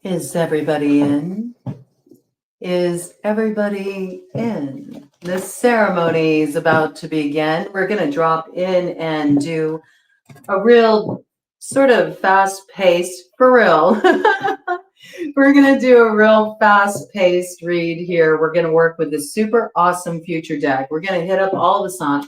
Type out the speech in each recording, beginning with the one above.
Is everybody in? Is everybody in? The ceremony is about to begin. We're going to drop in and do a real sort of fast-paced, for real. We're going to do a real fast-paced read here. We're going to work with this super awesome future deck. We're going to hit up all the signs.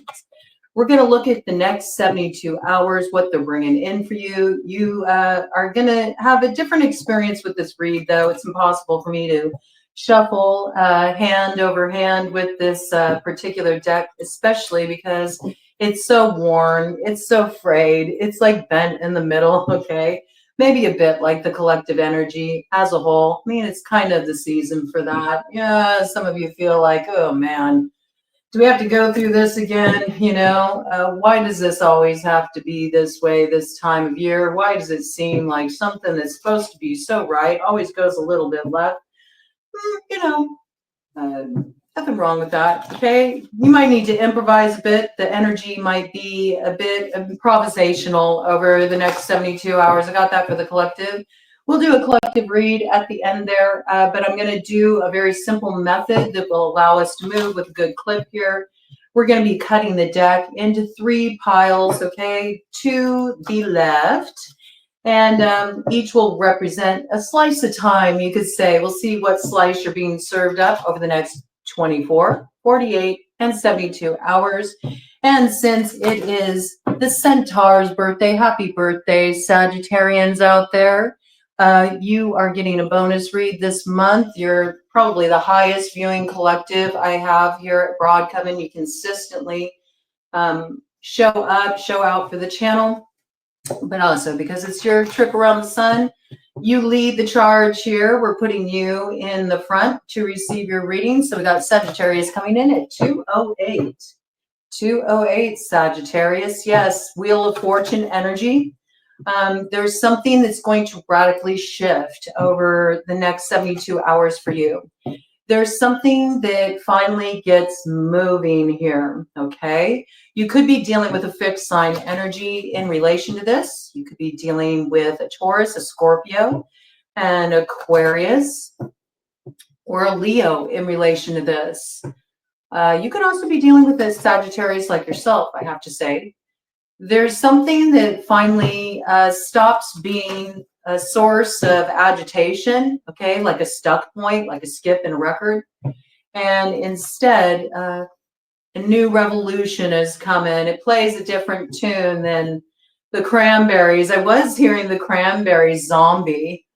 We're going to look at the next 72 hours, what they're bringing in for you. You are going to have a different experience with this read, though. It's impossible for me to shuffle hand over hand with this particular deck, especially because it's so worn, it's so frayed, it's like bent in the middle, okay? Maybe a bit like the collective energy as a whole. I mean, it's kind of the season for that. Yeah, some of you feel like, oh man, do we have to go through this again? You know, why does this always have to be this way this time of year? Why does it seem like something that's supposed to be so right always goes a little bit left? You know, nothing wrong with that, okay? You might need to improvise a bit. The energy might be a bit improvisational over the next 72 hours. I got that for the collective. We'll do a collective read at the end there, but I'm going to do a very simple method that will allow us to move with a good clip here. We're going to be cutting the deck into 3 piles, okay, to the left. And each will represent a slice of time, you could say. We'll see what slice you're being served up over the next 24, 48, and 72 hours. And since it is the Centaur's birthday, happy birthday, Sagittarians out there. You are getting a bonus read this month. You're probably the highest viewing collective I have here at BroadCoven. You consistently show up, show out for the channel, but also because it's your trip around the sun, you lead the charge here. We're putting you in the front to receive your reading. So we got Sagittarius coming in at 208. 208 Sagittarius. Yes, Wheel of Fortune energy. There's something that's going to radically shift over the next 72 hours for you. There's something that finally gets moving here, okay? You could be dealing with a fixed sign energy in relation to this. You could be dealing with a Taurus, a Scorpio, an Aquarius, or a Leo in relation to this. You could also be dealing with a Sagittarius like yourself, I have to say. There's something that finally stops being a source of agitation, okay, like a stuck point, like a skip in a record. And instead, a new revolution is coming. It plays a different tune than the Cranberries. I was hearing the Cranberries Zombie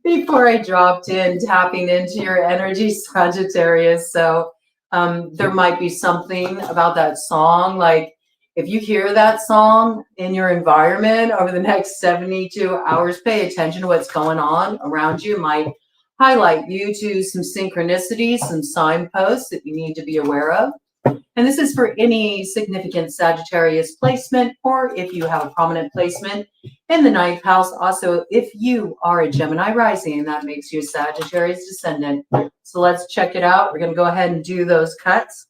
before I dropped in, tapping into your energy, Sagittarius. So there might be something about that song, like, if you hear that song in your environment over the next 72 hours, pay attention to what's going on around you. It might highlight you to some synchronicities, some signposts that you need to be aware of. And this is for any significant Sagittarius placement, or if you have a prominent placement in the 9th house. Also, if you are a Gemini rising, that makes you a Sagittarius descendant. So let's check it out. We're going to go ahead and do those cuts.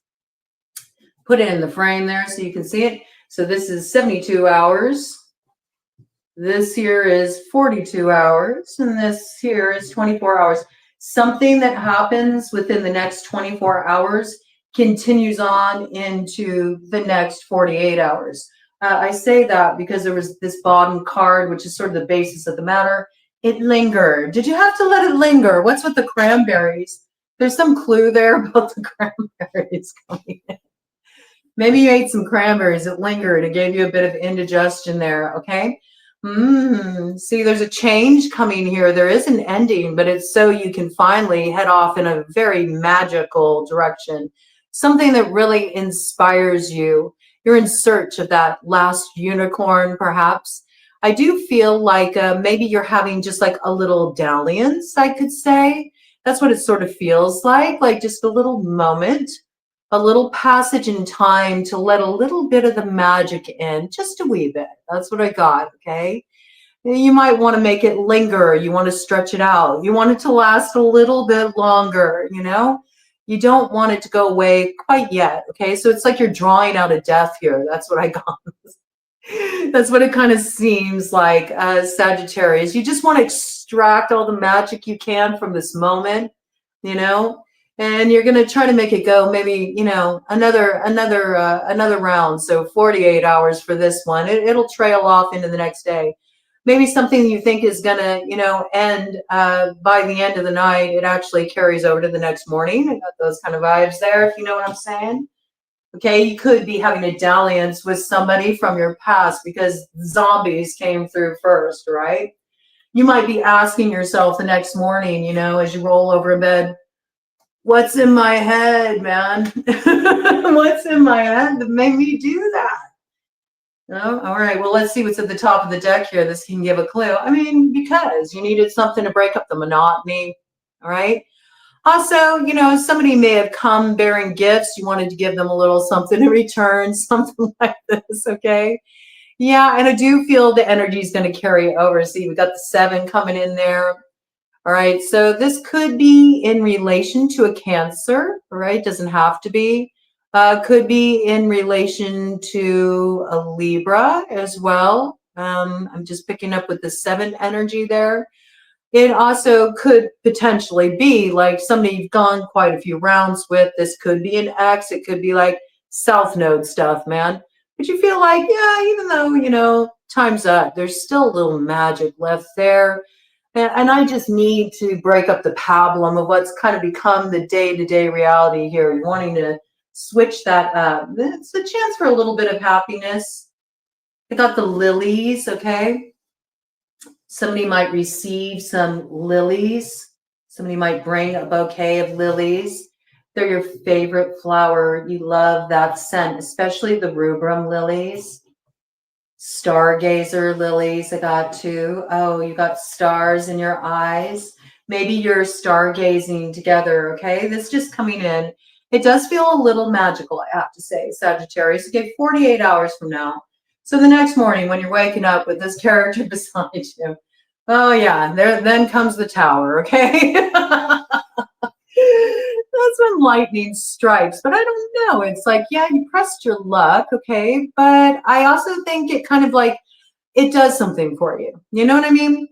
Put it in the frame there so you can see it. So this is 72 hours. This here is 42 hours. And this here is 24 hours. Something that happens within the next 24 hours continues on into the next 48 hours. I say that because there was this bottom card, which is sort of the basis of the matter. It lingered. Did you have to let it linger? What's with the Cranberries? There's some clue there about the Cranberries coming in. Maybe you ate some cranberries, it lingered, it gave you a bit of indigestion there, okay? See, there's a change coming here. There is an ending, but it's so you can finally head off in a very magical direction. Something that really inspires you. You're in search of that last unicorn, perhaps. I do feel like maybe you're having just like a little dalliance, I could say. That's what it sort of feels like just a little moment. A little passage in time to let a little bit of the magic in, just a wee bit. That's what I got, okay? You might want to make it linger. You want to stretch it out. You want it to last a little bit longer, you know? You don't want it to go away quite yet, okay? So it's like you're drawing out a death here. That's what I got. That's what it kind of seems like, Sagittarius. You just want to extract all the magic you can from this moment, you know, and you're going to try to make it go maybe, you know, another round. So 48 hours for this one. It'll trail off into the next day. Maybe something you think is going to, you know, end by the end of the night, it actually carries over to the next morning. I got those kind of vibes there, if you know what I'm saying. Okay, you could be having a dalliance with somebody from your past because zombies came through first, right? You might be asking yourself the next morning, you know, as you roll over in bed, what's in my head, man? What's in my head that made me do that? Oh, all right, well, let's see what's at the top of the deck here. This can give a clue. I mean, because you needed something to break up the monotony, all right? Also, you know, somebody may have come bearing gifts. You wanted to give them a little something in return, something like this, okay? Yeah, and I do feel the energy is going to carry over. See, we got the 7 coming in there. All right, so this could be in relation to a Cancer, all right? Doesn't have to be. Could be in relation to a Libra as well. I'm just picking up with the 7 energy there. It also could potentially be like somebody you've gone quite a few rounds with. This could be an ex. It could be like South Node stuff, man. But you feel like, yeah, even though, you know, time's up, there's still a little magic left there. And I just need to break up the pablum of what's kind of become the day-to-day reality here. You're wanting to switch that up. It's a chance for a little bit of happiness. I got the lilies, okay? Somebody might receive some lilies. Somebody might bring a bouquet of lilies. They're your favorite flower. You love that scent, especially the rubrum lilies. Stargazer lilies, I got 2. Oh, you got stars in your eyes. Maybe you're stargazing together, okay? This is just coming in. It does feel a little magical, I have to say, Sagittarius. Okay, 48 hours from now. So the next morning when you're waking up with this character beside you, oh yeah, there then comes the tower, okay? That's when lightning strikes. But I don't know. It's like, yeah, you pressed your luck, okay? But I also think it kind of like, it does something for you. You know what I mean?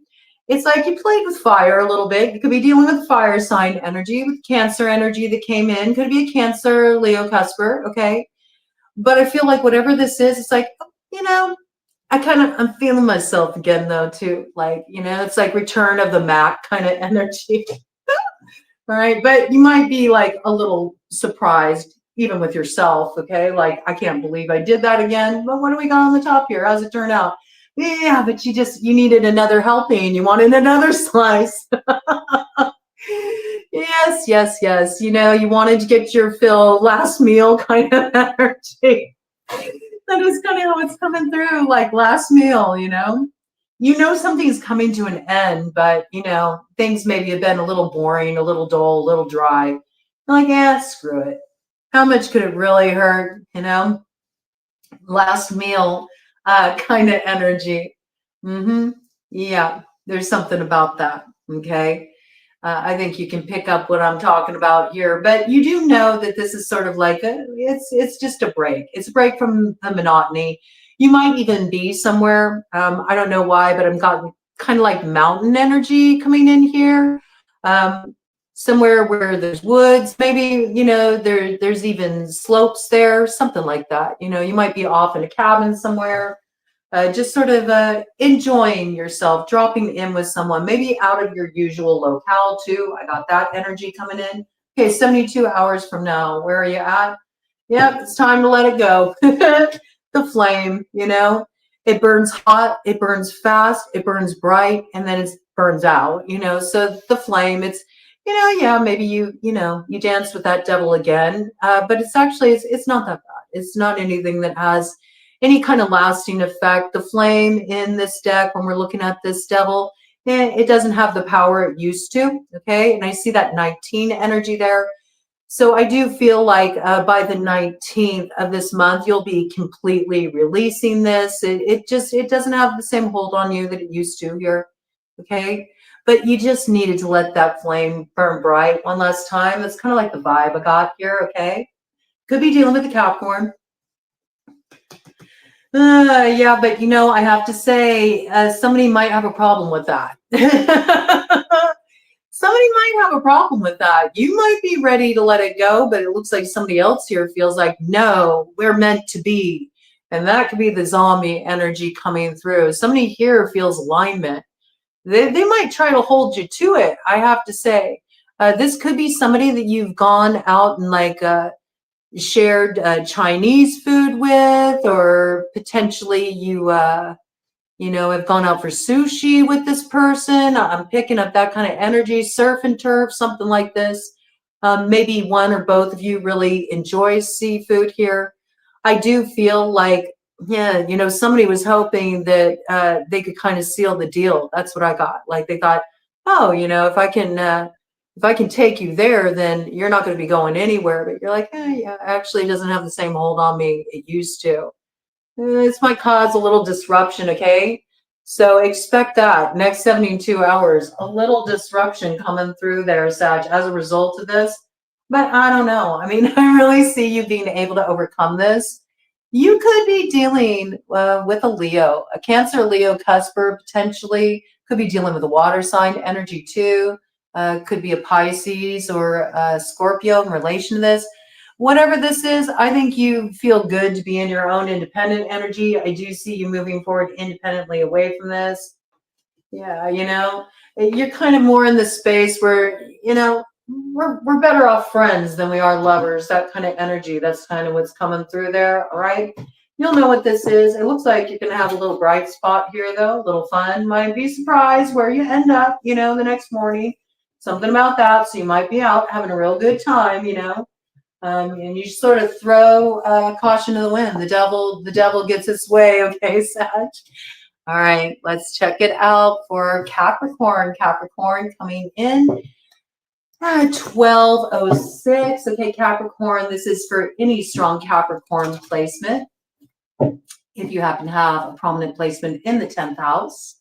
It's like you played with fire a little bit. You could be dealing with fire sign energy, with Cancer energy that came in. Could be a Cancer, Leo, Cusper, okay? But I feel like whatever this is, it's like, you know, I'm feeling myself again though, too. Like, you know, it's like return of the Mac kind of energy. All right, but you might be like a little surprised even with yourself, okay? Like, I can't believe I did that again. But what do we got on the top here? How's it turn out? Yeah, but you needed another helping. You wanted another slice. Yes, yes, yes. You know, you wanted to get your fill, last meal kind of energy. That is kind of how it's coming through, like last meal, you know? You know something's coming to an end, but, you know, things maybe have been a little boring, a little dull, a little dry. You're like, yeah, screw it. How much could it really hurt, you know? Last meal kind of energy. Yeah, there's something about that, okay? I think you can pick up what I'm talking about here, but you do know that this is sort of like it's just a break. It's a break from the monotony. You might even be somewhere. I don't know why, but I'm got kind of like mountain energy coming in here. Somewhere where there's woods, maybe, you know, there's even slopes there, something like that. You know, you might be off in a cabin somewhere. Just sort of enjoying yourself, dropping in with someone, maybe out of your usual locale too. I got that energy coming in. Okay, 72 hours from now, where are you at? Yep, it's time to let it go. The flame, you know, it burns hot, it burns fast, it burns bright, and then it burns out, you know. So the flame, it's, you know, yeah, maybe you danced with that devil again, but it's actually, it's not that bad. It's not anything that has any kind of lasting effect. The flame in this deck, when we're looking at this devil, it doesn't have the power it used to, okay? And I see that 19 energy there. So I do feel like by the 19th of this month, you'll be completely releasing this. It doesn't have the same hold on you that it used to here, okay? But you just needed to let that flame burn bright one last time. That's kind of like the vibe I got here, okay? Could be dealing with the Capricorn. Yeah, but you know, I have to say, somebody might have a problem with that. Somebody might have a problem with that. You might be ready to let it go, but it looks like somebody else here feels like, no, we're meant to be. And that could be the zombie energy coming through. Somebody here feels alignment. They might try to hold you to it, I have to say. This could be somebody that you've gone out and like shared Chinese food with, or potentially you know, have gone out for sushi with this person. I'm picking up that kind of energy, surf and turf, something like this. Maybe one or both of you really enjoy seafood here. I do feel like, yeah, you know, somebody was hoping that they could kind of seal the deal. That's what I got. Like they thought, oh, you know, if I can take you there, then you're not going to be going anywhere. But you're like, yeah, actually, it doesn't have the same hold on me it used to. This might cause a little disruption, okay? So expect that next 72 hours, a little disruption coming through there, Sag, as a result of this. But I don't know. I mean, I really see you being able to overcome this. You could be dealing with a Leo, a Cancer, Leo, cusper, potentially. Could be dealing with a water sign energy too. Could be a Pisces or a Scorpio in relation to this. Whatever this is, I think you feel good to be in your own independent energy. I do see you moving forward independently away from this. Yeah, you know, you're kind of more in the space where, you know, we're better off friends than we are lovers. That kind of energy. That's kind of what's coming through there. All right. You'll know what this is. It looks like you're going to have a little bright spot here, though. A little fun. Might be surprised where you end up, you know, the next morning. Something about that. So you might be out having a real good time, you know. And you sort of throw caution to the wind. The devil gets its way. Okay, Sag. All right, let's check it out for Capricorn. Capricorn coming in at 1206. Okay, Capricorn, this is for any strong Capricorn placement. If you happen to have a prominent placement in the 10th house,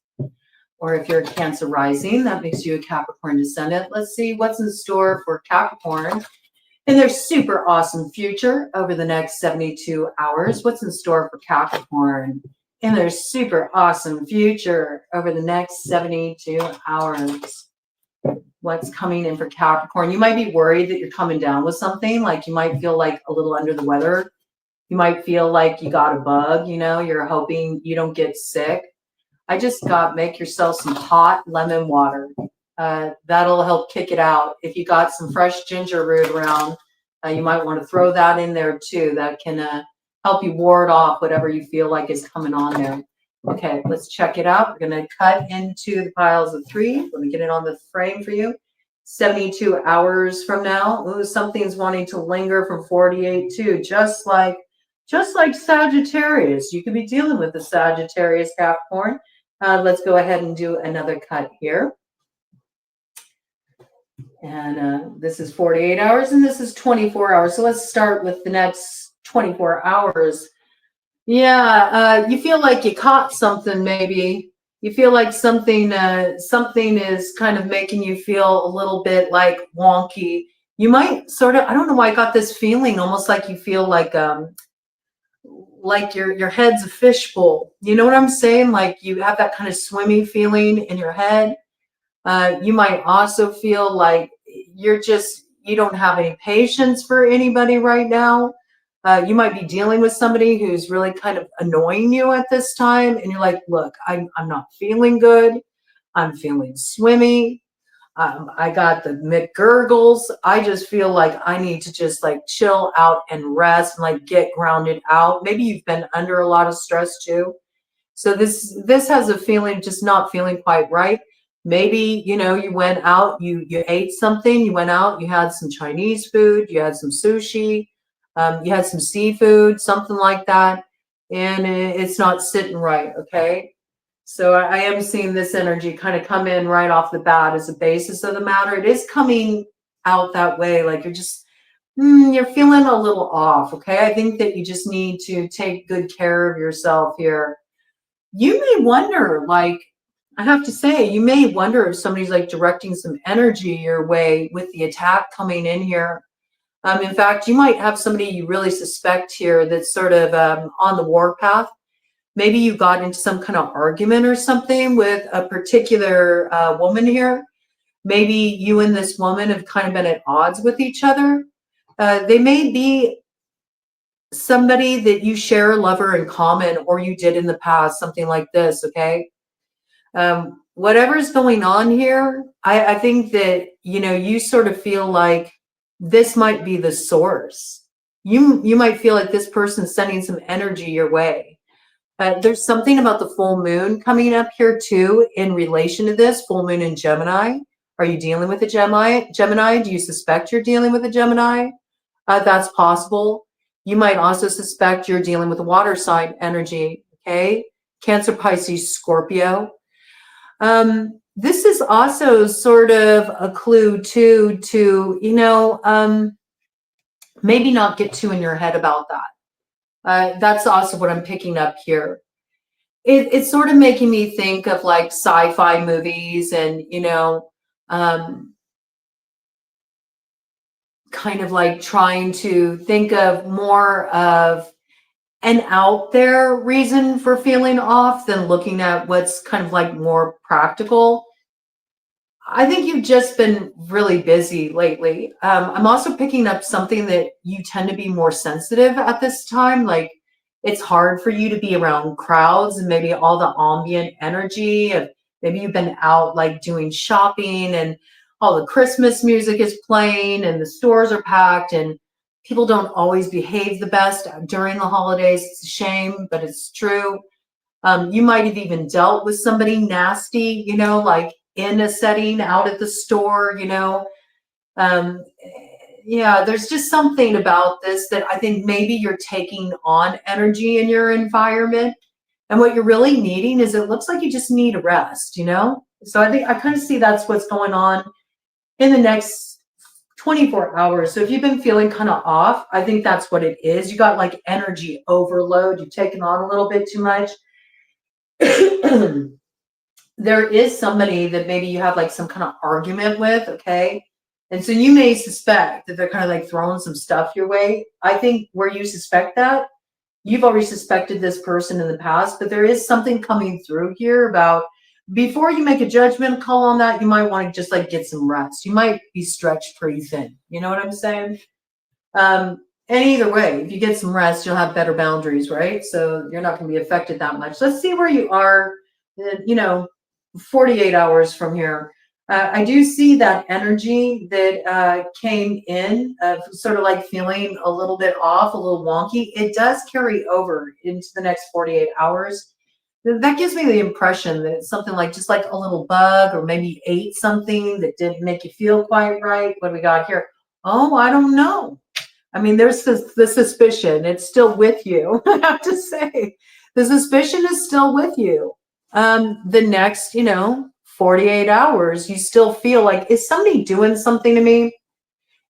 or if you're a Cancer rising, that makes you a Capricorn descendant. Let's see what's in store for Capricorn in their super awesome future over the next 72 hours. What's in store for Capricorn in their super awesome future over the next 72 hours? What's coming in for Capricorn? You might be worried that you're coming down with something. Like you might feel like a little under the weather. You might feel like you got a bug, you know, you're hoping you don't get sick. I just got, make yourself some hot lemon water. That'll help kick it out. If you got some fresh ginger root around, you might want to throw that in there too. That can help you ward off whatever you feel like is coming on there. Okay, let's check it out. We're going to cut into the piles of 3. Let me get it on the frame for you. 72 hours from now, ooh, something's wanting to linger from 48 too, just like Sagittarius. You could be dealing with the Sagittarius, Capricorn. Let's go ahead and do another cut here. And this is 48 hours and this is 24 hours. So let's start with the next 24 hours. Yeah, you feel like you caught something maybe. You feel like something is kind of making you feel a little bit like wonky. You might sort of, I don't know why I got this feeling, almost like you feel like your head's a fishbowl. You know what I'm saying? Like you have that kind of swimmy feeling in your head. You might also feel like you don't have any patience for anybody right now. You might be dealing with somebody who's really kind of annoying you at this time. And you're like, look, I'm not feeling good. I'm feeling swimmy. I got the McGurgles. I just feel like I need to just like chill out and rest and like get grounded out. Maybe you've been under a lot of stress too. So this has a feeling just not feeling quite right. Maybe, you know, you went out, you ate something, you went out, you had some Chinese food, you had some sushi, you had some seafood, something like that, and it's not sitting right, okay? So I am seeing this energy kind of come in right off the bat as a basis of the matter. It is coming out that way, like you're just, you're feeling a little off, okay? I think that you just need to take good care of yourself here. You may wonder, like, I have to say, you may wonder if somebody's like directing some energy your way with the attack coming in here. In fact, you might have somebody you really suspect here that's sort of on the warpath. Maybe you got into some kind of argument or something with a particular woman here. Maybe you and this woman have kind of been at odds with each other. They may be somebody that you share a lover in common, or you did in the past, something like this, okay? Whatever's going on here, I think that, you know, you sort of feel like this might be the source. You might feel like this person's sending some energy your way. There's something about the full moon coming up here too in relation to this. Full moon in Gemini. Are you dealing with a Gemini? Do you suspect you're dealing with a Gemini? That's possible. You might also suspect you're dealing with a water sign energy, okay? Cancer, Pisces, Scorpio. This is also sort of a clue too to, you know, maybe not get too in your head about that. That's also what I'm picking up here. It's sort of making me think of like sci-fi movies and, you know, kind of like trying to think of more of an out there reason for feeling off than looking at what's kind of like more practical. I think you've just been really busy lately. I'm also picking up something that you tend to be more sensitive at this time. Like it's hard for you to be around crowds and maybe all the ambient energy of maybe you've been out like doing shopping and all the Christmas music is playing and the stores are packed and people don't always behave the best during the holidays. It's a shame, but it's true. You might have even dealt with somebody nasty, you know, like in a setting out at the store, you know. Yeah, there's just something about this that I think maybe you're taking on energy in your environment. And what you're really needing is it looks like you just need a rest, you know? So I think I kind of see that's what's going on in the next 24 hours. So if you've been feeling kind of off, I think that's what it is. You got like energy overload. You've taken on a little bit too much. There is somebody that maybe you have like some kind of argument with, okay? And so you may suspect that they're kind of like throwing some stuff your way. I think where you suspect that, you've already suspected this person in the past, but there is something coming through here about before you make a judgment call on that, you might want to just like get some rest. You might be stretched pretty thin. You know what I'm saying? And either way, if you get some rest, you'll have better boundaries, right? So you're not going to be affected that much. Let's see where you are, you know, 48 hours from here. I do see that energy that came in of sort of like feeling a little bit off, a little wonky. It does carry over into the next 48 hours. That gives me the impression that it's something like just like a little bug or maybe ate something that didn't make you feel quite right. What do we got here? Oh, I don't know. I mean, there's the suspicion. It's still with you. I have to say, the suspicion is still with you. The next, you know, 48 hours, you still feel like, is somebody doing something to me?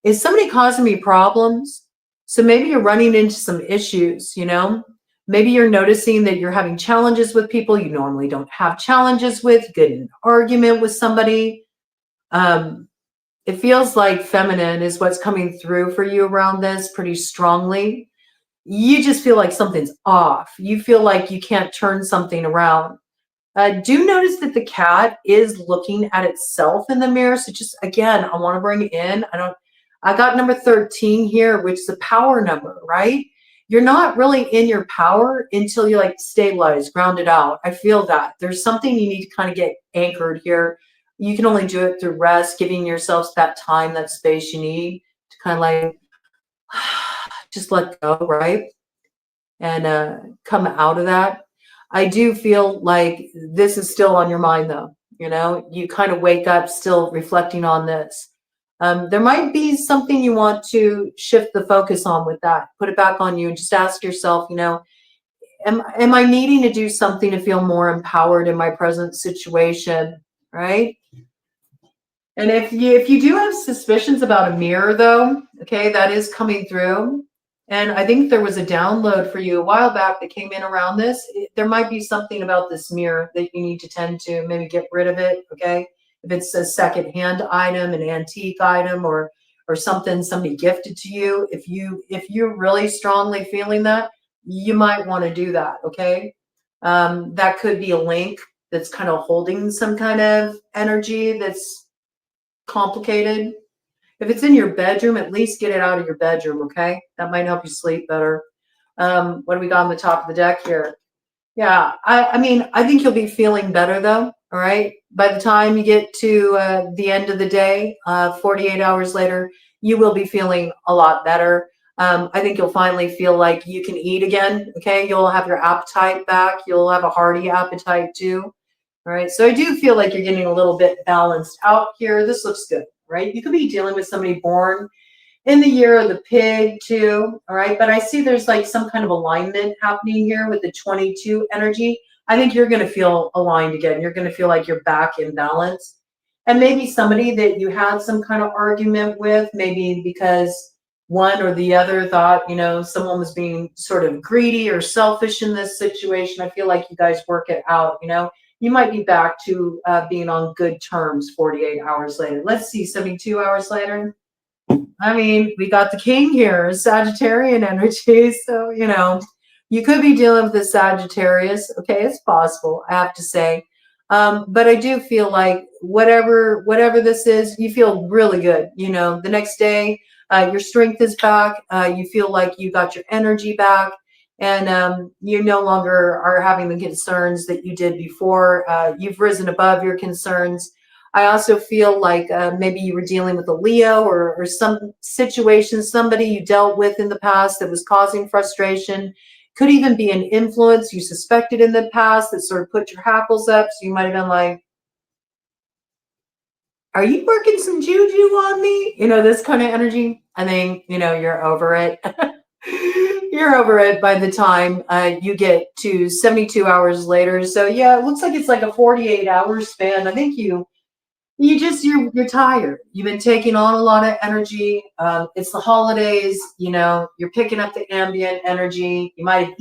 Is somebody causing me problems? So maybe you're running into some issues, you know? Maybe you're noticing that you're having challenges with people you normally don't have challenges with, get in an argument with somebody. It feels like feminine is what's coming through for you around this pretty strongly. You just feel like something's off. You feel like you can't turn something around. Do notice that the cat is looking at itself in the mirror. So just, again, I want to bring it in. I got number 13 here, which is a power number, right? You're not really in your power until you like stabilize, grounded out. I feel that. There's something you need to kind of get anchored here. You can only do it through rest, giving yourselves that time, that space you need to kind of like just let go, right? And come out of that. I do feel like this is still on your mind though. You know, you kind of wake up still reflecting on this. There might be something you want to shift the focus on with that. Put it back on you and just ask yourself, you know, am I needing to do something to feel more empowered in my present situation, right? And if you do have suspicions about a mirror though, okay, that is coming through. And I think there was a download for you a while back that came in around this. There might be something about this mirror that you need to tend to maybe get rid of it, okay? If it's a secondhand item, an antique item, or something somebody gifted to you, if you're really strongly feeling that, you might want to do that, okay? That could be a link that's kind of holding some kind of energy that's complicated. If it's in your bedroom, at least get it out of your bedroom, okay? That might help you sleep better. What do we got on the top of the deck here? Yeah, I mean, I think you'll be feeling better though, all right? By the time you get to the end of the day, 48 hours later, you will be feeling a lot better. I think you'll finally feel like you can eat again, okay? You'll have your appetite back. You'll have a hearty appetite too, all right? So I do feel like you're getting a little bit balanced out here. This looks good, right? You could be dealing with somebody born in the year of the pig too, all right? But I see there's like some kind of alignment happening here with the 22 energy. I think you're going to feel aligned again. You're going to feel like you're back in balance. And maybe somebody that you had some kind of argument with, maybe because one or the other thought, you know, someone was being sort of greedy or selfish in this situation. I feel like you guys work it out, you know. You might be back to being on good terms 48 hours later. Let's see, 72 hours later. I mean, we got the king here, Sagittarian energy. So, you know, you could be dealing with the Sagittarius. Okay, it's possible, I have to say. But I do feel like whatever this is, you feel really good. You know, the next day, your strength is back. You feel like you got your energy back. And you no longer are having the concerns that you did before. You've risen above your concerns. I also feel like maybe you were dealing with a Leo or some situation, somebody you dealt with in the past that was causing frustration. Could even be an influence you suspected in the past that sort of put your hackles up. So you might have been like, are you working some juju on me? You know, this kind of energy. I think, you know, you're over it. You're over it by the time you get to 72 hours later. So yeah, it looks like it's like a 48-hour span. I think you're tired. You've been taking on a lot of energy. It's the holidays, you know, you're picking up the ambient energy. You might have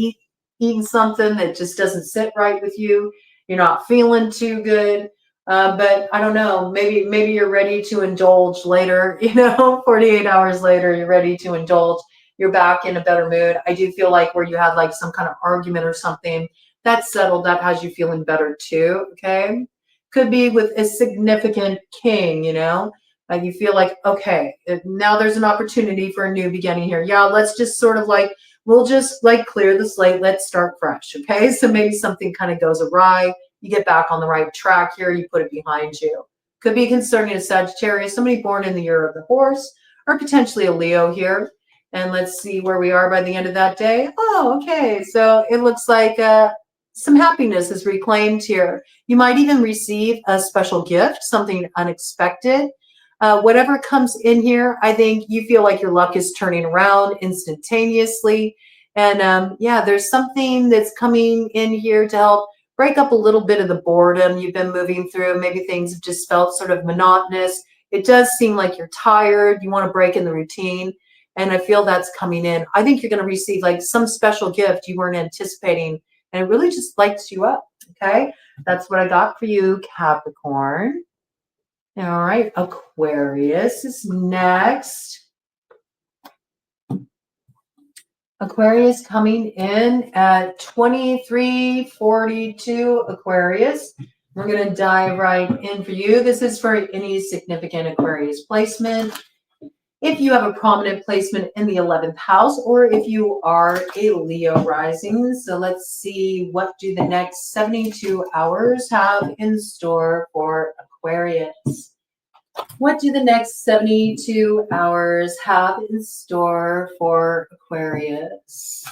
eaten something that just doesn't sit right with you. You're not feeling too good. But I don't know, maybe you're ready to indulge later, you know, 48 hours later, you're ready to indulge. You're back in a better mood. I do feel like where you had like some kind of argument or something, that's settled. That has you feeling better too, okay? Could be with a significant king, you know, like you feel like, okay, now there's an opportunity for a new beginning here. Yeah, let's just sort of like, we'll just like clear the slate. Let's start fresh. Okay. So maybe something kind of goes awry. You get back on the right track here. You put it behind you. Could be concerning a Sagittarius, somebody born in the year of the horse, or potentially a Leo here. And let's see where we are by the end of that day. Oh, okay. So it looks like some happiness is reclaimed here. You might even receive a special gift, something unexpected. Whatever comes in here, I think you feel like your luck is turning around instantaneously. And yeah, there's something that's coming in here to help break up a little bit of the boredom you've been moving through. Maybe things have just felt sort of monotonous. It does seem like you're tired. You want to break in the routine. And I feel that's coming in. I think you're going to receive like some special gift you weren't anticipating. And it really just lights you up. Okay. That's what I got for you, Capricorn. All right. Aquarius is next. Aquarius coming in at 2342 Aquarius. We're going to dive right in for you. This is for any significant Aquarius placement. If you have a prominent placement in the 11th house, or if you are a Leo rising. So let's see, what do the next 72 hours have in store for Aquarius? What do the next 72 hours have in store for Aquarius?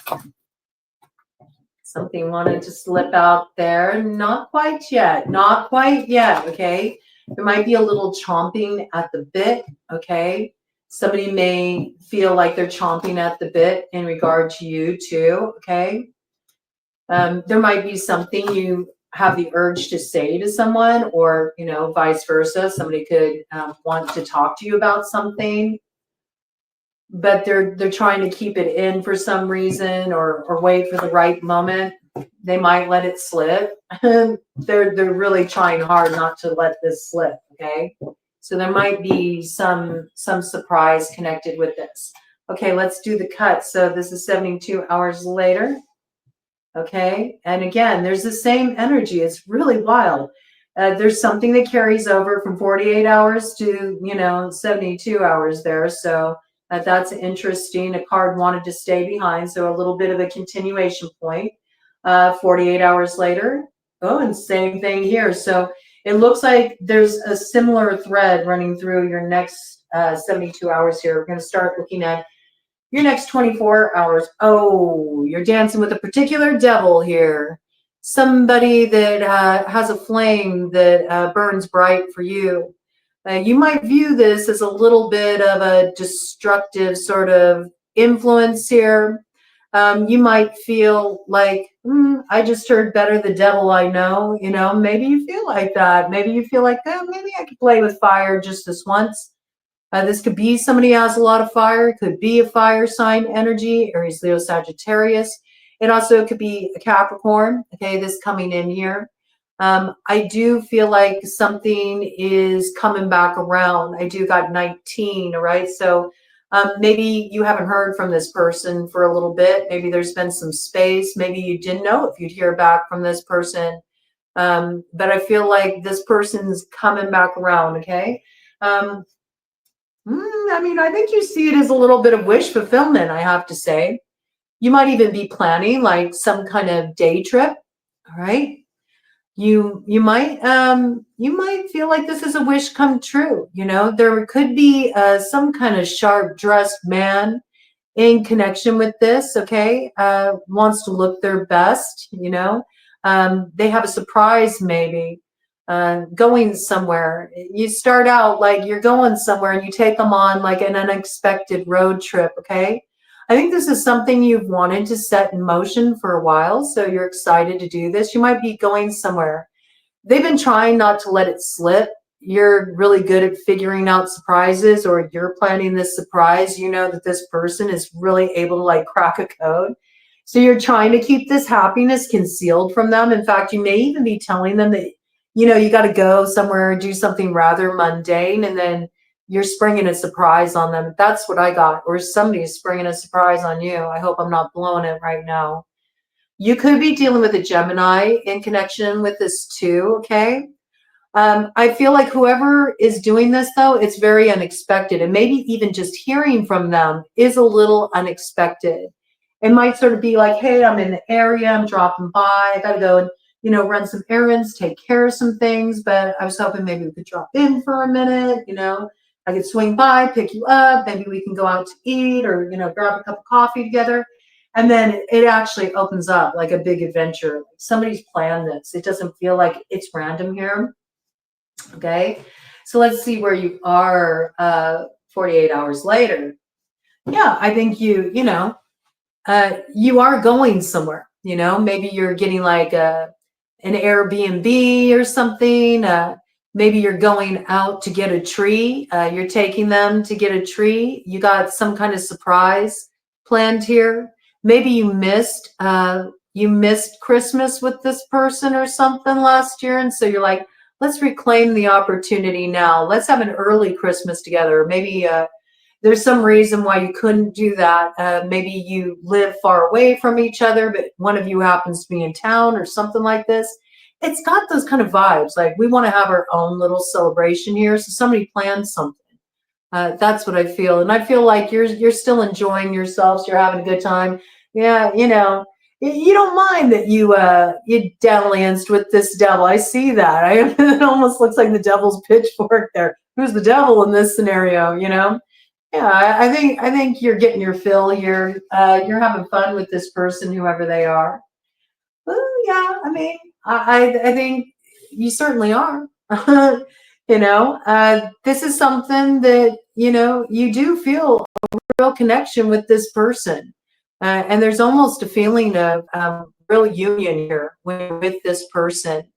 Something wanted to slip out there. Not quite yet. Not quite yet, okay? There might be a little chomping at the bit, okay? Somebody may feel like they're chomping at the bit in regard to you too, okay? There might be something you have the urge to say to someone, or, you know, vice versa. Somebody could want to talk to you about something, but they're trying to keep it in for some reason, or wait for the right moment. They might let it slip. They're really trying hard not to let this slip, okay? So there might be some surprise connected with this. Okay, let's do the cut. So this is 72 hours later. Okay. And again, there's the same energy. It's really wild. There's something that carries over from 48 hours to, 72 hours there. So that's interesting. A card wanted to stay behind. So a little bit of a continuation point. 48 hours later. Oh, and same thing here. So it looks like there's a similar thread running through your next 72 hours here. We're going to start looking at your next 24 hours. Oh, you're dancing with a particular devil here. Somebody that has a flame that burns bright for you. You might view this as a little bit of a destructive sort of influence here. You might feel like, I just heard better the devil I know. Maybe you feel like that. Maybe you feel like, maybe I could play with fire just this once. This could be somebody who has a lot of fire. It could be a fire sign energy, Aries, Leo, Sagittarius. It also could be a Capricorn, okay, this coming in here. I do feel like something is coming back around. I do got 19, all right? So maybe you haven't heard from this person for a little bit. Maybe there's been some space. Maybe you didn't know if you'd hear back from this person. But I feel like this person's coming back around, okay? I think you see it as a little bit of wish fulfillment, I have to say. You might even be planning like some kind of day trip, all right? You might feel like this is a wish come true. There could be some kind of sharp dressed man in connection with this, okay? Wants to look their best, they have a surprise maybe. Going somewhere. You start out like you're going somewhere and you take them on like an unexpected road trip, okay? I think this is something you've wanted to set in motion for a while, so you're excited to do this. You might be going somewhere. They've been trying not to let it slip. You're really good at figuring out surprises, or you're planning this surprise. You know that this person is really able to like crack a code. So you're trying to keep this happiness concealed from them. In fact, you may even be telling them that you got to go somewhere and do something rather mundane, and then you're springing a surprise on them. That's what I got. Or somebody's springing a surprise on you. I hope I'm not blowing it right now. You could be dealing with a Gemini in connection with this too, okay? I feel like whoever is doing this, though, it's very unexpected. And maybe even just hearing from them is a little unexpected. It might sort of be like, hey, I'm in the area, I'm dropping by, I got to go and run some errands, take care of some things, but I was hoping maybe we could drop in for a minute, I could swing by, pick you up, maybe we can go out to eat or, grab a cup of coffee together. And then it actually opens up like a big adventure. Somebody's planned this. It doesn't feel like it's random here. Okay. So let's see where you are 48 hours later. Yeah, I think you are going somewhere, maybe you're getting like an Airbnb or something. Maybe you're going out to get a tree. You're taking them to get a tree. You got some kind of surprise planned here. Maybe you missed Christmas with this person or something last year. And so you're like, let's reclaim the opportunity now. Let's have an early Christmas together. Maybe there's some reason why you couldn't do that. Maybe you live far away from each other, but one of you happens to be in town or something like this. It's got those kind of vibes. Like we want to have our own little celebration here. So somebody planned something. That's what I feel. And I feel like you're still enjoying yourselves. You're having a good time. Yeah, you don't mind that you dallianced with this devil. I see that. It almost looks like the devil's pitchfork there. Who's the devil in this scenario, Yeah, I think you're getting your fill here. You're having fun with this person, whoever they are. Well, yeah, I think you certainly are. This is something that, you do feel a real connection with this person. And there's almost a feeling of real union here with this person.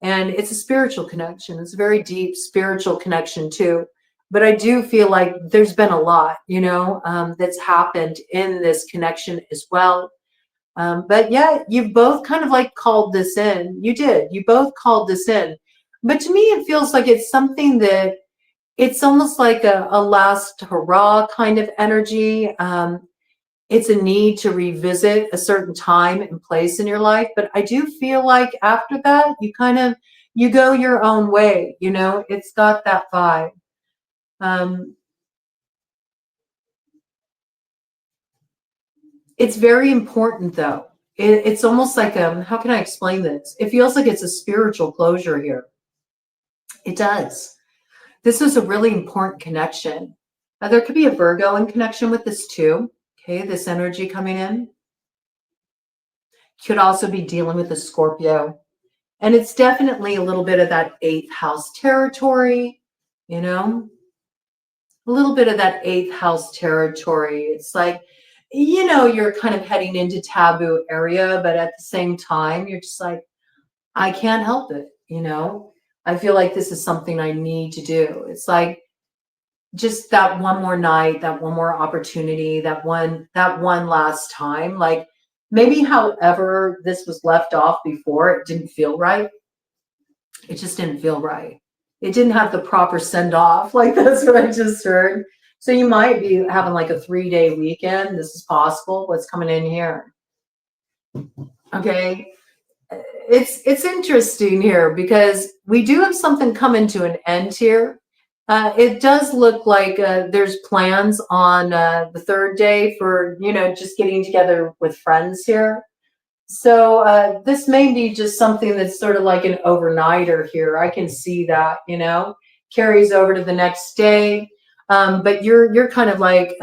And it's a spiritual connection. It's a very deep spiritual connection too. But I do feel like there's been a lot, that's happened in this connection as well. But yeah, you've both kind of like called this in. You did. You both called this in. But to me, it feels like it's something that it's almost like a last hurrah kind of energy. it's a need to revisit a certain time and place in your life. But I do feel like after that, you go your own way, you know, it's got that vibe. It's very important though. It's almost like, how can I explain this? It feels like it's a spiritual closure here. It does. This is a really important connection. There could be a Virgo in connection with this too. Okay, this energy coming in. Could also be dealing with a Scorpio. And it's definitely a little bit of that 8th house territory, you know, a little bit of that 8th house territory. It's like, you know, you're kind of heading into taboo area, but at the same time, you're just like, I can't help it, you know. I feel like this is something I need to do. It's like just that one more night, that one more opportunity, that one last time. Like maybe however this was left off before, it didn't feel right. It just didn't feel right. It didn't have the proper send off. Like that's what I just heard. So you might be having like a 3-day weekend. This is possible. What's coming in here? Okay. It's interesting here because we do have something coming to an end here. It does look like there's plans on the 3rd day for, you know, just getting together with friends here. So this may be just something that's sort of like an overnighter here. I can see that, you know, carries over to the next day. But you're kind of like,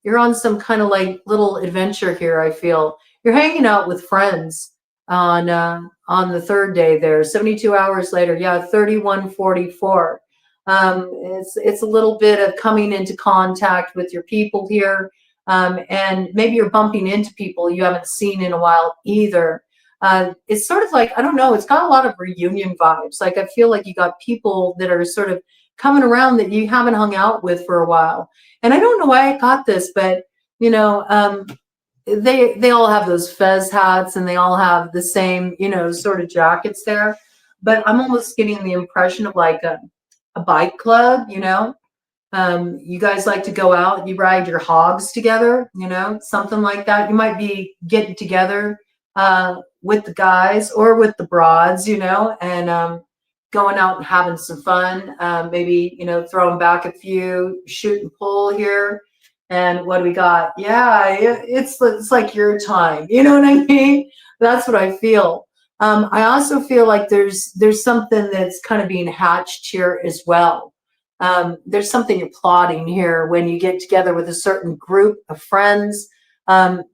you're on some kind of like little adventure here, I feel. You're hanging out with friends on the 3rd day there, 72 hours later. Yeah, 3144. It's a little bit of coming into contact with your people here. And maybe you're bumping into people you haven't seen in a while either. It's sort of like, I don't know, it's got a lot of reunion vibes. Like I feel like you got people that are sort of coming around that you haven't hung out with for a while. And I don't know why I got this, but you know, they all have those fez hats and they all have the same, you know, sort of jackets there. But I'm almost getting the impression of like a bike club, you know. You guys like to go out, you ride your hogs together, you know, something like that. You might be getting together with the guys or with the broads, you know, and going out and having some fun. Maybe, you know, throwing back a few, shoot and pull here. And what do we got? Yeah, it's like your time. You know what I mean? That's what I feel. I also feel like there's something that's kind of being hatched here as well. There's something you're plotting here when you get together with a certain group of friends.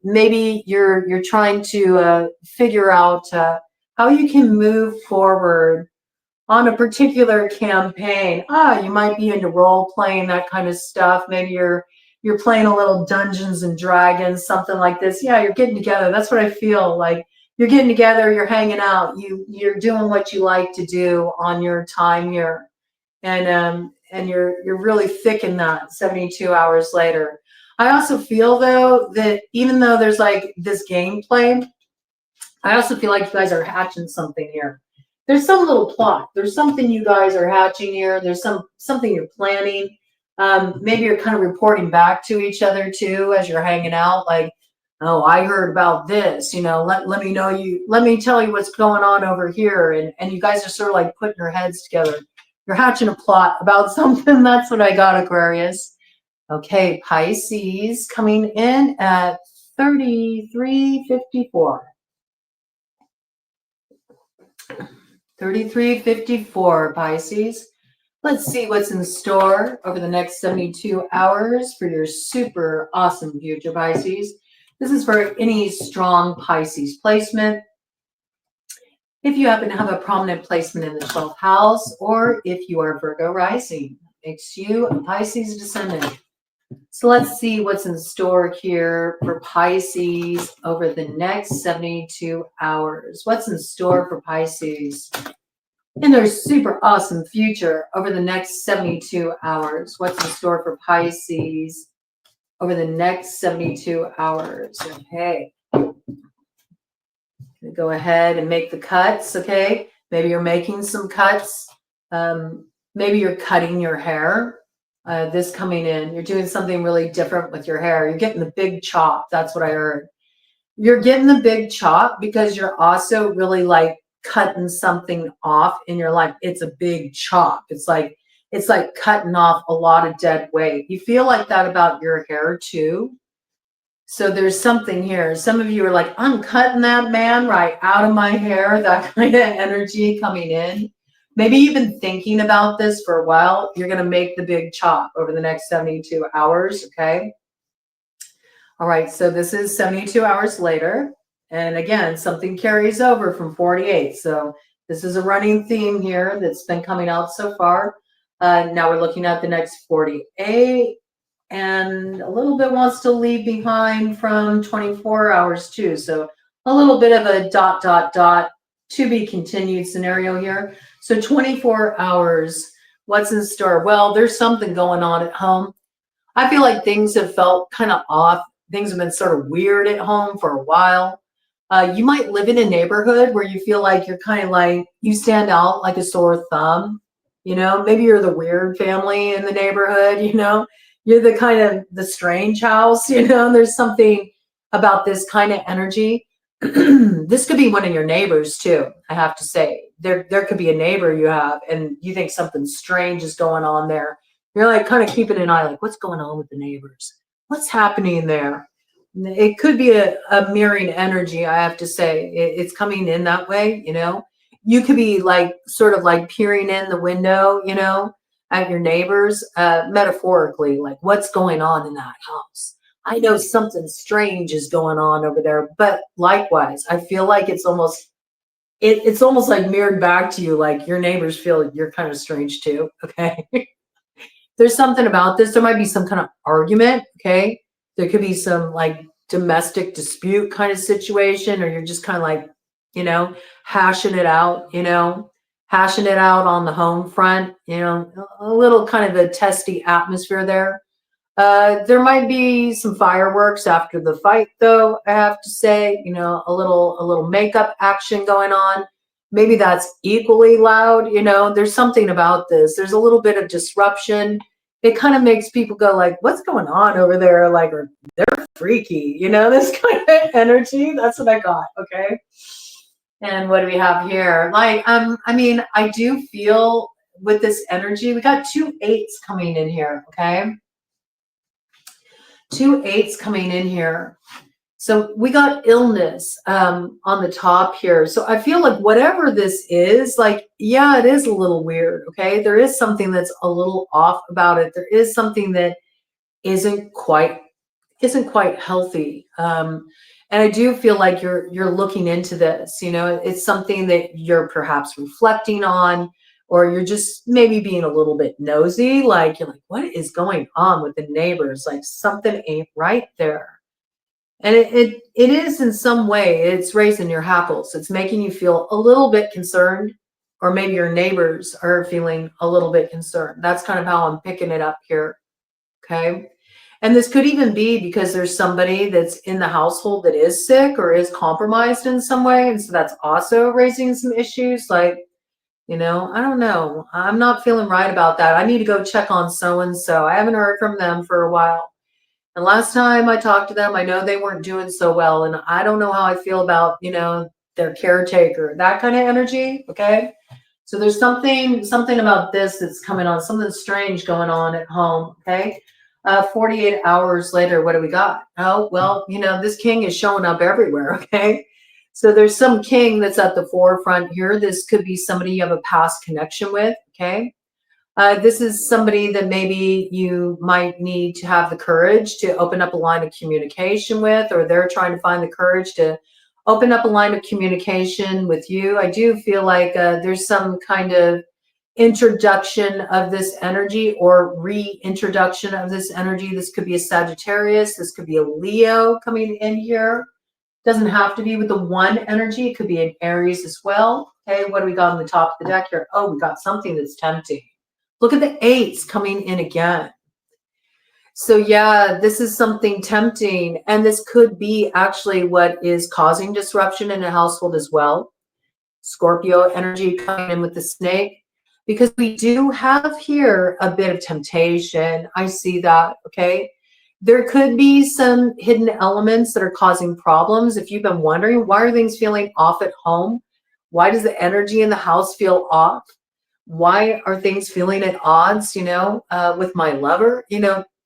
Maybe you're trying to figure out how you can move forward on a particular campaign. You might be into role playing, that kind of stuff. Maybe you're playing a little Dungeons and Dragons, something like this. Yeah, you're getting together. That's what I feel like. You're getting together, you're hanging out, you're doing what you like to do on your time here. And you're really thick in that 72 hours later. I also feel though that even though there's like this gameplay, I also feel like you guys are hatching something here. There's some little plot. There's something you guys are hatching here. There's something you're planning. Maybe you're kind of reporting back to each other too as you're hanging out. Like, oh, I heard about this. You know, let me know you. Let me tell you what's going on over here. And you guys are sort of like putting your heads together. You're hatching a plot about something. That's what I got, Aquarius. Okay, Pisces coming in at 3354. 3354, Pisces. Let's see what's in store over the next 72 hours for your super awesome future, Pisces. This is for any strong Pisces placement. If you happen to have a prominent placement in the 12th house, or if you are Virgo rising, makes you a Pisces descendant. So let's see what's in store here for Pisces over the next 72 hours. What's in store for Pisces in their super awesome future over the next 72 hours? What's in store for Pisces over the next 72 hours? Okay. Go ahead and make the cuts, okay? Maybe you're making some cuts. Maybe you're cutting your hair. This coming in, you're doing something really different with your hair. You're getting the big chop. That's what I heard. You're getting the big chop because you're also really like cutting something off in your life. It's a big chop. It's like cutting off a lot of dead weight. You feel like that about your hair too. So there's something here. Some of you are like, I'm cutting that man right out of my hair. That kind of energy coming in. Maybe you've been thinking about this for a while. You're going to make the big chop over the next 72 hours. Okay. All right. So this is 72 hours later. And again, something carries over from 48. So this is a running theme here that's been coming out so far. Now we're looking at the next 48. And a little bit wants to leave behind from 24 hours too. So a little bit of a ... to be continued scenario here. So 24 hours, what's in store? Well, there's something going on at home. I feel like things have felt kind of off. Things have been sort of weird at home for a while. You might live in a neighborhood where you feel like you're kind of like, you stand out like a sore thumb. You know, maybe you're the weird family in the neighborhood, you know. You're the kind of the strange house, you know. There's something about this kind of energy. This could be one of your neighbors too, I have to say. There could be a neighbor you have and you think something strange is going on there. You're like kind of keeping an eye, like what's going on with the neighbors? What's happening there? It could be a mirroring energy, I have to say. It's coming in that way, you know. You could be like sort of like peering in the window, you know, at your neighbors, metaphorically, like what's going on in that house. I know something strange is going on over there, but likewise, I feel like it's almost like mirrored back to you, like your neighbors feel you're kind of strange too. Okay. There's something about this. There might be some kind of argument. Okay. There could be some like domestic dispute kind of situation, or you're just kind of like, you know, hashing it out, on the home front, you know, a little kind of a testy atmosphere there. There might be some fireworks after the fight, though, I have to say, you know, a little makeup action going on. Maybe that's equally loud, you know. There's something about this. There's a little bit of disruption. It kind of makes people go like, what's going on over there? Like, or they're freaky, you know, this kind of energy. That's what I got, okay? And what do we have here? Like, I mean, I do feel with this energy, we got 2 8s coming in here, okay? 2 8s coming in here. So we got illness on the top here. So I feel like whatever this is, like, yeah, it is a little weird, okay? There is something that's a little off about it. There is something that isn't quite healthy. And I do feel like you're looking into this, you know. It's something that you're perhaps reflecting on, or you're just maybe being a little bit nosy, like you're like, what is going on with the neighbors? Like something ain't right there. And it is in some way, it's raising your hackles. It's making you feel a little bit concerned, or maybe your neighbors are feeling a little bit concerned. That's kind of how I'm picking it up here. Okay. And this could even be because there's somebody that's in the household that is sick or is compromised in some way. And so that's also raising some issues. Like, you know, I don't know. I'm not feeling right about that. I need to go check on so-and-so. I haven't heard from them for a while. And last time I talked to them, I know they weren't doing so well. And I don't know how I feel about, you know, their caretaker, that kind of energy. Okay. So there's something about this that's coming on, something strange going on at home. Okay. 48 hours later, what do we got? Oh, well, you know, this king is showing up everywhere. Okay. So there's some king that's at the forefront here. This could be somebody you have a past connection with. Okay. This is somebody that maybe you might need to have the courage to open up a line of communication with, or they're trying to find the courage to open up a line of communication with you. I do feel like there's some kind of introduction of this energy or reintroduction of this energy. This could be a Sagittarius. This could be a Leo coming in here. Doesn't have to be with the one energy. It could be an Aries as well. Okay, what do we got on the top of the deck here? Oh, we got something that's tempting. Look at the 8s coming in again. So yeah, this is something tempting. And this could be actually what is causing disruption in a household as well. Scorpio energy coming in with the snake. because we do have here a bit of temptation. I see that, okay? There could be some hidden elements that are causing problems. If you've been wondering, why are things feeling off at home? Why does the energy in the house feel off? Why are things feeling at odds, with my lover?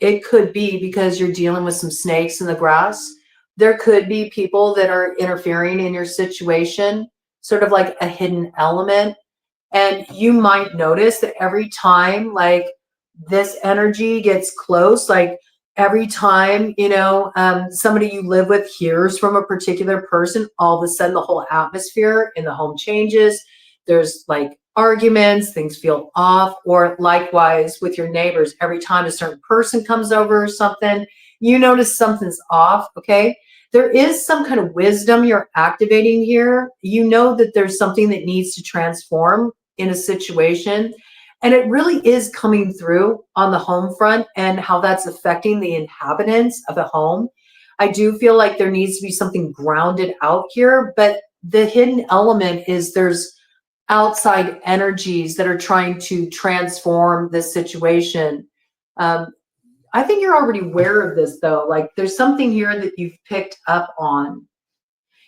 It could be because you're dealing with some snakes in the grass. There could be people that are interfering in your situation, sort of like a hidden element. And you might notice that every time like this energy gets close, like every time, somebody you live with hears from a particular person, all of a sudden the whole atmosphere in the home changes. There's like arguments, things feel off, or likewise with your neighbors, every time a certain person comes over or something, you notice something's off, okay? There is some kind of wisdom you're activating here. You know that there's something that needs to transform in a situation. And it really is coming through on the home front and how that's affecting the inhabitants of a home. I do feel like there needs to be something grounded out here, but the hidden element is there's outside energies that are trying to transform this situation. I think you're already aware of this though. Like there's something here that you've picked up on.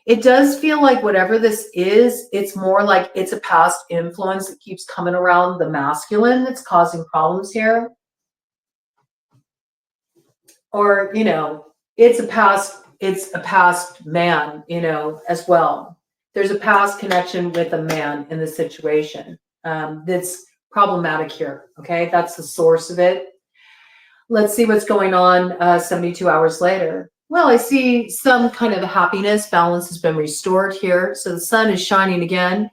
It does feel like whatever this is, it's more like it's a past influence that keeps coming around the masculine that's causing problems here. Or, it's a past man, as well. There's a past connection with a man in the situation that's problematic here, okay? That's the source of it. Let's see what's going on 72 hours later. Well, I see some kind of happiness, balance has been restored here. So the sun is shining again.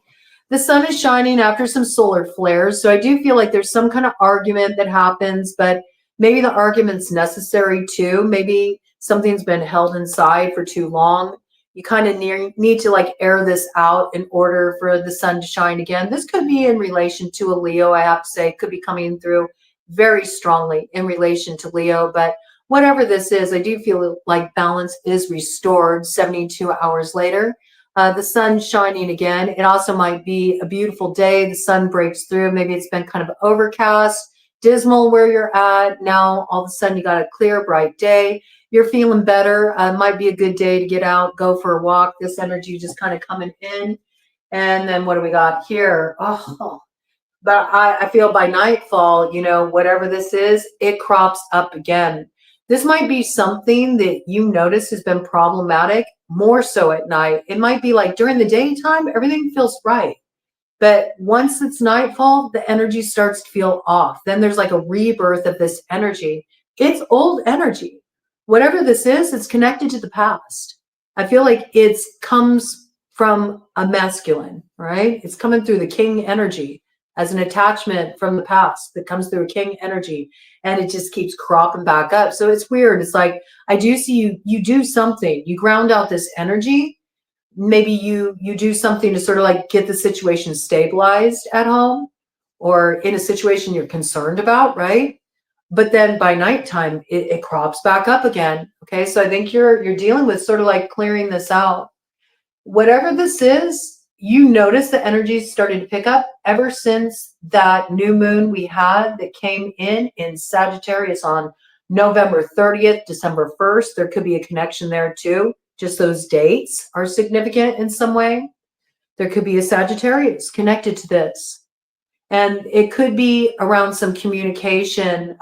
The sun is shining after some solar flares. So I do feel like there's some kind of argument that happens, but maybe the argument's necessary too. Maybe something's been held inside for too long. You kind of need to like air this out in order for the sun to shine again. This could be in relation to a Leo, I have to say. It could be coming through very strongly in relation to Leo, but whatever this is, I do feel like balance is restored 72 hours later. The sun shining again. It also might be a beautiful day. The sun breaks through. Maybe it's been kind of overcast, dismal where you're at. Now, all of a sudden, you got a clear, bright day. You're feeling better. Might be a good day to get out, go for a walk. This energy just kind of coming in. And then what do we got here? Oh, but I feel by nightfall, whatever this is, it crops up again. This might be something that you notice has been problematic more so at night. It might be like during the daytime, everything feels right. But once it's nightfall, the energy starts to feel off. Then there's like a rebirth of this energy. It's old energy. Whatever this is, it's connected to the past. I feel like it comes from a masculine, right? It's coming through the king energy as an attachment from the past that comes through a king energy, and it just keeps cropping back up. So it's weird. It's like, I do see you do something, you ground out this energy. Maybe you do something to sort of like get the situation stabilized at home or in a situation you're concerned about, right? But then by nighttime, it crops back up again. Okay, so I think you're dealing with sort of like clearing this out. Whatever this is, you notice the energy started to pick up ever since that new moon we had that came in Sagittarius on November 30th, December 1st. There could be a connection there too. Just those dates are significant in some way. There could be a Sagittarius connected to this. And it could be around some communication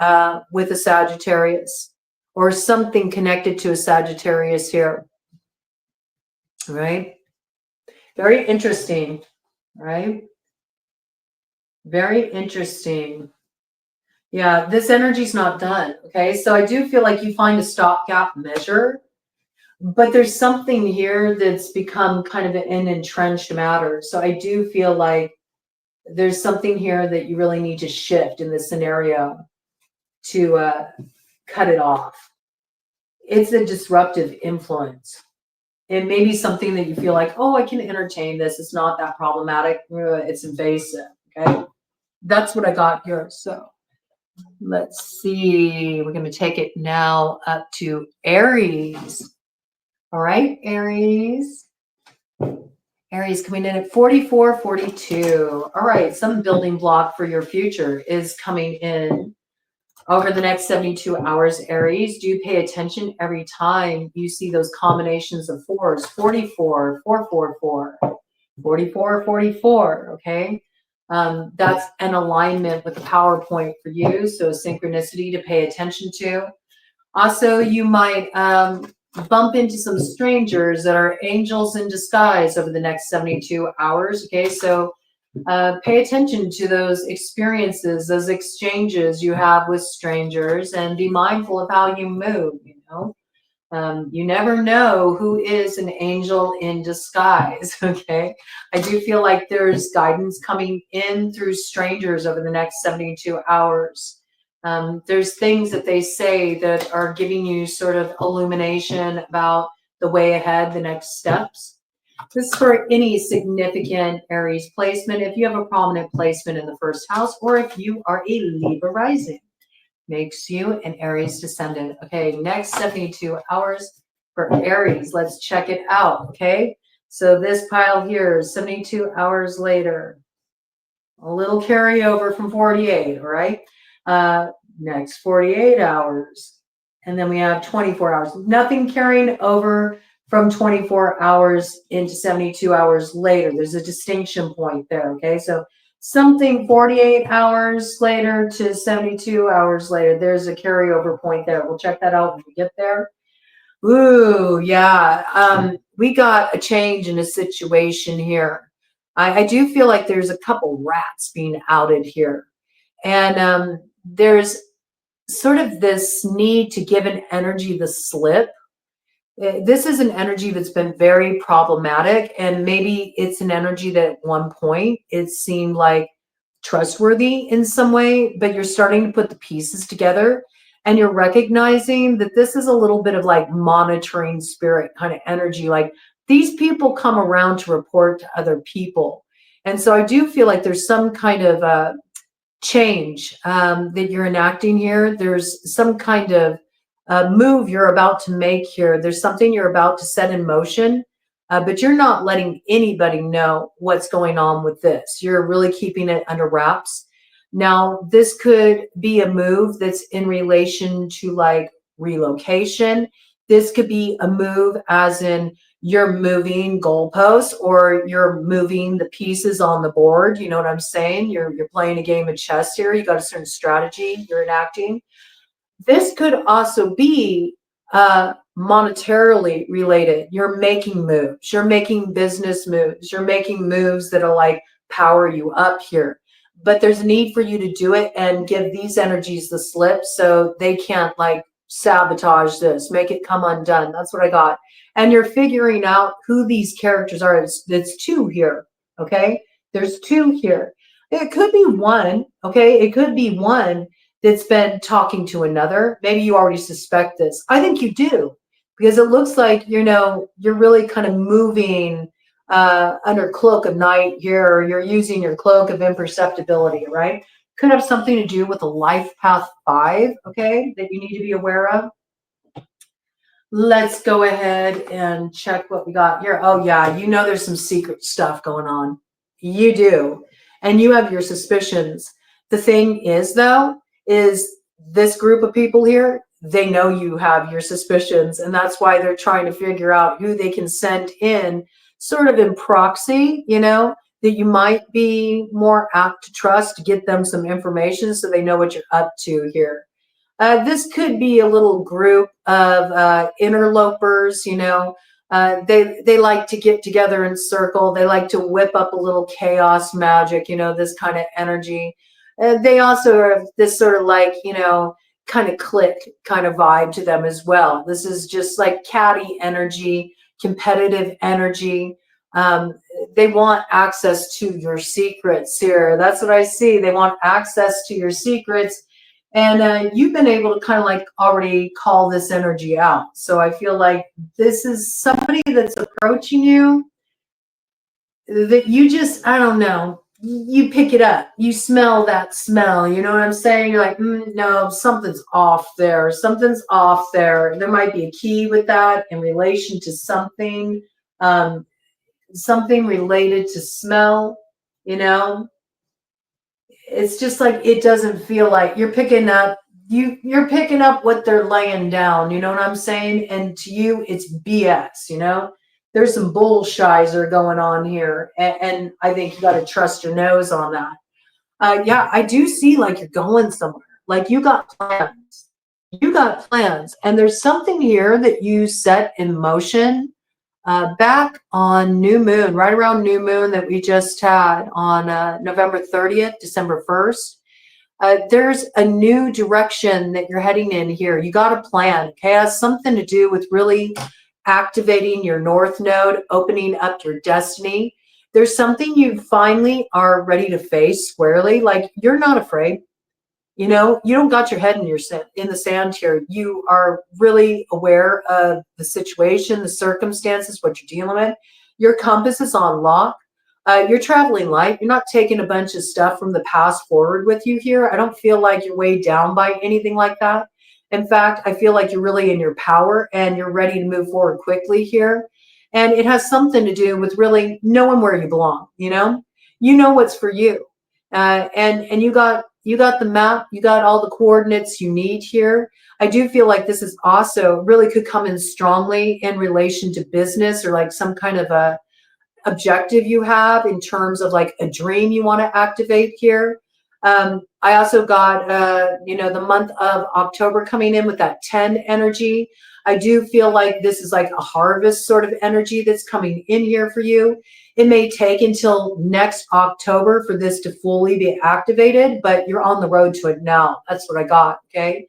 with a Sagittarius or something connected to a Sagittarius here. All right. Very interesting, right? Very interesting. Yeah, this energy's not done, okay? So I do feel like you find a stopgap measure, but there's something here that's become kind of an entrenched matter. So I do feel like there's something here that you really need to shift in this scenario to cut it off. It's a disruptive influence. It may be something that you feel like, oh, I can entertain this. It's not that problematic. It's invasive, okay? That's what I got here. So let's see. We're going to take it now up to Aries. All right, Aries. Aries coming in at 4442. All right, some building block for your future is coming in over the next 72 hours, Aries. Do pay attention every time you see those combinations of fours, 44, 444, 44, 44, okay? That's an alignment with the PowerPoint for you, so a synchronicity to pay attention to. Also, you might bump into some strangers that are angels in disguise over the next 72 hours, okay? So pay attention to those experiences, those exchanges you have with strangers, and be mindful of how you move, you know? You never know who is an angel in disguise, okay? I do feel like there's guidance coming in through strangers over the next 72 hours. There's things that they say that are giving you sort of illumination about the way ahead, the next steps. This is for any significant Aries placement. If you have a prominent placement in the first house, or if you are a Libra rising, makes you an Aries descendant. Okay, next 72 hours for Aries. Let's check it out, okay? So this pile here is 72 hours later. A little carryover from 48, all right? Next 48 hours. And then we have 24 hours. Nothing carrying over from 24 hours into 72 hours later. There's a distinction point there, okay? So something 48 hours later to 72 hours later, there's a carryover point there. We'll check that out when we get there. Ooh, yeah. We got a change in a situation here. I do feel like there's a couple rats being outed here. And there's sort of this need to give an energy the slip. This is an energy that's been very problematic, and maybe it's an energy that at one point it seemed like trustworthy in some way, but you're starting to put the pieces together and you're recognizing that this is a little bit of like monitoring spirit kind of energy. Like these people come around to report to other people. And so I do feel like there's some kind of change that you're enacting here. There's some kind of move you're about to make here. There's something you're about to set in motion, but you're not letting anybody know what's going on with this. You're really keeping it under wraps. Now, this could be a move that's in relation to like relocation. This could be a move as in you're moving goalposts or you're moving the pieces on the board. You know what I'm saying? You're playing a game of chess here. You got a certain strategy you're enacting. This could also be monetarily related. You're making moves. You're making business moves. You're making moves that'll like power you up here. But there's a need for you to do it and give these energies the slip so they can't like sabotage this, make it come undone. That's what I got. And you're figuring out who these characters are. It's two here, okay? There's two here. It could be one, okay? It could be one that's been talking to another. Maybe you already suspect this. I think you do, because it looks like, you know, you're really kind of moving under cloak of night here, or you're using your cloak of imperceptibility, right? Could have something to do with a life path 5, okay, that you need to be aware of. Let's go ahead and check what we got here. Oh yeah, you know there's some secret stuff going on. You do. And you have your suspicions. The thing is, though, is this group of people here, they know you have your suspicions, and that's why they're trying to figure out who they can send in sort of in proxy, you know, that you might be more apt to trust to get them some information so they know what you're up to here. This could be a little group of interlopers, you know. They like to get together in circle. They like to whip up a little chaos magic, you know, this kind of energy. They also have this sort of like, you know, kind of clique kind of vibe to them as well. This is just like catty energy, competitive energy. They want access to your secrets here. That's what I see. They want access to your secrets. And you've been able to kind of like already call this energy out. So I feel like this is somebody that's approaching you that you just, I don't know, you pick it up. You smell that smell. You know what I'm saying? You're like, no, something's off there. Something's off there. There might be a key with that in relation to something. something related to smell, you know. It's just like, it doesn't feel like you're picking up, you're picking up what they're laying down, you know what I'm saying? And to you, it's BS, you know? There's some bullshizer going on here. And I think you got to trust your nose on that. Yeah, I do see like you're going somewhere. Like you got plans. You got plans. And there's something here that you set in motion back on new moon, right around new moon that we just had on November 30th, December 1st. There's a new direction that you're heading in here. You got a plan. Okay, it has something to do with really activating your north node, opening up your destiny. There's something you finally are ready to face squarely. Like, you're not afraid. You know, you don't got your head in the sand here. You are really aware of the situation, the circumstances, what you're dealing with. Your compass is on lock. You're traveling light. You're not taking a bunch of stuff from the past forward with you here. I don't feel like you're weighed down by anything like that. In fact, I feel like you're really in your power and you're ready to move forward quickly here. And it has something to do with really knowing where you belong. You know what's for you. And you got the map, you got all the coordinates you need here. I do feel like this is also really could come in strongly in relation to business or like some kind of a objective you have in terms of like a dream you want to activate here. I also got, the month of October coming in with that 10 energy. I do feel like this is like a harvest sort of energy that's coming in here for you. It may take until next October for this to fully be activated, but you're on the road to it now. That's what I got, okay?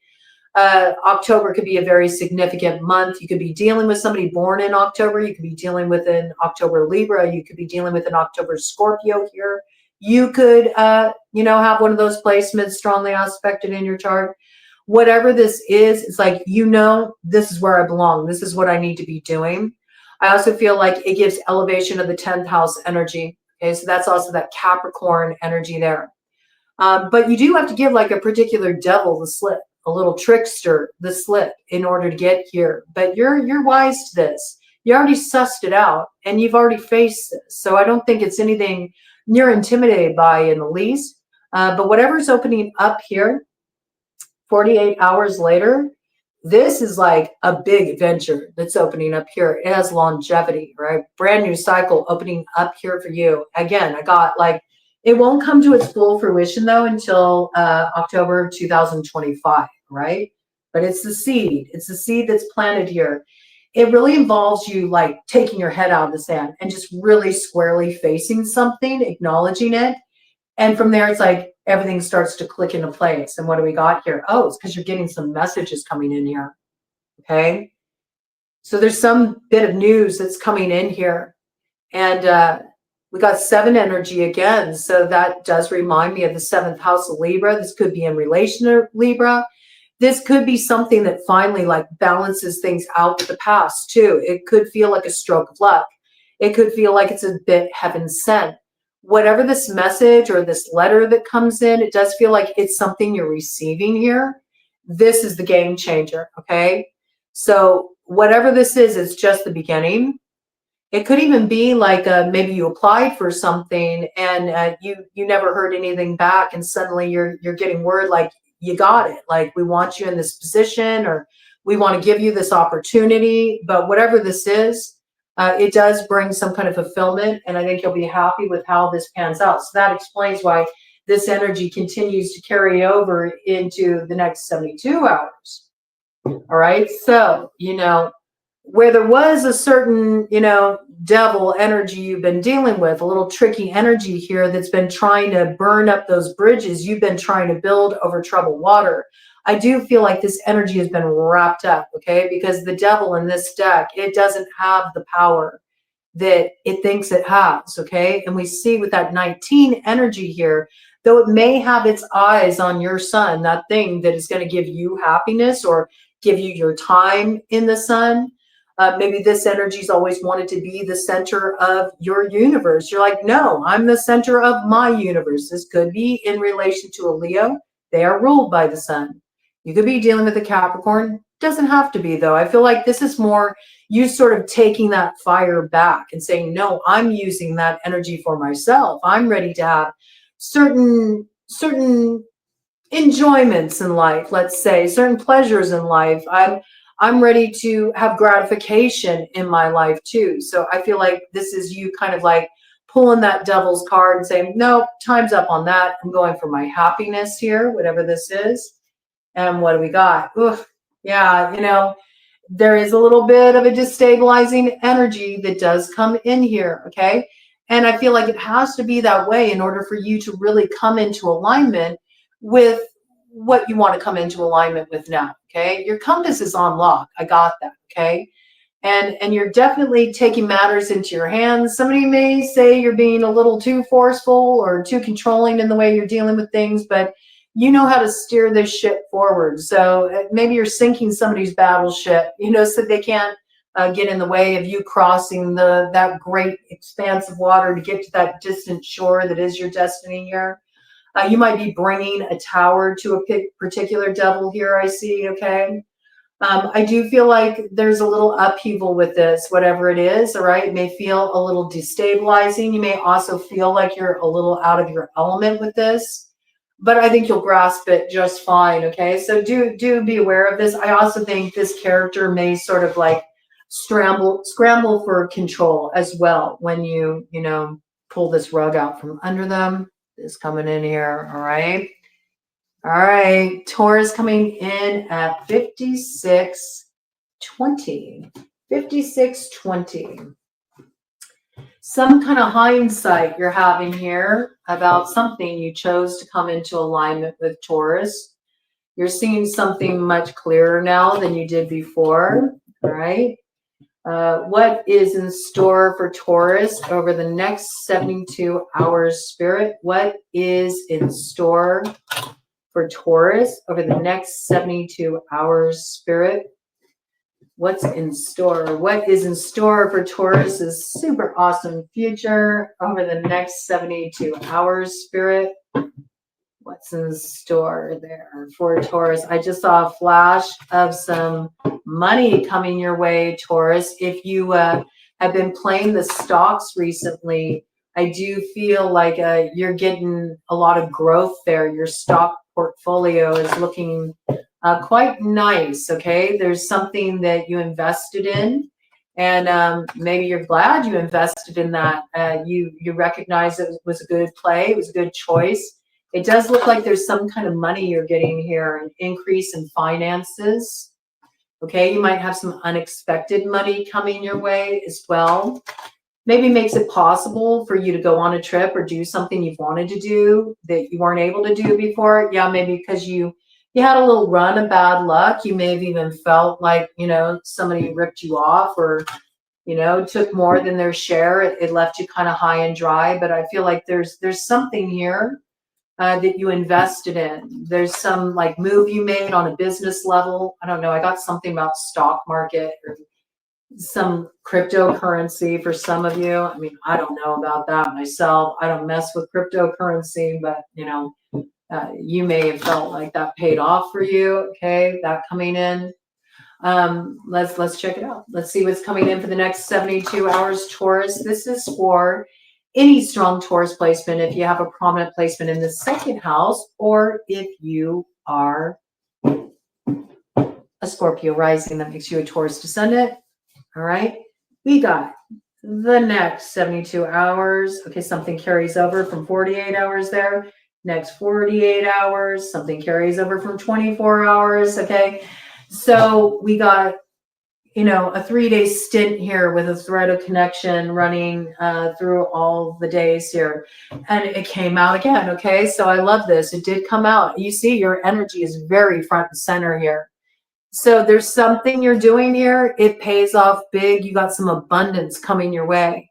October could be a very significant month. You could be dealing with somebody born in October. You could be dealing with an October Libra. You could be dealing with an October Scorpio here. You could, have one of those placements strongly aspected in your chart. Whatever this is, it's like, this is where I belong. This is what I need to be doing. I also feel like it gives elevation of the 10th house energy. Okay, so that's also that Capricorn energy there. But you do have to give like a particular devil the slip, a little trickster the slip in order to get here. But you're wise to this. You already sussed it out and you've already faced this. So I don't think it's anything you're intimidated by in the least. But whatever's opening up here, 48 hours later, this is like a big adventure that's opening up here. It has longevity, right? Brand new cycle opening up here for you. Again, I got like, it won't come to its full fruition though until October 2025, right? But it's the seed. It's the seed that's planted here. It really involves you like taking your head out of the sand and just really squarely facing something, acknowledging it. And from there, it's like everything starts to click into place. And what do we got here? Oh, it's because you're getting some messages coming in here. Okay. So there's some bit of news that's coming in here. And we got 7 energy again. So that does remind me of the 7th house of Libra. This could be in relation to Libra. This could be something that finally like balances things out with the past too. It could feel like a stroke of luck. It could feel like it's a bit heaven sent. Whatever this message or this letter that comes in, it does feel like it's something you're receiving here. This is the game changer, okay? So whatever this is, it's just the beginning. It could even be like maybe you applied for something and you never heard anything back, and suddenly you're getting word like you got it. Like, we want you in this position, or we want to give you this opportunity. But whatever this is, it does bring some kind of fulfillment, and I think you'll be happy with how this pans out. So that explains why this energy continues to carry over into the next 72 hours. All right. So, where there was a certain, devil energy you've been dealing with, a little tricky energy here that's been trying to burn up those bridges you've been trying to build over troubled water. I do feel like this energy has been wrapped up, okay? Because the devil in this deck, it doesn't have the power that it thinks it has, okay? And we see with that 19 energy here, though it may have its eyes on your sun, that thing that is going to give you happiness or give you your time in the sun, maybe this energy's always wanted to be the center of your universe. You're like, no, I'm the center of my universe. This could be in relation to a Leo. They are ruled by the sun. You could be dealing with a Capricorn. Doesn't have to be, though. I feel like this is more you sort of taking that fire back and saying, no, I'm using that energy for myself. I'm ready to have certain enjoyments in life, let's say, certain pleasures in life. I'm ready to have gratification in my life too. So I feel like this is you kind of like pulling that devil's card and saying, no, time's up on that. I'm going for my happiness here, whatever this is. And what do we got? Oof, yeah, you know, there is a little bit of a destabilizing energy that does come in here, okay? And I feel like it has to be that way in order for you to really come into alignment with what you want to come into alignment with now, okay? Your compass is on lock. I got that, okay? And you're definitely taking matters into your hands. Somebody may say you're being a little too forceful or too controlling in the way you're dealing with things, but you know how to steer this ship forward. So maybe you're sinking somebody's battleship, you know, so they can't get in the way of you crossing that great expanse of water to get to that distant shore that is your destiny here. You might be bringing a tower to a particular devil here, I see, okay? I do feel like there's a little upheaval with this, whatever it is, all right? It may feel a little destabilizing. You may also feel like you're a little out of your element with this, but I think you'll grasp it just fine, okay? So do be aware of this. I also think this character may sort of like scramble for control as well when you know, pull this rug out from under them. This coming in here, all right? All right, Taurus coming in at 5620. 5620. Some kind of hindsight you're having here about something you chose to come into alignment with, Taurus. You're seeing something much clearer now than you did before, all right? What is in store for Taurus over the next 72 hours, Spirit? What is in store for Taurus over the next 72 hours, Spirit? What's in store? What is in store for Taurus's super awesome future over the next 72 hours, Spirit? What's in store there for Taurus? I just saw a flash of some money coming your way, Taurus. If you have been playing the stocks recently, I do feel like you're getting a lot of growth there. Your stock portfolio is looking quite nice, okay? There's something that you invested in, and maybe you're glad you invested in that. You recognize it was a good play, it was a good choice. It does look like there's some kind of money you're getting here, an increase in finances. Okay, you might have some unexpected money coming your way as well. Maybe makes it possible for you to go on a trip or do something you've wanted to do that you weren't able to do before. Yeah, maybe because you had a little run of bad luck. You may have even felt like, you know, somebody ripped you off or, you know, took more than their share. It left you kind of high and dry. But I feel like there's something here that you invested in. There's some like move you made on a business level. I don't know. I got something about stock market or some cryptocurrency for some of you. I mean, I don't know about that myself. I don't mess with cryptocurrency, but you know, you may have felt like that paid off for you. Okay, that coming in. Let's check it out. Let's see what's coming in for the next 72 hours, Taurus. This is for any strong Taurus placement, if you have a prominent placement in the second house, or if you are a Scorpio rising, that makes you a Taurus descendant. All right, we got the next 72 hours. Okay, something carries over from 48 hours there. Next 48 hours, something carries over from 24 hours. Okay, so we got, you know, a 3-day stint here with a thread of connection running through all the days here. And it came out again, okay? So I love this. It did come out. You see, your energy is very front and center here. So there's something you're doing here. It pays off big. You got some abundance coming your way.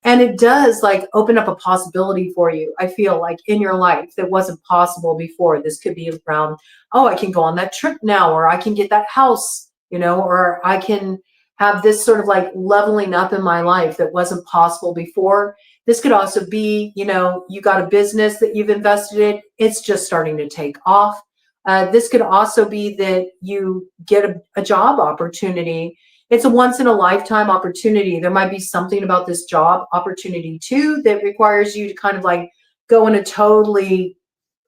And it does like open up a possibility for you, I feel like, in your life that wasn't possible before. This could be around, oh, I can go on that trip now, or I can get that house, you know, or I can have this sort of like leveling up in my life that wasn't possible before. This could also be, you know, you got a business that you've invested in. It's just starting to take off. This could also be that you get a job opportunity. It's a once in a lifetime opportunity. There might be something about this job opportunity too that requires you to kind of like go in a totally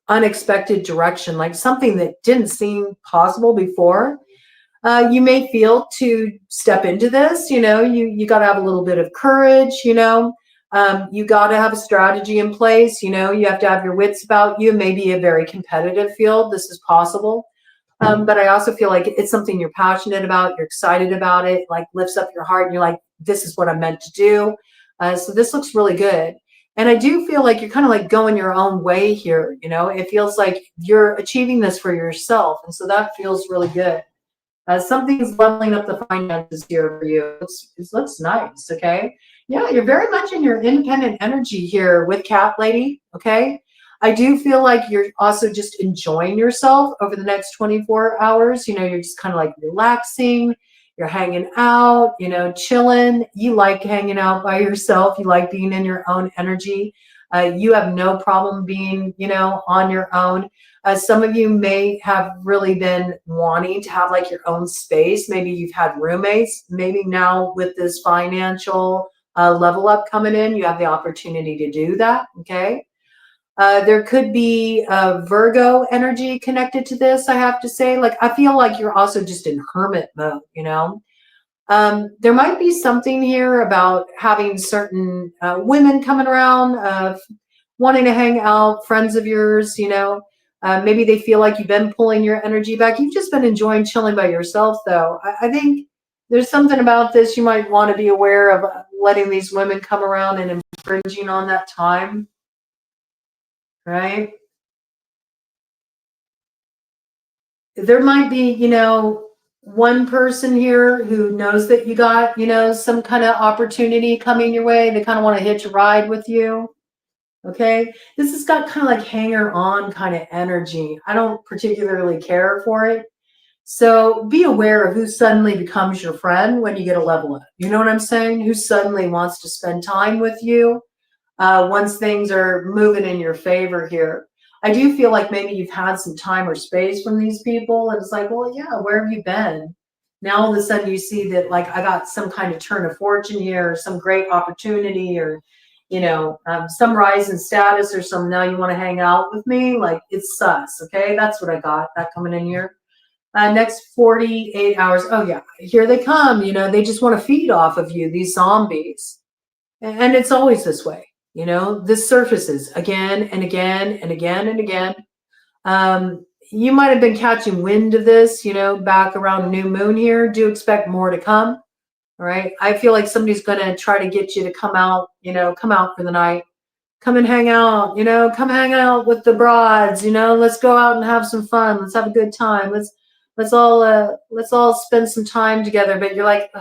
unexpected direction, like something that didn't seem possible before. You may feel to step into this, you got to have a little bit of courage, you got to have a strategy in place, you have to have your wits about you. Maybe a very competitive field. This is possible. But I also feel like it's something you're passionate about. You're excited about it, like lifts up your heart and you're like, this is what I'm meant to do. So this looks really good. And I do feel like you're kind of like going your own way here. It feels like you're achieving this for yourself. And so that feels really good. Something's leveling up the finances here for you. It looks nice, okay? Yeah, you're very much in your independent energy here with Cat Lady, okay? I do feel like you're also just enjoying yourself over the next 24 hours. You're just kind of like relaxing. You're hanging out, chilling. You like hanging out by yourself. You like being in your own energy. You have no problem being, on your own. Some of you may have really been wanting to have like your own space. Maybe you've had roommates. Maybe now with this financial level up coming in, you have the opportunity to do that, okay? There could be a Virgo energy connected to this, I have to say. Like, I feel like you're also just in hermit mode, there might be something here about having certain women coming around, wanting to hang out, friends of yours, maybe they feel like you've been pulling your energy back. You've just been enjoying chilling by yourself, though. I think there's something about this you might want to be aware of, letting these women come around and infringing on that time. Right? There might be, one person here who knows that you got, some kind of opportunity coming your way. They kind of want to hitch a ride with you. Okay. This has got kind of like hanger on kind of energy. I don't particularly care for it. So be aware of who suddenly becomes your friend when you get a level up. You know what I'm saying? Who suddenly wants to spend time with you once things are moving in your favor here. I do feel like maybe you've had some time or space from these people, and it's like, well, yeah, where have you been? Now all of a sudden you see that like I got some kind of turn of fortune here, or some great opportunity, or some rise in status, or some now you want to hang out with me. Like, it's sus. Okay, that's what I got. That coming in here. Next 48 hours. Oh yeah, here they come. They just want to feed off of you, these zombies, and it's always this way. This surfaces again and again and again and again. You might have been catching wind of this, back around new moon here. Do expect more to come. All right. I feel like somebody's going to try to get you to come out, come out for the night. Come and hang out, come hang out with the broads, let's go out and have some fun. Let's have a good time. Let's all spend some time together. But you're like,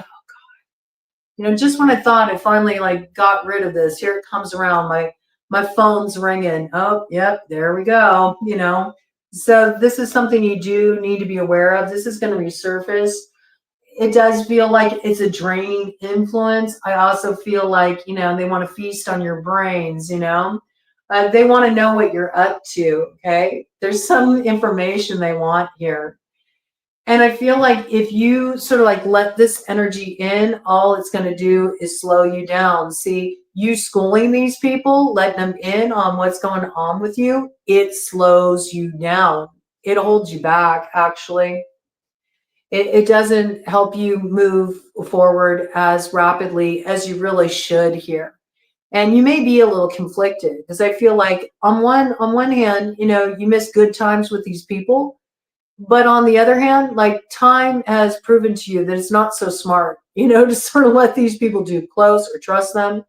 just when I thought I finally like got rid of this, here it comes around. My phone's ringing. Oh, yep, there we go. So this is something you do need to be aware of. This is going to resurface. It does feel like it's a draining influence. I also feel like, they want to feast on your brains, they want to know what you're up to. Okay. There's some information they want here. And I feel like if you sort of like let this energy in, all it's going to do is slow you down. See, you schooling these people, letting them in on what's going on with you, it slows you down. It holds you back, actually. It doesn't help you move forward as rapidly as you really should here. And you may be a little conflicted because I feel like on one hand, you miss good times with these people. But on the other hand, like, time has proven to you that it's not so smart, to sort of let these people too close or trust them.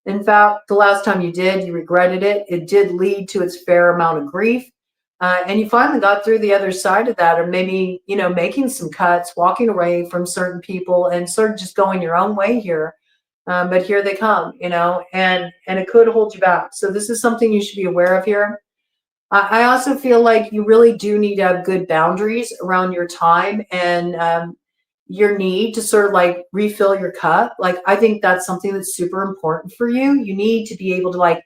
In fact, the last time you did, you regretted it. It did lead to its fair amount of grief. And you finally got through the other side of that, or maybe, making some cuts, walking away from certain people and sort of just going your own way here. But here they come, and it could hold you back. So this is something you should be aware of here. I also feel like you really do need to have good boundaries around your time and your need to sort of like refill your cup. Like, I think that's something that's super important for you. You need to be able to like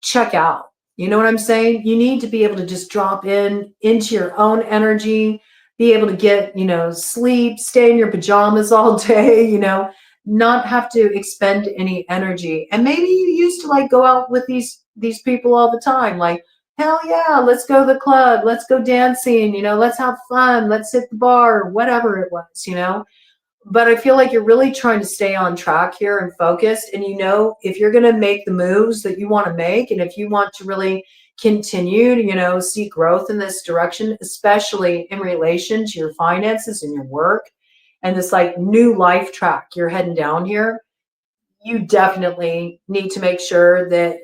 check out. You know what I'm saying? You need to be able to just drop into your own energy, be able to get, sleep, stay in your pajamas all day, not have to expend any energy. And maybe you used to like go out with these people all the time, like, hell yeah, let's go to the club, let's go dancing, let's have fun, let's hit the bar, whatever it was. But I feel like you're really trying to stay on track here and focused. And if you're going to make the moves that you want to make, and if you want to really continue to, see growth in this direction, especially in relation to your finances and your work and this like new life track you're heading down here, you definitely need to make sure that,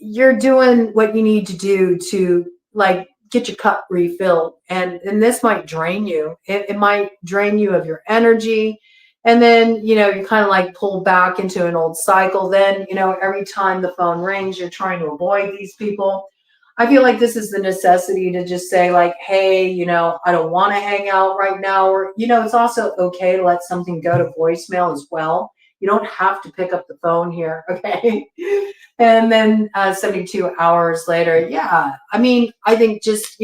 you're doing what you need to do to like get your cup refilled. And this might drain you. It might drain you of your energy. And then, you kind of like pull back into an old cycle. Then, every time the phone rings, you're trying to avoid these people. I feel like this is the necessity to just say like, hey, I don't want to hang out right now. Or, it's also okay to let something go to voicemail as well. You don't have to pick up the phone here, okay? And then 72 hours later, yeah. I mean, I think just,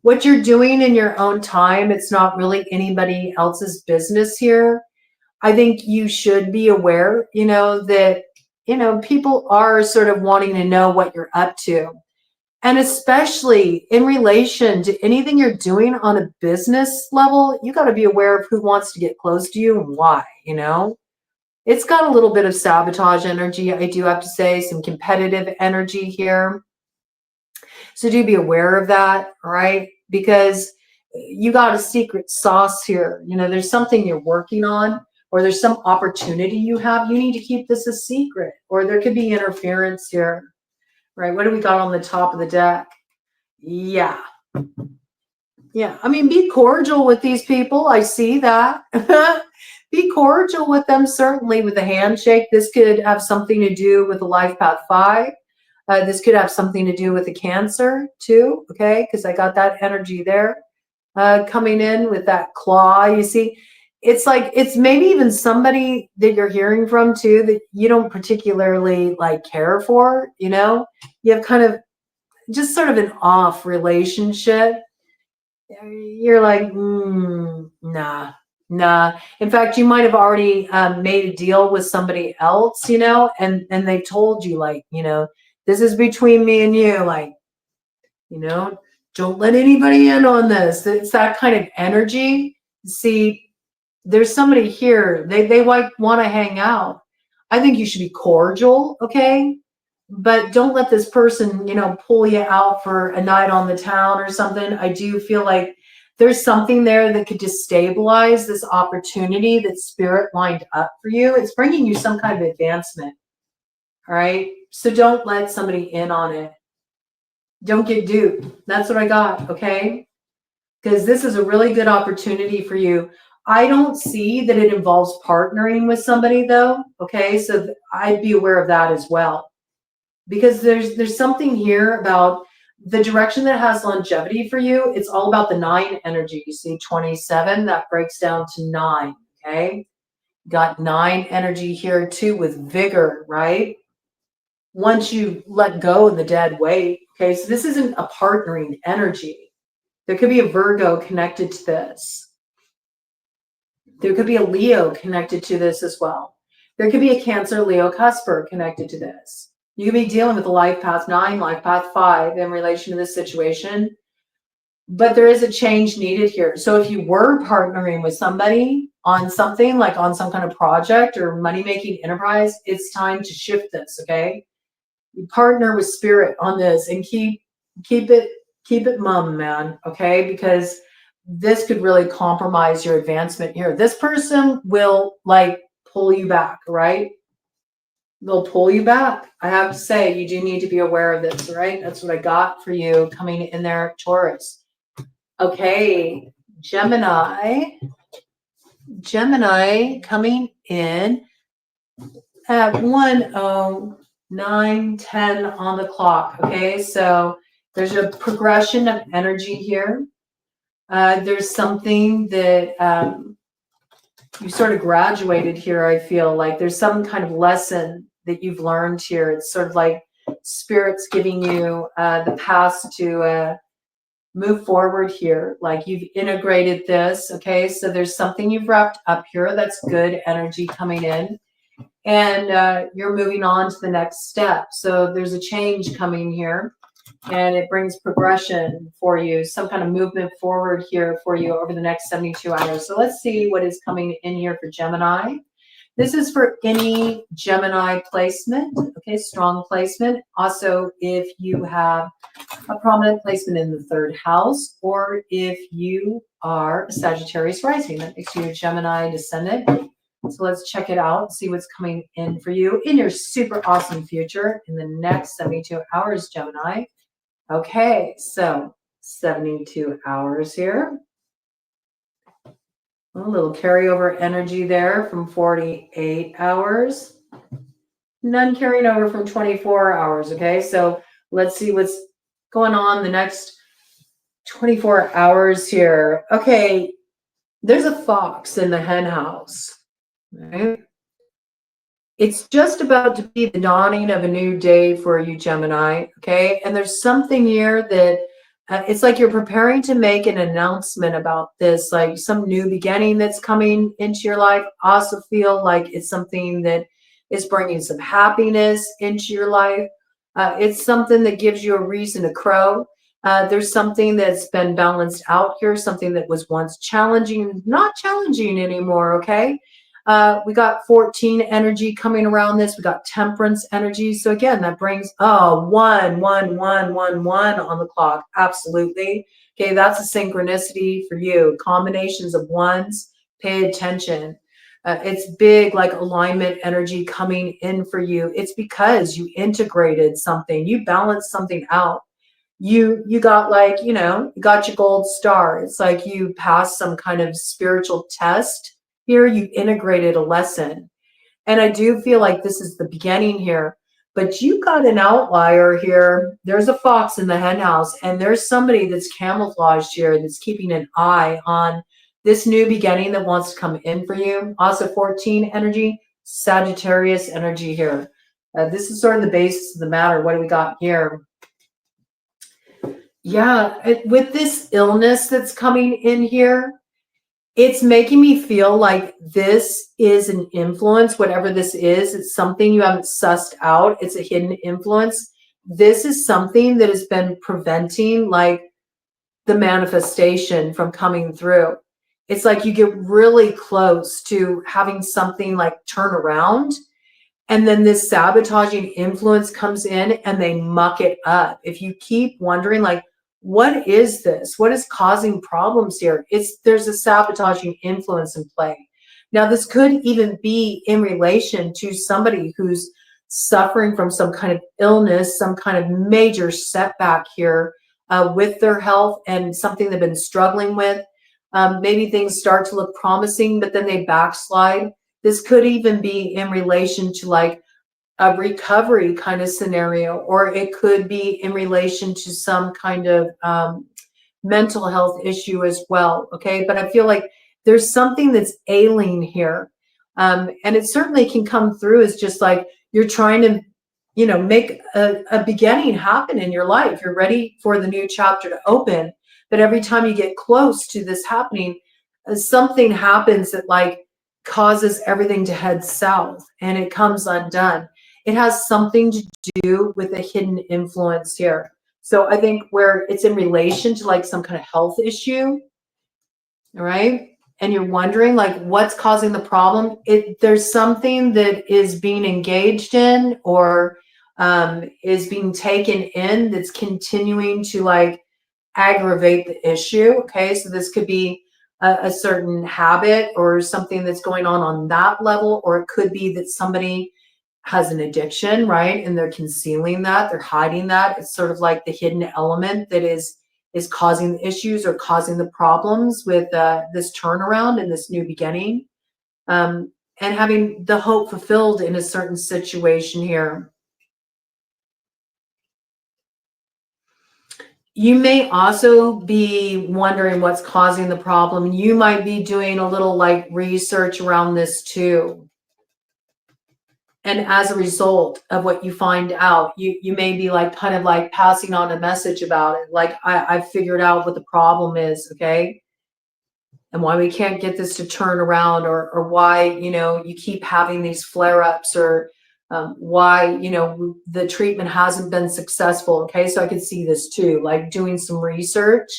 what you're doing in your own time, it's not really anybody else's business here. I think you should be aware, that, people are sort of wanting to know what you're up to. And especially in relation to anything you're doing on a business level, you got to be aware of who wants to get close to you and why, It's got a little bit of sabotage energy, I do have to say, some competitive energy here. So do be aware of that, right? Because you got a secret sauce here. There's something you're working on, or there's some opportunity you have. You need to keep this a secret, or there could be interference here, right? What do we got on the top of the deck? Yeah. Yeah. I mean, be cordial with these people. I see that. Be cordial with them, certainly with a handshake. This could have something to do with the life path 5. This could have something to do with the Cancer too, okay? Because I got that energy there coming in with that claw. You see, it's like, it's maybe even somebody that you're hearing from too that you don't particularly like care for, You have kind of just sort of an off relationship. You're like, nah. In fact, you might have already made a deal with somebody else, and they told you like, this is between me and you, like, don't let anybody in on this. It's that kind of energy. See, there's somebody here, they like want to hang out. I think you should be cordial, okay? But don't let this person, pull you out for a night on the town or something. I do feel like there's something there that could destabilize this opportunity that spirit lined up for you. It's bringing you some kind of advancement. All right. So don't let somebody in on it. Don't get duped. That's what I got. Okay. Because this is a really good opportunity for you. I don't see that it involves partnering with somebody though. Okay. So I'd be aware of that as well. Because there's something here about the direction that has longevity for you. It's all about the 9 energy. You see 27, that breaks down to 9, okay? Got 9 energy here too with vigor, right? Once you let go of the dead weight, okay? So this isn't a partnering energy. There could be a Virgo connected to this. There could be a Leo connected to this as well. There could be a Cancer, Leo, Cusper connected to this. You could be dealing with the life path 9, life path 5 in relation to this situation. But there is a change needed here. So if you were partnering with somebody on something, like on some kind of project or money-making enterprise, it's time to shift this, okay? You partner with spirit on this and keep it mum, man, okay? Because this could really compromise your advancement here. This person will like pull you back, right? They'll pull you back. I have to say, you do need to be aware of this, right? That's what I got for you coming in there, Taurus. Okay, Gemini coming in at 1:09:10 on the clock. Okay, so there's a progression of energy here. There's something that you sort of graduated here. I feel like there's some kind of lesson that you've learned here. It's sort of like Spirit's giving you the pass to move forward here. Like you've integrated this, okay? So there's something you've wrapped up here that's good energy coming in. And you're moving on to the next step. So there's a change coming here. And it brings progression for you, some kind of movement forward here for you over the next 72 hours. So let's see what is coming in here for Gemini. This is for any Gemini placement, okay, strong placement. Also, if you have a prominent placement in the third house, or if you are a Sagittarius rising, that makes you a Gemini descendant. So let's check it out, see what's coming in for you in your super awesome future in the next 72 hours, Gemini. Okay, so 72 hours here. A little carryover energy there from 48 hours. None carrying over from 24 hours, okay? So let's see what's going on the next 24 hours here. Okay, there's a fox in the hen house, right? It's just about to be the dawning of a new day for you, Gemini, okay? And there's something here that it's like you're preparing to make an announcement about this, like some new beginning that's coming into your life. I also feel like it's something that is bringing some happiness into your life. It's something that gives you a reason to crow. There's something that's been balanced out here, something that was once challenging, not challenging anymore, okay? We got 14 energy coming around this. We got temperance energy. So again, that brings, one on the clock. Absolutely. Okay, that's a synchronicity for you. Combinations of ones, pay attention. It's big, like alignment energy coming in for you. It's because you integrated something. You balanced something out. You got like, you got your gold star. It's like you passed some kind of spiritual test. Here you integrated a lesson. And I do feel like this is the beginning here, but you got an outlier here. There's a fox in the hen house, and there's somebody that's camouflaged here that's keeping an eye on this new beginning that wants to come in for you. Also 14 energy, Sagittarius energy here. This is sort of the basis of the matter. What do we got here? Yeah, with this illness that's coming in here, it's making me feel like this is an influence, whatever this is. It's something you haven't sussed out. It's a hidden influence. This is something that has been preventing like the manifestation from coming through. It's like you get really close to having something like turn around, and then this sabotaging influence comes in and they muck it up. If you keep wondering like, what is this? What is causing problems here? There's a sabotaging influence in play. Now, this could even be in relation to somebody who's suffering from some kind of illness, some kind of major setback here with their health, and something they've been struggling with. Maybe things start to look promising, but then they backslide. This could even be in relation to like a recovery kind of scenario, or it could be in relation to some kind of mental health issue as well. Okay, but I feel like there's something that's ailing here, and it certainly can come through as just like you're trying to, make a beginning happen in your life. You're ready for the new chapter to open, but every time you get close to this happening, something happens that like causes everything to head south, and it comes undone. It has something to do with a hidden influence here. So I think where it's in relation to like some kind of health issue, all right? And you're wondering like what's causing the problem. There's something that is being engaged in or is being taken in that's continuing to like aggravate the issue. Okay, so this could be a certain habit or something that's going on that level, or it could be that somebody has an addiction, right? And they're concealing that, they're hiding that. It's sort of like the hidden element that is causing the issues or causing the problems with this turnaround and this new beginning, and having the hope fulfilled in a certain situation here. You may also be wondering what's causing the problem. You might be doing a little like research around this too. And as a result of what you find out, you may be like kind of like passing on a message about it. Like, I've figured out what the problem is, okay? And why we can't get this to turn around, or why, you know, you keep having these flare-ups, or why, you know, the treatment hasn't been successful. Okay, so I could see this too, like doing some research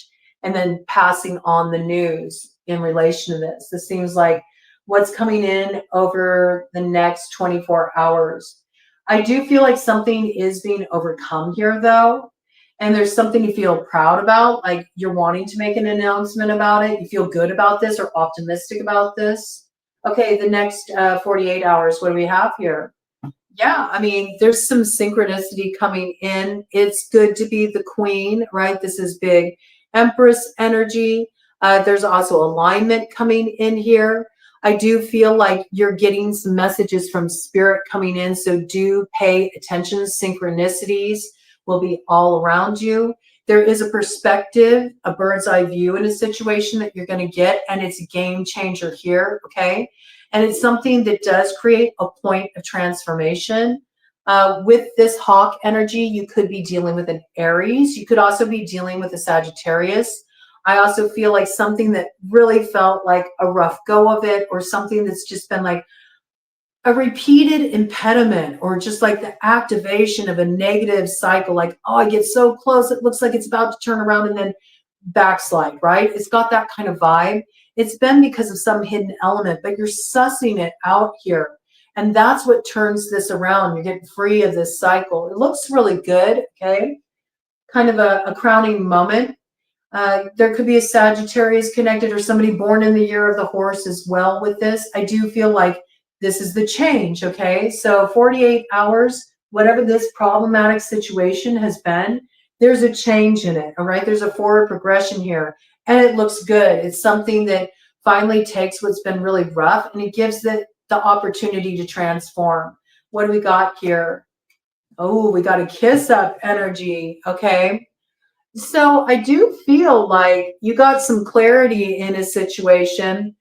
and then passing on the news in relation to this. This seems like what's coming in over the next 24 hours. I do feel like something is being overcome here, though. And there's something you feel proud about, like you're wanting to make an announcement about it. You feel good about this or optimistic about this. Okay, the next 48 hours, what do we have here? Yeah, I mean, there's some synchronicity coming in. It's good to be the queen, right? This is big Empress energy. There's also alignment coming in here. I do feel like you're getting some messages from spirit coming in, so do pay attention. Synchronicities will be all around you. There is a perspective, a bird's eye view in a situation that you're going to get, and it's a game changer here, okay? And it's something that does create a point of transformation. With this hawk energy, you could be dealing with an Aries. You could also be dealing with a Sagittarius. I also feel like something that really felt like a rough go of it, or something that's just been like a repeated impediment, or just like the activation of a negative cycle. Like, oh, I get so close, it looks like it's about to turn around and then backslide, right? It's got that kind of vibe. It's been because of some hidden element, but you're sussing it out here. And that's what turns this around. You're getting free of this cycle. It looks really good, okay? Kind of a crowning moment. There could be a Sagittarius connected, or somebody born in the year of the horse as well with this. I do feel like this is the change, okay? So 48 hours, whatever this problematic situation has been, there's a change in it, all right? There's a forward progression here, and it looks good. It's something that finally takes what's been really rough, and it gives the opportunity to transform. What do we got here? Oh, we got a kiss up energy, okay? So I do feel like you got some clarity in a situation.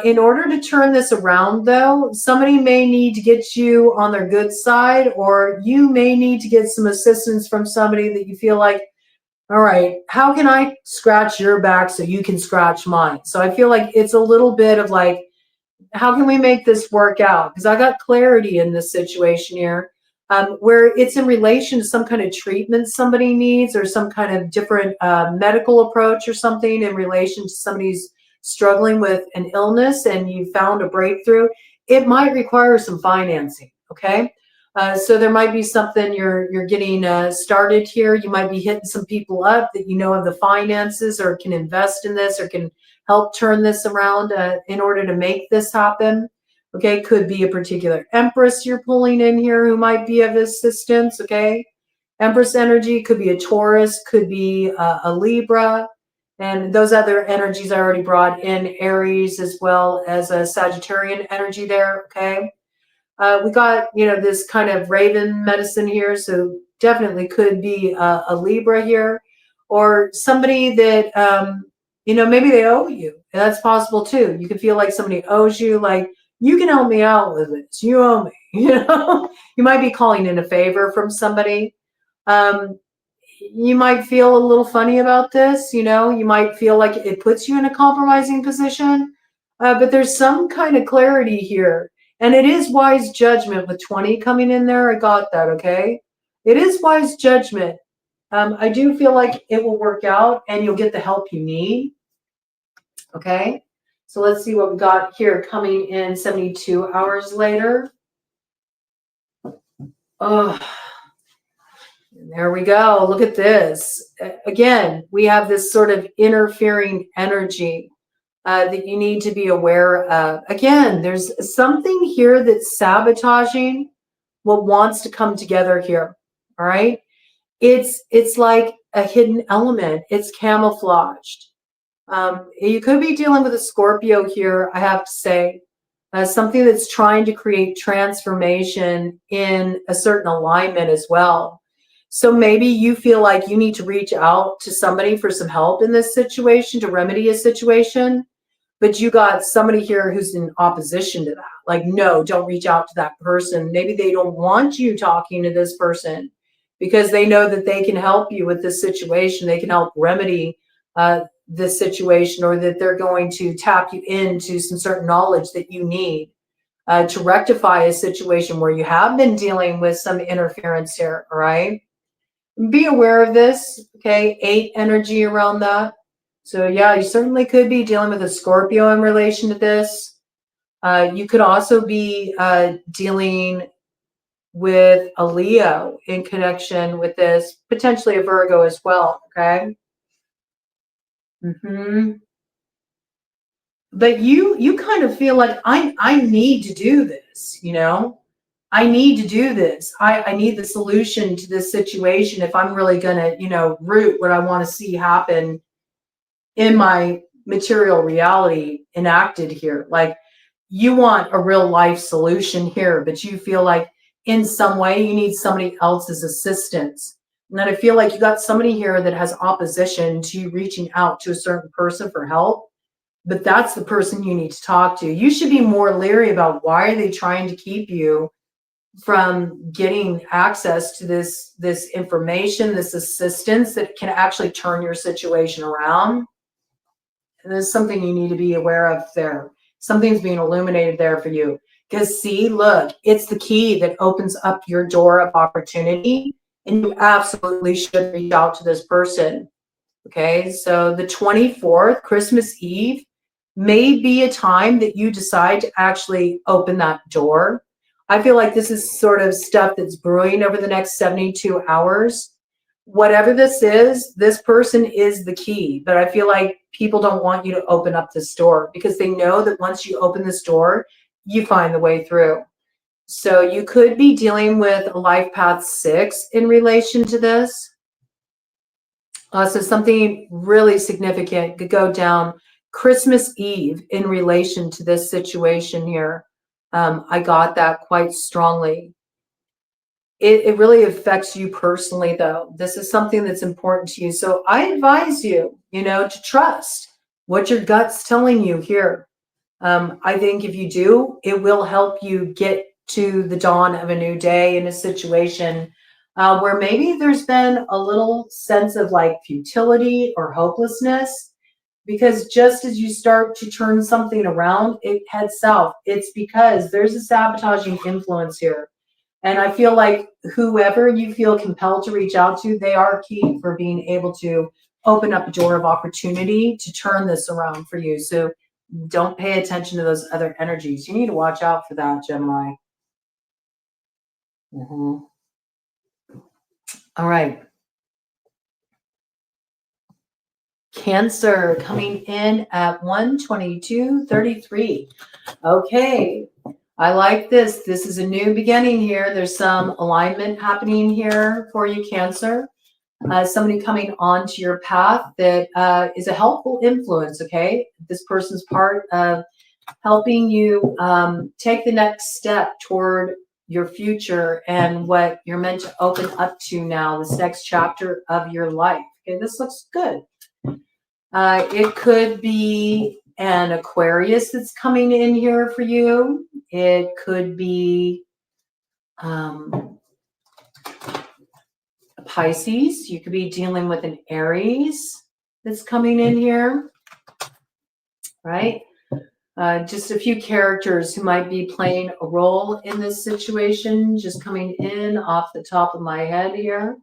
In order to turn this around, though, somebody may need to get you on their good side, or you may need to get some assistance from somebody that you feel like, all right, how can I scratch your back so you can scratch mine? So I feel like it's a little bit of like, how can we make this work out? Because I got clarity in this situation here, where it's in relation to some kind of treatment somebody needs, or some kind of different medical approach or something in relation to somebody's struggling with an illness, and you found a breakthrough. It might require some financing, okay? So there might be something you're getting started here. You might be hitting some people up that you know have the finances, or can invest in this, or can help turn this around in order to make this happen. Okay, could be a particular Empress you're pulling in here who might be of assistance, okay? Empress energy could be a Taurus, could be a Libra, and those other energies I already brought in, Aries, as well as a Sagittarian energy there, okay? We got, you know, this kind of raven medicine here, so definitely could be a Libra here, or somebody that, you know, maybe they owe you. And that's possible too. You can feel like somebody owes you, like, you can help me out with this. You owe me, you know? You might be calling in a favor from somebody. You might feel a little funny about this, you know? You might feel like it puts you in a compromising position, but there's some kind of clarity here. And it is wise judgment with 20 coming in there. I got that, okay? It is wise judgment. I do feel like it will work out, and you'll get the help you need, okay? So let's see what we got here coming in 72 hours later. Oh, there we go. Look at this. Again, we have this sort of interfering energy that you need to be aware of. Again, there's something here that's sabotaging what wants to come together here. All right. It's like a hidden element. It's camouflaged. You could be dealing with a Scorpio here, I have to say. Something that's trying to create transformation in a certain alignment as well. So maybe you feel like you need to reach out to somebody for some help in this situation to remedy a situation. but you got somebody here who's in opposition to that. Like, no, don't reach out to that person. Maybe they don't want you talking to this person because they know that they can help you with this situation. They can help remedy this situation, or that they're going to tap you into some certain knowledge that you need to rectify a situation where you have been dealing with some interference here. All right. Be aware of this. Okay. 8 energy around that. So yeah, you certainly could be dealing with a Scorpio in relation to this. You could also be dealing with a Leo in connection with this, potentially a Virgo as well. Okay. But you kind of feel like I need to do this, you know? I need to do this. I need the solution to this situation if I'm really gonna, you know, root what I want to see happen in my material reality enacted here. Like, you want a real life solution here, but you feel like in some way you need somebody else's assistance. And then I feel like you got somebody here that has opposition to you reaching out to a certain person for help, but that's the person you need to talk to. You should be more leery about why are they trying to keep you from getting access to this information, this assistance that can actually turn your situation around. And there's something you need to be aware of there. Something's being illuminated there for you. Because see, look, it's the key that opens up your door of opportunity, and you absolutely should reach out to this person. Okay, so the 24th, Christmas Eve, may be a time that you decide to actually open that door. I feel like this is sort of stuff that's brewing over the next 72 hours. Whatever this is, this person is the key. But I feel like people don't want you to open up this door because they know that once you open this door, you find the way through. So you could be dealing with a life path 6 in relation to this. So something really significant could go down Christmas Eve in relation to this situation here. I got that quite strongly. It really affects you personally, though. This is something that's important to you. So I advise you, you know, to trust what your gut's telling you here. I think if you do, it will help you get to the dawn of a new day in a situation where maybe there's been a little sense of like futility or hopelessness. Because just as you start to turn something around, it heads south. It's because there's a sabotaging influence here. And I feel like whoever you feel compelled to reach out to, they are key for being able to open up a door of opportunity to turn this around for you. So don't pay attention to those other energies. You need to watch out for that, Gemini. All right. Cancer coming in at 122.33. Okay. I like this. This is a new beginning here. There's some alignment happening here for you, Cancer. Somebody coming onto your path that is a helpful influence, okay? This person's part of helping you take the next step toward your future and what you're meant to open up to now, this next chapter of your life. Okay, this looks good. It could be an Aquarius that's coming in here for you. It could be Pisces. You could be dealing with an Aries that's coming in here, right? Just a few characters who might be playing a role in this situation, just coming in off the top of my head here.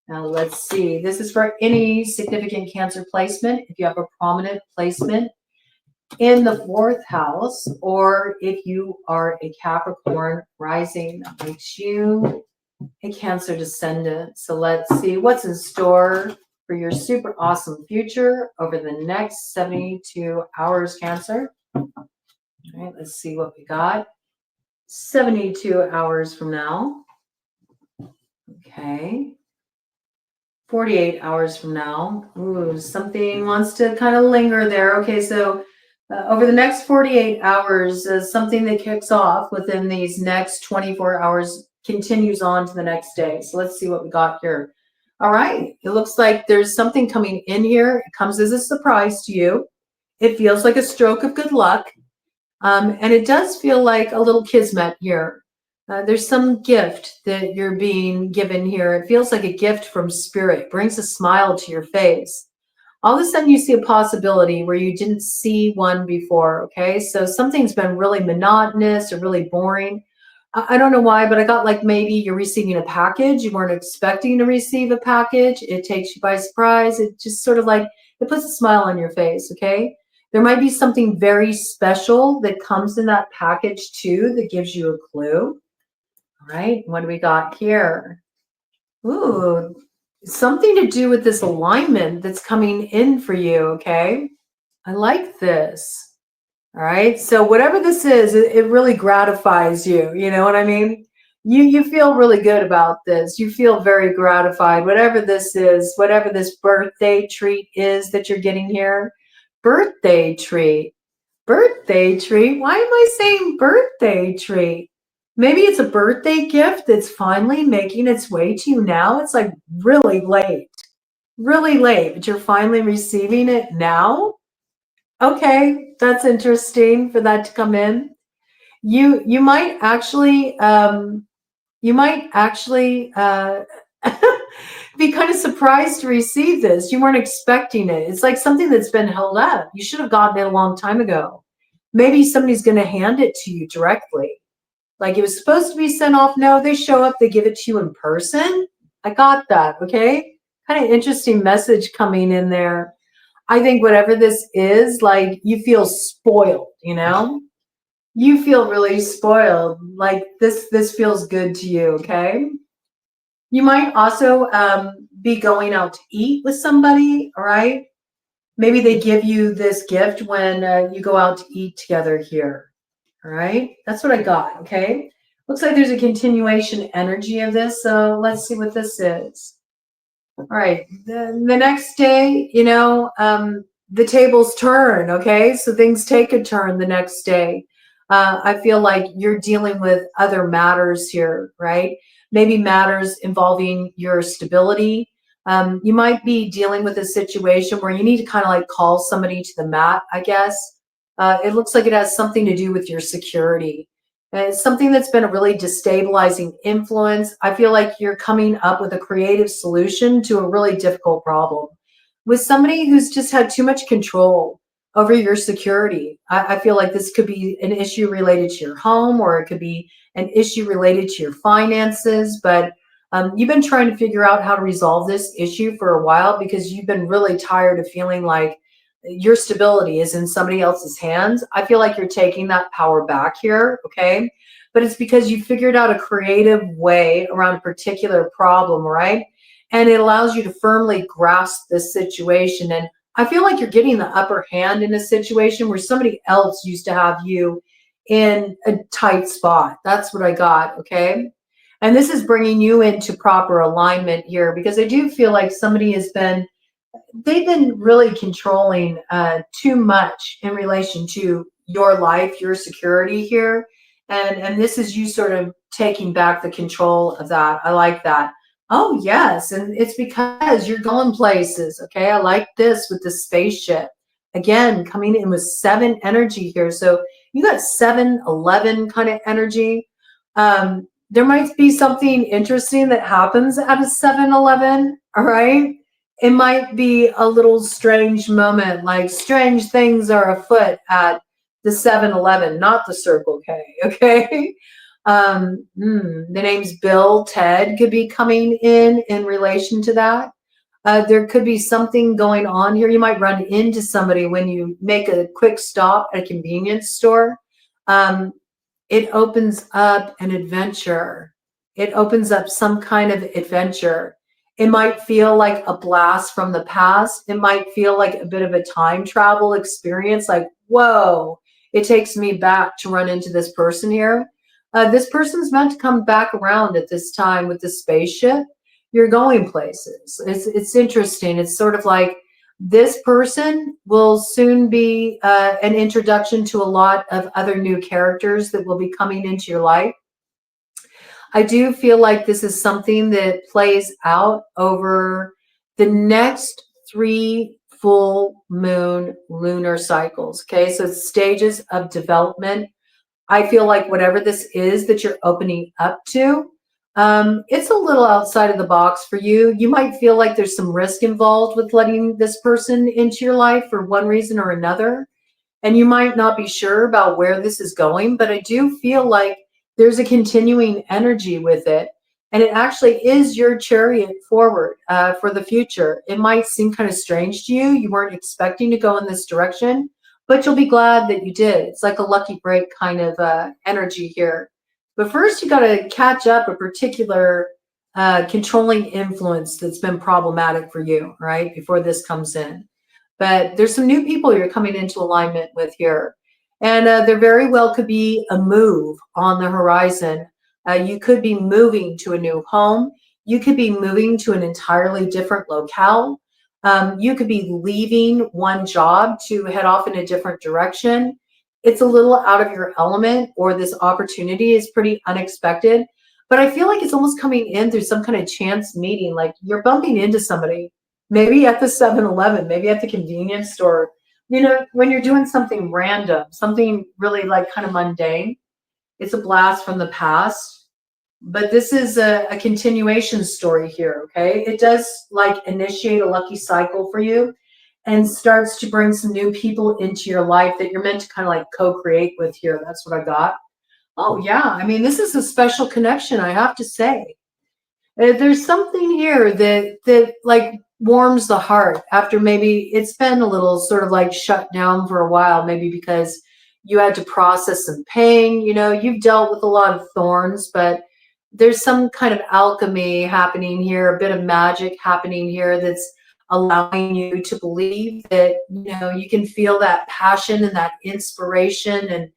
Now let's see. This is for any significant Cancer placement. If you have a prominent placement in the 4th house, or if you are a Capricorn rising, that makes you a Cancer descendant. So let's see what's in store for your super awesome future over the next 72 hours, Cancer. All right, let's see what we got. 72 hours from now. Okay. 48 hours from now. Ooh, something wants to kind of linger there. Okay, so over the next 48 hours, something that kicks off within these next 24 hours continues on to the next day. So let's see what we got here. All right, it looks like there's something coming in here. It comes as a surprise to you. It feels like a stroke of good luck. And it does feel like a little kismet here. There's some gift that you're being given here. It feels like a gift from spirit, brings a smile to your face. All of a sudden you see a possibility where you didn't see one before, okay? So something's been really monotonous or really boring. I don't know why, but I got like maybe you're receiving a package. You weren't expecting to receive a package. It takes you by surprise. It just sort of like, it puts a smile on your face, okay? There might be something very special that comes in that package too that gives you a clue. All right, what do we got here? Ooh, something to do with this alignment that's coming in for you, okay? I like this. All right, so whatever this is, it really gratifies you. You know what I mean? You feel really good about this. You feel very gratified. Whatever this is, whatever this birthday treat is that you're getting here, birthday treat, birthday treat. Why am I saying birthday treat? Maybe it's a birthday gift that's finally making its way to you now. It's like really late, but you're finally receiving it now. Okay, that's interesting for that to come in. You might actually be kind of surprised to receive this. You weren't expecting it. It's like something that's been held up. You should have gotten it a long time ago. Maybe somebody's going to hand it to you directly. Like it was supposed to be sent off. No, they show up, they give it to you in person. I got that. Okay. Kind of interesting message coming in there. I think whatever this is, like you feel spoiled, you know? You feel really spoiled. Like this feels good to you, okay? You might also be going out to eat with somebody, all right? Maybe they give you this gift when you go out to eat together here, all right? That's what I got, okay? Looks like there's a continuation energy of this, so let's see what this is. All right, the next day, you know, the tables turn, okay? So things take a turn the next day. I feel like you're dealing with other matters here, right? Maybe matters involving your stability. You might be dealing with a situation where you need to kind of like call somebody to the mat, I guess. It looks like it has something to do with your security. And it's something that's been a really destabilizing influence. I feel like you're coming up with a creative solution to a really difficult problem. With somebody who's just had too much control over your security, I feel like this could be an issue related to your home, or it could be an issue related to your finances. But you've been trying to figure out how to resolve this issue for a while because you've been really tired of feeling like your stability is in somebody else's hands. I feel like you're taking that power back here, okay? But it's because you figured out a creative way around a particular problem, right? And it allows you to firmly grasp this situation. And I feel like you're getting the upper hand in a situation where somebody else used to have you in a tight spot. That's what I got, okay? And this is bringing you into proper alignment here because I do feel like somebody has been they've been really controlling too much in relation to your life, your security here. And this is you sort of taking back the control of that. I like that. Oh, yes. And it's because you're going places. Okay. I like this with the spaceship. Again, coming in with 7 energy here. So you got 7-11 kind of energy. There might be something interesting that happens at a 7-11. All right. It might be a little strange moment, like strange things are afoot at the 7-Eleven, not the Circle K, okay? The names Bill, Ted could be coming in relation to that. There could be something going on here. You might run into somebody when you make a quick stop at a convenience store. It opens up an adventure. It opens up some kind of adventure. It might feel like a blast from the past. It might feel like a bit of a time travel experience, like, whoa, it takes me back to run into this person here. This person's meant to come back around at this time with the spaceship. You're going places. It's interesting. It's sort of like this person will soon be an introduction to a lot of other new characters that will be coming into your life. I do feel like this is something that plays out over the next 3, full moon lunar cycles. Okay, so it's stages of development. I feel like whatever this is that you're opening up to, it's a little outside of the box for you. You might feel like there's some risk involved with letting this person into your life for one reason or another. And you might not be sure about where this is going, but I do feel like there's a continuing energy with it. And it actually is your chariot forward for the future. It might seem kind of strange to you. You weren't expecting to go in this direction, but you'll be glad that you did. It's like a lucky break kind of energy here. But first, you got to catch up a particular controlling influence that's been problematic for you, right? Before this comes in. But there's some new people you're coming into alignment with here. And there very well could be a move on the horizon. You could be moving to a new home. You could be moving to an entirely different locale. You could be leaving one job to head off in a different direction. It's a little out of your element, or this opportunity is pretty unexpected. But I feel like it's almost coming in through some kind of chance meeting, like you're bumping into somebody, maybe at the 7-Eleven, maybe at the convenience store, you know, when you're doing something random, something really like kind of mundane. It's a blast from the past, but this is a continuation story here, okay? It does like initiate a lucky cycle for you and starts to bring some new people into your life that you're meant to kind of like co-create with here. That's what I got. Oh yeah, I mean, this is a special connection, I have to say. There's something here that like warms the heart after maybe it's been a little sort of like shut down for a while, maybe because you had to process some pain. You know, you've dealt with a lot of thorns, but there's some kind of alchemy happening here, a bit of magic happening here that's allowing you to believe that, you know, you can feel that passion and that inspiration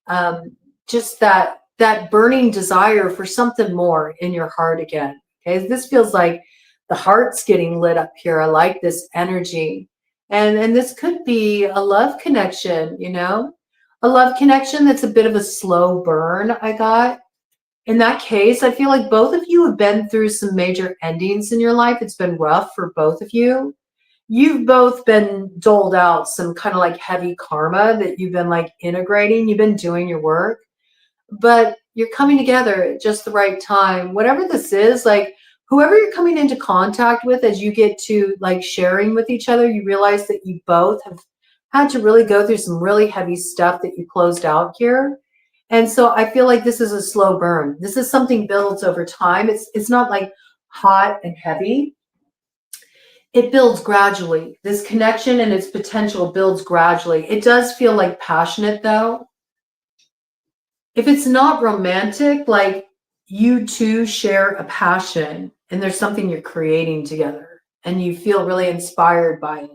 and just that burning desire for something more in your heart again. Okay, this feels like the heart's getting lit up here. I like this energy. And this could be a love connection, you know, a love connection that's a bit of a slow burn I got. In that case, I feel like both of you have been through some major endings in your life. It's been rough for both of you. You've both been doled out some kind of like heavy karma that you've been like integrating. You've been doing your work, but you're coming together at just the right time. Whatever this is, like whoever you're coming into contact with as you get to like sharing with each other, you realize that you both have had to really go through some really heavy stuff that you closed out here. And so I feel like this is a slow burn. This is something builds over time. It's not like hot and heavy. It builds gradually. This connection and its potential builds gradually. It does feel like passionate though. If it's not romantic, like you two share a passion and there's something you're creating together and you feel really inspired by it.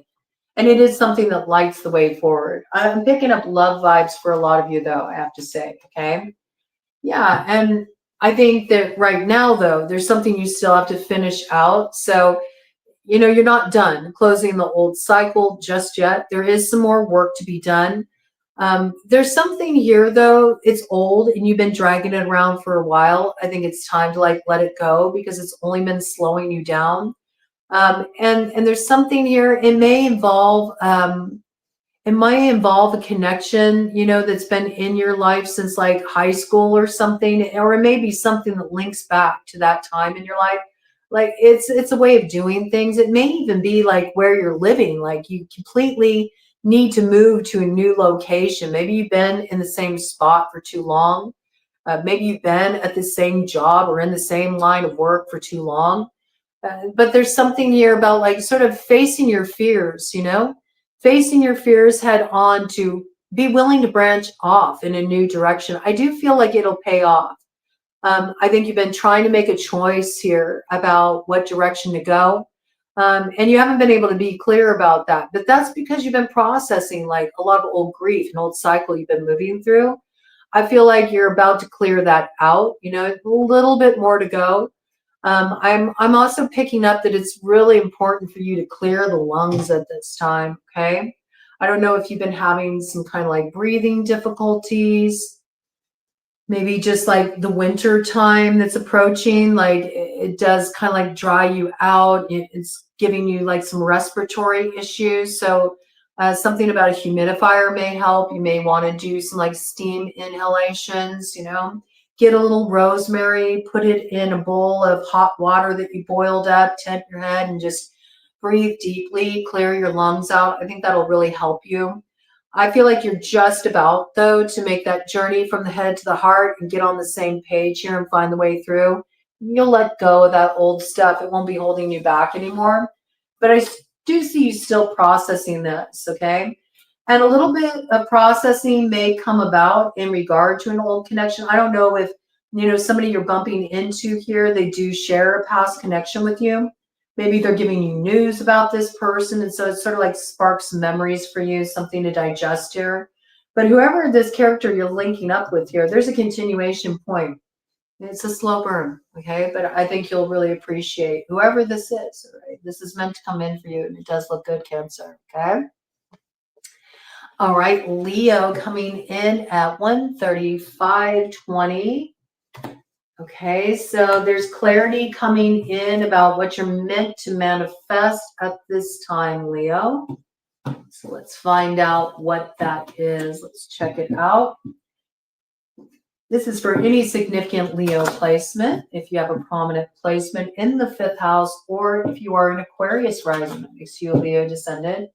And it is something that lights the way forward. I'm picking up love vibes for a lot of you though, I have to say, okay? Yeah, and I think that right now though, there's something you still have to finish out. So, you know, you're not done closing the old cycle just yet. There is some more work to be done. There's something here though, it's old and you've been dragging it around for a while. I think it's time to like let it go because it's only been slowing you down. And there's something here, it might involve a connection, you know, that's been in your life since like high school or something, or it may be something that links back to that time in your life. Like it's a way of doing things. It may even be like where you're living, like you completely need to move to a new location. Maybe you've been in the same spot for too long. Maybe you've been at the same job or in the same line of work for too long. But there's something here about like sort of facing your fears, you know, facing your fears head on to be willing to branch off in a new direction. I do feel like it'll pay off. I think you've been trying to make a choice here about what direction to go. And you haven't been able to be clear about that. But that's because you've been processing like a lot of old grief, an old cycle you've been moving through. I feel like you're about to clear that out, you know, a little bit more to go. I'm also picking up that it's really important for you to clear the lungs at this time, okay? I don't know if you've been having some kind of like breathing difficulties. maybe just like the winter time that's approaching, like it does kind of like dry you out. It's giving you like some respiratory issues. So something about a humidifier may help. You may want to do some like steam inhalations, you know, get a little rosemary, put it in a bowl of hot water that you boiled up, tent your head and just breathe deeply, clear your lungs out. I think that'll really help you. I feel like you're just about, though, to make that journey from the head to the heart and get on the same page here and find the way through. You'll let go of that old stuff. It won't be holding you back anymore. But I do see you still processing this, okay? And a little bit of processing may come about in regard to an old connection. I don't know if, you know, somebody you're bumping into here, they do share a past connection with you. Maybe they're giving you news about this person. And so it sort of like sparks memories for you, something to digest here. But whoever this character you're linking up with here, there's a continuation point. It's a slow burn, okay? But I think you'll really appreciate whoever this is, all right? This is meant to come in for you, and it does look good, Cancer, okay? All right, Leo coming in at 135.20. Okay, so there's clarity coming in about what you're meant to manifest at this time, Leo. So let's find out what that is. Let's check it out. This is for any significant Leo placement. If you have a prominent placement in the 5th house, or if you are an Aquarius rising, that makes you a Leo descendant.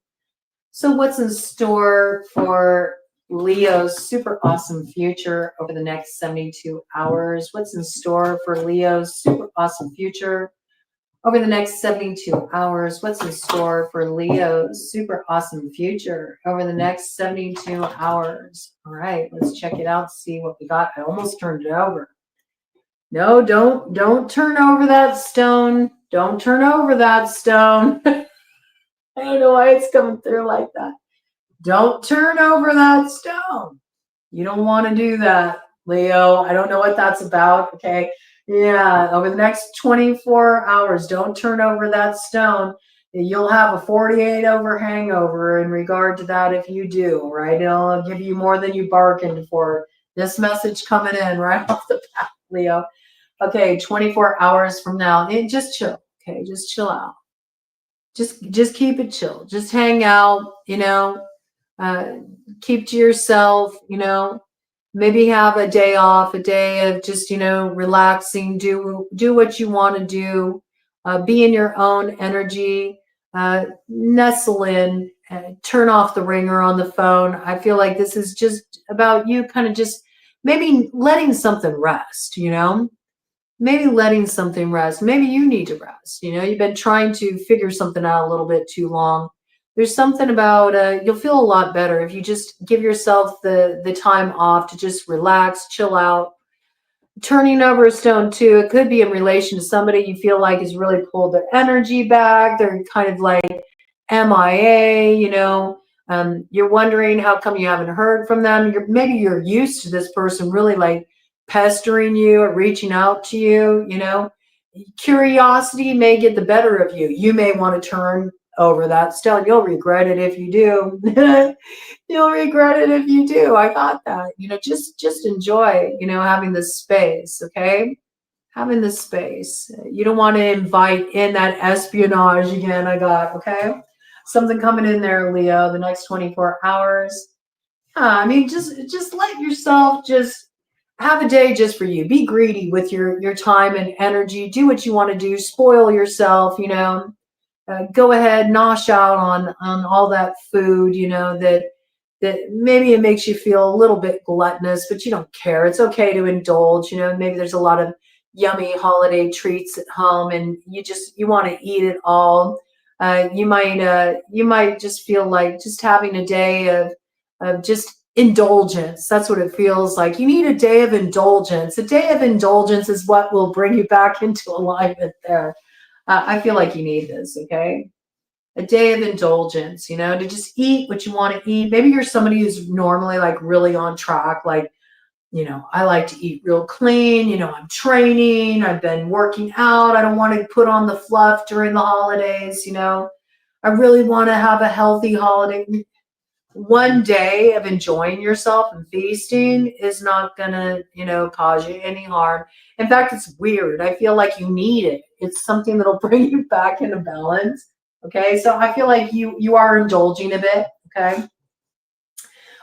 So what's in store for Leo's super awesome future over the next 72 hours? What's in store for Leo's super awesome future over the next 72 hours? What's in store for Leo's super awesome future over the next 72 hours? All right, let's check it out, see what we got. I almost turned it over. No, don't turn over that stone. Don't turn over that stone. I don't know why it's coming through like that. Don't turn over that stone. You don't want to do that, Leo. I don't know what that's about, okay? Yeah, over the next 24 hours, don't turn over that stone. You'll have a 48-hour hangover in regard to that if you do, right? It'll give you more than you bargained for. This message coming in right off the bat, Leo. Okay, 24 hours from now, just chill, okay? Just chill out. Just keep it chill. Just hang out, you know. Keep to yourself, you know, maybe have a day off, a day of just, you know, relaxing, do what you want to do, be in your own energy, nestle in, turn off the ringer on the phone. I feel like this is just about you kind of just maybe letting something rest, you know, maybe letting something rest. Maybe you need to rest, you know, you've been trying to figure something out a little bit too long. There's something about, you'll feel a lot better if you just give yourself the time off to just relax, chill out. Turning over a stone too, it could be in relation to somebody you feel like has really pulled their energy back. They're kind of like MIA, you know. You're wondering how come you haven't heard from them. Maybe you're used to this person really like pestering you or reaching out to you, you know. Curiosity may get the better of you. You may want to turn over that stone. You'll regret it if you do. You'll regret it if you do. I got that. You know, just enjoy, you know, having this space, okay? Having this space. You don't want to invite in that espionage again, I got, okay? Something coming in there, Leo, the next 24 hours. I mean, just let yourself just have a day just for you. Be greedy with your time and energy. Do what you want to do. Spoil yourself, you know. Go ahead, nosh out on all that food, you know, that maybe it makes you feel a little bit gluttonous, but you don't care. It's okay to indulge, you know. Maybe there's a lot of yummy holiday treats at home, and you want to eat it all. You might just feel like just having a day of just indulgence. That's what it feels like. You need a day of indulgence. A day of indulgence is what will bring you back into alignment there. I feel like you need this, okay? A day of indulgence, you know, to just eat what you want to eat. Maybe you're somebody who's normally like really on track, like, you know, I like to eat real clean, you know, I'm training, I've been working out, I don't want to put on the fluff during the holidays, you know, I really want to have a healthy holiday. one day of enjoying yourself and feasting is not gonna, cause you any harm. In fact, it's weird. I feel like you need it. It's something that'll bring you back into balance. Okay, so I feel like you are indulging a bit. Okay,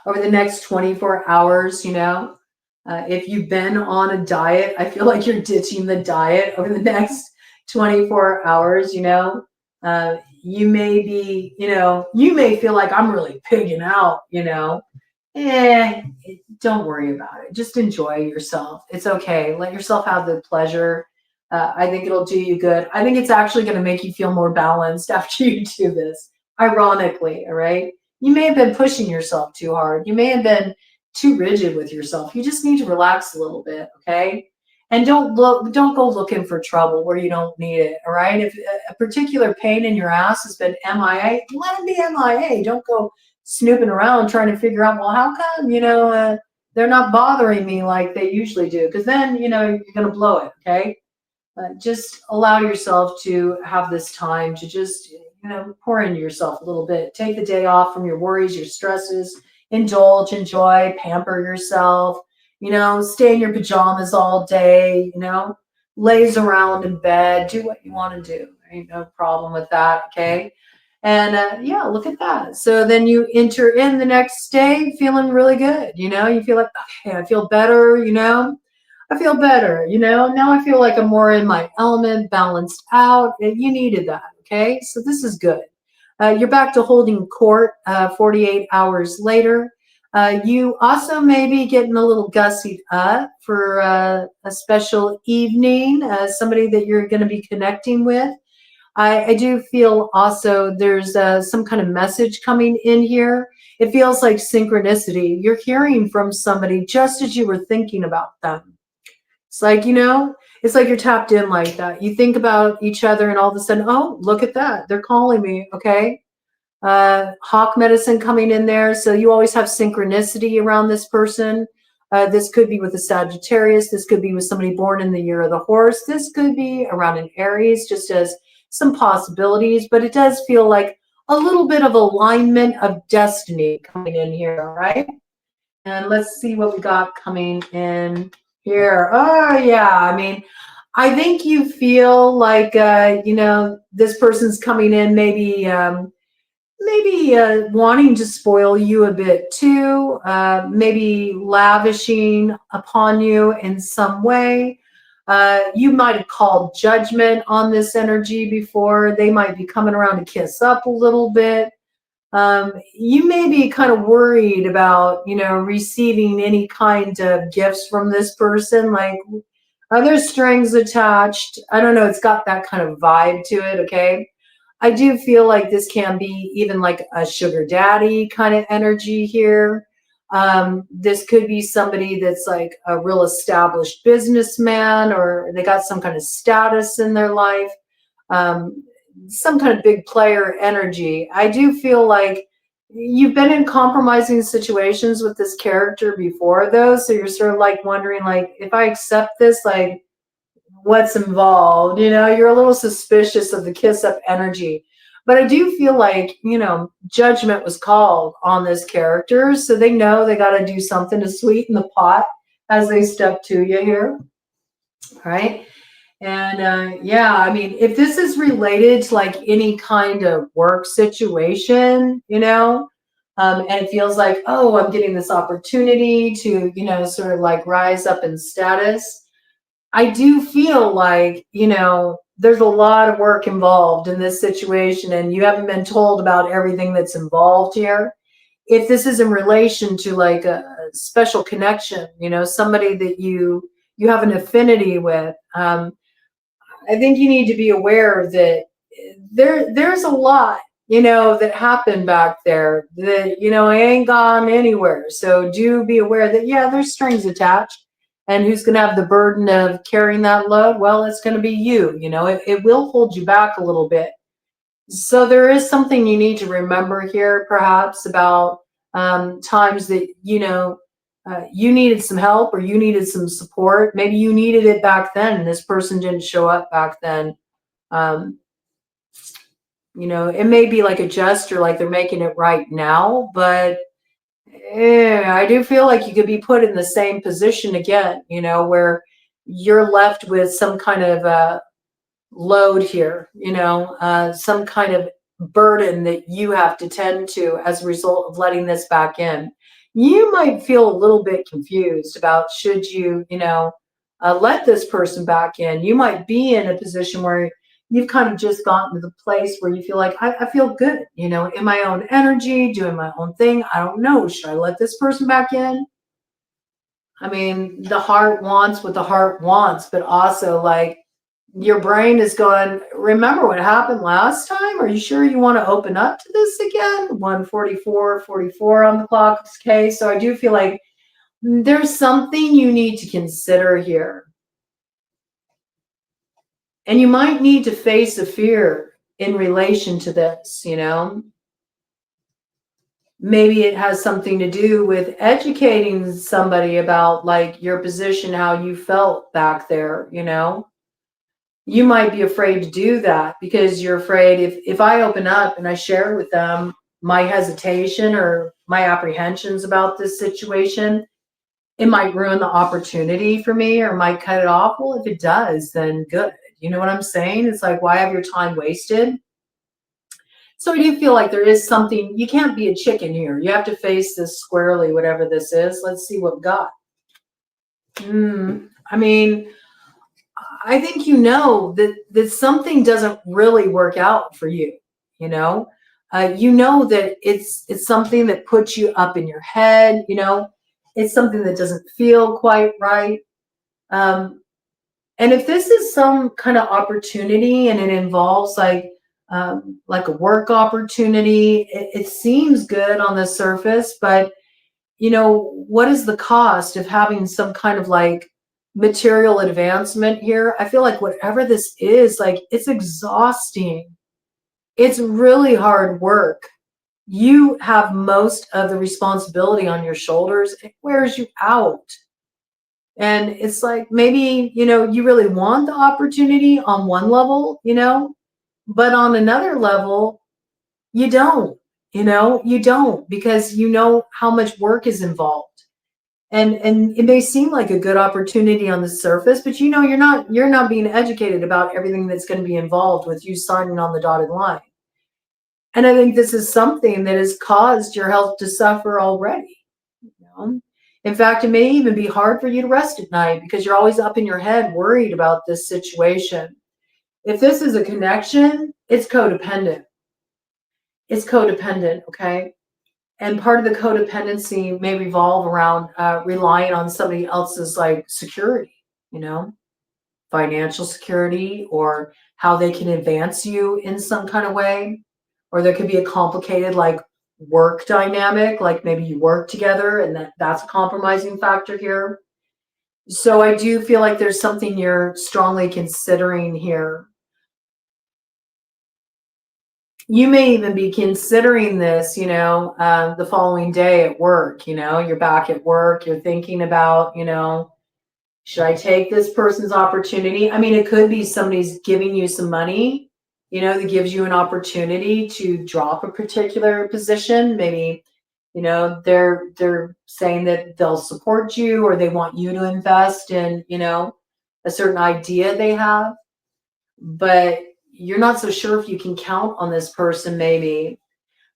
over the next 24 hours, if you've been on a diet, I feel like you're ditching the diet over the next 24 hours. You may be, you may feel like I'm really pigging out. Eh, don't worry about it. Just enjoy yourself. It's okay. Let yourself have the pleasure. I think it'll do you good. I think it's actually going to make you feel more balanced after you do this, ironically, all right? You may have been pushing yourself too hard. You may have been too rigid with yourself. You just need to relax a little bit, okay? And don't go looking for trouble where you don't need it, all right? If a particular pain in your ass has been MIA, let it be MIA. Don't go snooping around trying to figure out, well, how come, they're not bothering me like they usually do? Because then, you're going to blow it, okay? Just allow yourself to have this time to just, pour into yourself a little bit. Take the day off from your worries, your stresses, indulge, enjoy, pamper yourself, stay in your pajamas all day, laze around in bed, do what you want to do. There ain't no problem with that, okay? And yeah, look at that. So then you enter in the next day feeling really good. You feel like, okay, I feel better, I feel better, now I feel like I'm more in my element, balanced out. You needed that, okay? So this is good. You're back to holding court 48 hours later. You also may be getting a little gussied up for a special evening, somebody that you're going to be connecting with. I do feel also there's some kind of message coming in here. It feels like synchronicity. You're hearing from somebody just as you were thinking about them. It's like, it's like you're tapped in like that. You think about each other and all of a sudden, oh, look at that. They're calling me. Okay. Hawk medicine coming in there. So you always have synchronicity around this person. This could be with a Sagittarius. This could be with somebody born in the year of the horse. This could be around an Aries, just as some possibilities, but it does feel like a little bit of alignment of destiny coming in here, all right? And let's see what we got coming in here. Oh, yeah. I mean, I think you feel like, this person's coming in maybe wanting to spoil you a bit too, maybe lavishing upon you in some way. You might have called judgment on this energy before. They might be coming around to kiss up a little bit. You may be kind of worried about, receiving any kind of gifts from this person. Like, are there strings attached? I don't know. It's got that kind of vibe to it. Okay. I do feel like this can be even like a sugar daddy kind of energy here. This could be somebody that's like a real established businessman, or they got some kind of status in their life, some kind of big player energy. I do feel like you've been in compromising situations with this character before, though. So you're sort of like wondering, like, if I accept this, like, what's involved? You're a little suspicious of the kiss up energy. But I do feel like, judgment was called on this character. So they know they got to do something to sweeten the pot as they step to you here. All right. And yeah, I mean, if this is related to like any kind of work situation, and it feels like, oh, I'm getting this opportunity to, sort of like rise up in status. I do feel like, there's a lot of work involved in this situation, and you haven't been told about everything that's involved here. If this is in relation to like a special connection, somebody that you have an affinity with, I think you need to be aware that there's a lot, that happened back there that, ain't gone anywhere. So do be aware that, yeah, there's strings attached. And who's going to have the burden of carrying that load? Well, it's going to be you. It will hold you back a little bit. So there is something you need to remember here, perhaps, about times that, you needed some help or you needed some support. Maybe you needed it back then and this person didn't show up back then. You know, it may be like a gesture, like they're making it right now, but I do feel like you could be put in the same position again, you know, where you're left with some kind of load here, you know, some kind of burden that you have to tend to as a result of letting this back in. You might feel a little bit confused about should you, you know, let this person back in. You might be in a position where you've kind of just gotten to the place where you feel like, I feel good, you know, in my own energy, doing my own thing. I don't know. Should I let this person back in? I mean, the heart wants what the heart wants, but also like your brain is going, remember what happened last time? Are you sure you want to open up to this again? 1:44:44 on the clock. Okay, so I do feel like there's something you need to consider here. And you might need to face a fear in relation to this, you know? Maybe it has something to do with educating somebody about like your position, how you felt back there, you know? You might be afraid to do that because you're afraid if I open up and I share with them my hesitation or my apprehensions about this situation, it might ruin the opportunity for me or might cut it off. Well, if it does, then good. You know what I'm saying? It's like, why have your time wasted? So I do feel like there is something, you can't be a chicken here. You have to face this squarely, whatever this is. Let's see what we got. I mean, I think you know that something doesn't really work out for you, you know? You know that it's something that puts you up in your head, you know? It's something that doesn't feel quite right. And if this is some kind of opportunity and it involves like a work opportunity, it seems good on the surface, but you know, what is the cost of having some kind of like material advancement here? I feel like whatever this is, like it's exhausting. It's really hard work. You have most of the responsibility on your shoulders. It wears you out. And it's like maybe, you know, you really want the opportunity on one level, you know, but on another level, you don't, you know, you don't because you know how much work is involved. And it may seem like a good opportunity on the surface, but you know you're not being educated about everything that's going to be involved with you signing on the dotted line. And I think this is something that has caused your health to suffer already. You know? In fact, it may even be hard for you to rest at night because you're always up in your head worried about this situation. If this is a connection, it's codependent. It's codependent, okay? And part of the codependency may revolve around relying on somebody else's like security, you know, financial security or how they can advance you in some kind of way. Or there could be a complicated like work dynamic, like maybe you work together and that's a compromising factor here. So I do feel like there's something you're strongly considering here. You may even be considering this, you know, the following day at work, you know, you're back at work, you're thinking about, you know, should I take this person's opportunity? I mean, it could be somebody's giving you some money, you know, that gives you an opportunity to drop a particular position. Maybe, you know, they're saying that they'll support you or they want you to invest in, you know, a certain idea they have. But you're not so sure if you can count on this person. Maybe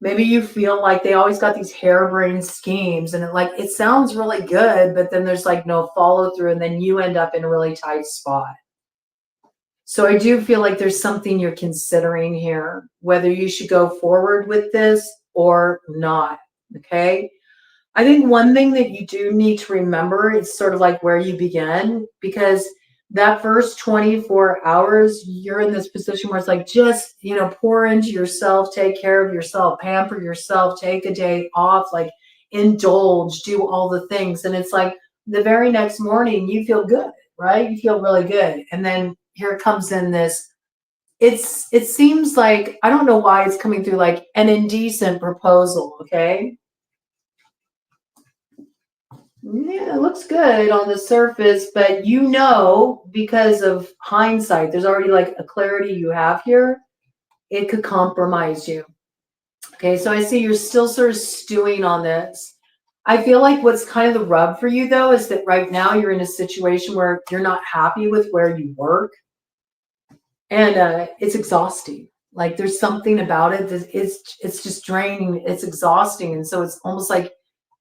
you feel like they always got these harebrained schemes and it sounds really good, but then there's like no follow through and then you end up in a really tight spot. So I do feel like there's something you're considering here, whether you should go forward with this or not. Okay. I think one thing that you do need to remember is sort of like where you begin, because that first 24 hours, you're in this position where it's like, just, you know, pour into yourself, take care of yourself, pamper yourself, take a day off, like indulge, do all the things. And it's like the very next morning, you feel good, right? You feel really good. And then here comes in this, it seems like, I don't know why it's coming through like an indecent proposal, okay? Yeah, it looks good on the surface, but you know, because of hindsight, there's already like a clarity you have here. it could compromise you. Okay, so I see you're still sort of stewing on this. I feel like what's kind of the rub for you, though, is that right now you're in a situation where you're not happy with where you work. And it's exhausting. Like there's something about it that it's just draining. It's exhausting. And so it's almost like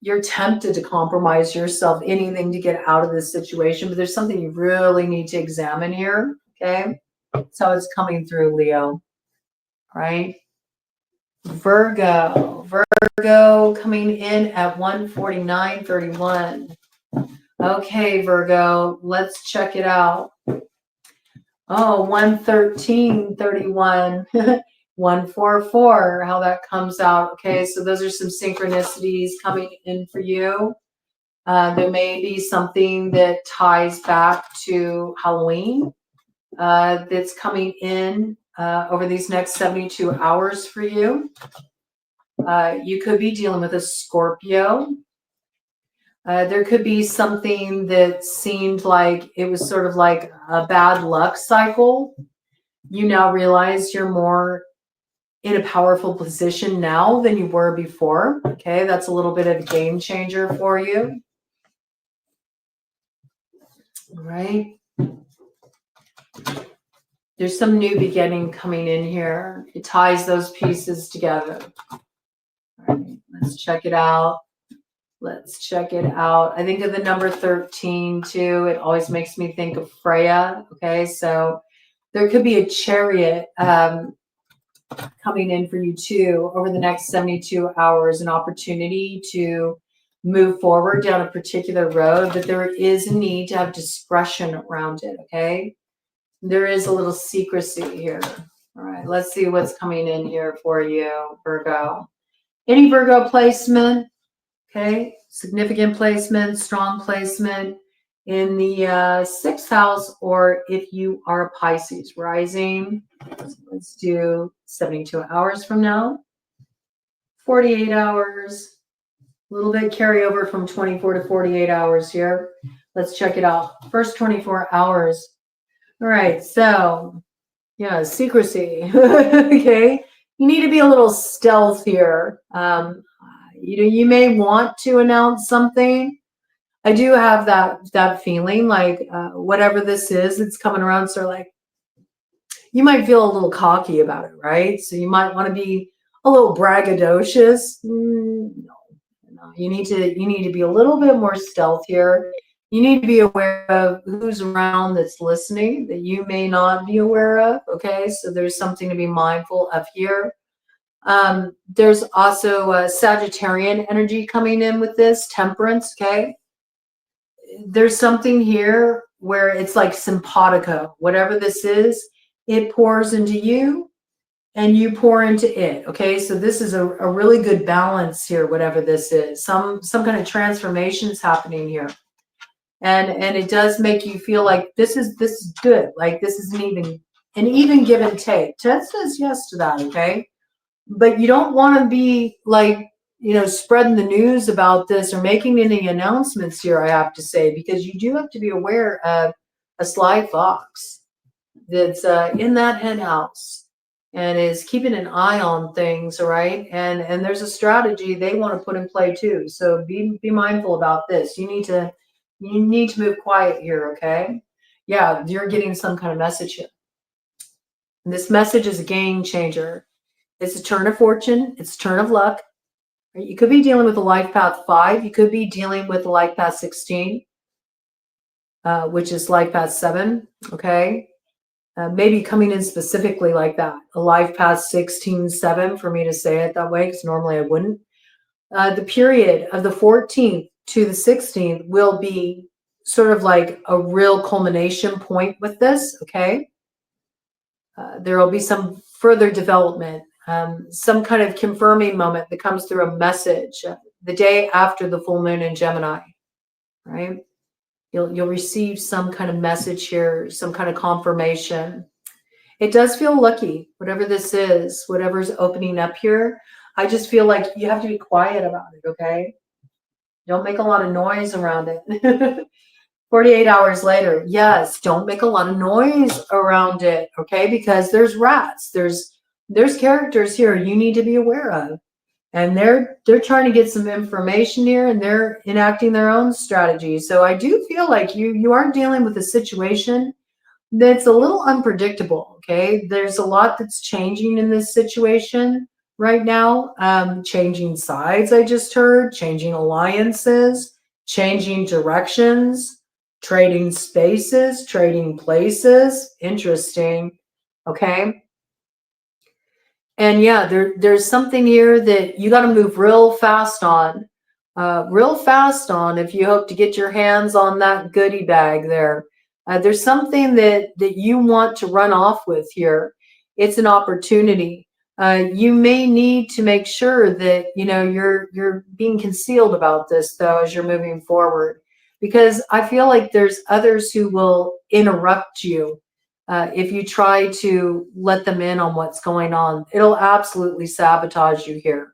you're tempted to compromise yourself, anything to get out of this situation. But there's something you really need to examine here. Okay. So it's coming through, Leo. Right? Virgo coming in at 149.31. Okay, Virgo, let's check it out. Oh, 113.31. 144, how that comes out. Okay, so those are some synchronicities coming in for you. There may be something that ties back to Halloween that's coming in over these next 72 hours for you. You could be dealing with a Scorpio. There could be something that seemed like it was sort of like a bad luck cycle. You now realize you're more in a powerful position now than you were before. Okay, that's a little bit of a game changer for you. All right. There's some new beginning coming in here. It ties those pieces together. All right, let's check it out. Let's check it out. I think of the number 13 too. It always makes me think of Freya. Okay, so there could be a chariot coming in for you too over the next 72 hours, an opportunity to move forward down a particular road, but there is a need to have discretion around it. Okay, there is a little secrecy here. All right, let's see what's coming in here for you, Virgo. Any Virgo placement? Okay, significant placement, strong placement in the 6th house, or if you are a Pisces rising, let's do 72 hours from now, 48 hours, a little bit carryover from 24 to 48 hours here. Let's check it out. First 24 hours. All right, so yeah, secrecy. Okay, you need to be a little stealth here. You may want to announce something. I do have that feeling like whatever this is, it's coming around. So like, you might feel a little cocky about it, right? So you might want to be a little braggadocious. No, you need to be a little bit more stealth here. You need to be aware of who's around that's listening that you may not be aware of. Okay, so there's something to be mindful of here. There's also a Sagittarian energy coming in with this, temperance, okay? There's something here where it's like simpatico. Whatever this is, it pours into you and you pour into it, okay? So this is a really good balance here, whatever this is. Some kind of transformation is happening here. And it does make you feel like this is good. Like this is an even give and take. Ted says yes to that, okay? But you don't want to be like, spreading the news about this or making any announcements here, I have to say, because you do have to be aware of a sly fox that's in that hen house and is keeping an eye on things, all right? And there's a strategy they want to put in play too. So be mindful about this. You need to move quiet here, okay? Yeah, you're getting some kind of message here. And this message is a game changer. It's a turn of fortune. It's a turn of luck. You could be dealing with a life path 5. You could be dealing with a life path 16, which is life path 7. Okay. Maybe coming in specifically like that, a life path 16-7 for me to say it that way, because normally I wouldn't. The period of the 14th to the 16th will be sort of like a real culmination point with this. Okay. There will be some further development. Some kind of confirming moment that comes through a message the day after the full moon in Gemini, right? You'll receive some kind of message here, some kind of confirmation. It does feel lucky, whatever this is, whatever's opening up here. I just feel like you have to be quiet about it, okay? Don't make a lot of noise around it. 48 hours later, yes, don't make a lot of noise around it, okay? Because there's rats, there's there's characters here you need to be aware of. And they're trying to get some information here, and they're enacting their own strategy. So I do feel like you are dealing with a situation that's a little unpredictable. Okay, there's a lot that's changing in this situation right now. Changing sides, I just heard, changing alliances, changing directions, trading spaces, trading places. Interesting. Okay. And yeah, there's something here that you got to move real fast on. If you hope to get your hands on that goodie bag there. There's something that you want to run off with here. It's an opportunity. You may need to make sure that you're being concealed about this though as you're moving forward, because I feel like there's others who will interrupt you. If you try to let them in on what's going on, it'll absolutely sabotage you here.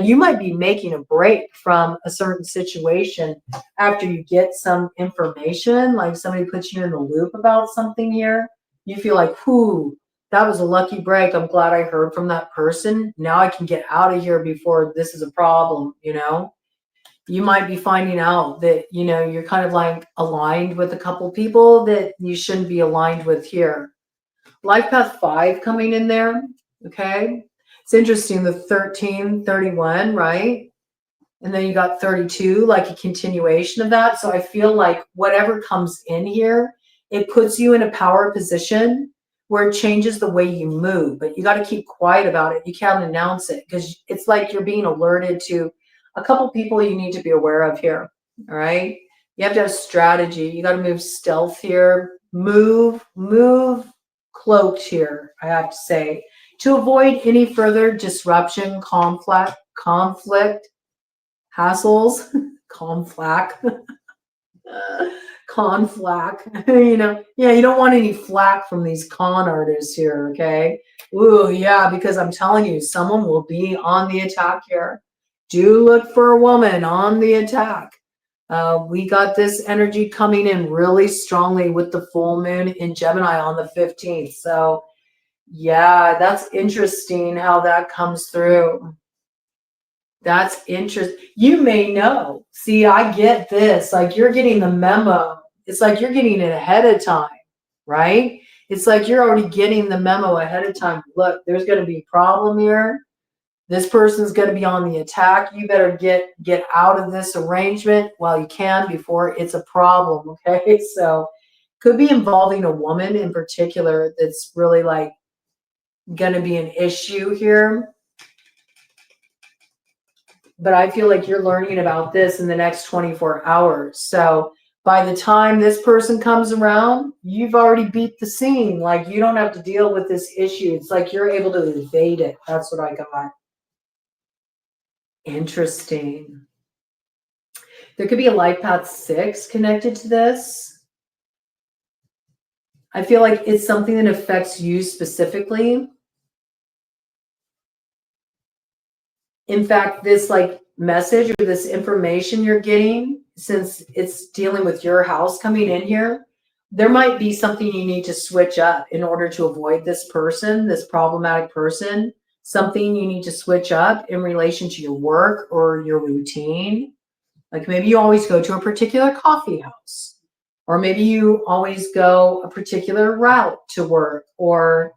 You might be making a break from a certain situation after you get some information, like somebody puts you in the loop about something here. You feel like, whoo, that was a lucky break. I'm glad I heard from that person. Now I can get out of here before this is a problem, You might be finding out that, you're kind of like aligned with a couple people that you shouldn't be aligned with here. Life path 5 coming in there. Okay. It's interesting. The 13, 31, right? And then you got 32, like a continuation of that. So I feel like whatever comes in here, it puts you in a power position where it changes the way you move, but you got to keep quiet about it. You can't announce it because it's like you're being alerted to a couple people you need to be aware of here. All right. You have to have strategy. You got to move stealth here. Move cloaked here, I have to say, to avoid any further disruption, conflict, hassles, conflack, yeah, you don't want any flack from these con artists here, okay? Ooh, yeah, because I'm telling you, someone will be on the attack here. Do look for a woman on the attack. We got this energy coming in really strongly with the full moon in Gemini on the 15th. So yeah, that's interesting how that comes through. That's interesting. You may know. See, I get this. Like you're getting the memo. It's like you're getting it ahead of time, right? It's like you're already getting the memo ahead of time. Look, there's going to be a problem here. This person's going to be on the attack. You better get out of this arrangement while you can before it's a problem, okay? So could be involving a woman in particular that's really like going to be an issue here. But I feel like you're learning about this in the next 24 hours. So by the time this person comes around, you've already beat the scene. Like you don't have to deal with this issue. It's like you're able to evade it. That's what I got. Interesting. There could be a life path 6 connected to this. I feel like it's something that affects you specifically. In fact, this like message or this information you're getting, since it's dealing with your house coming in here, there might be something you need to switch up in order to avoid this person, this problematic person. Something you need to switch up in relation to your work or your routine. Like maybe you always go to a particular coffee house, or maybe you always go a particular route to work, or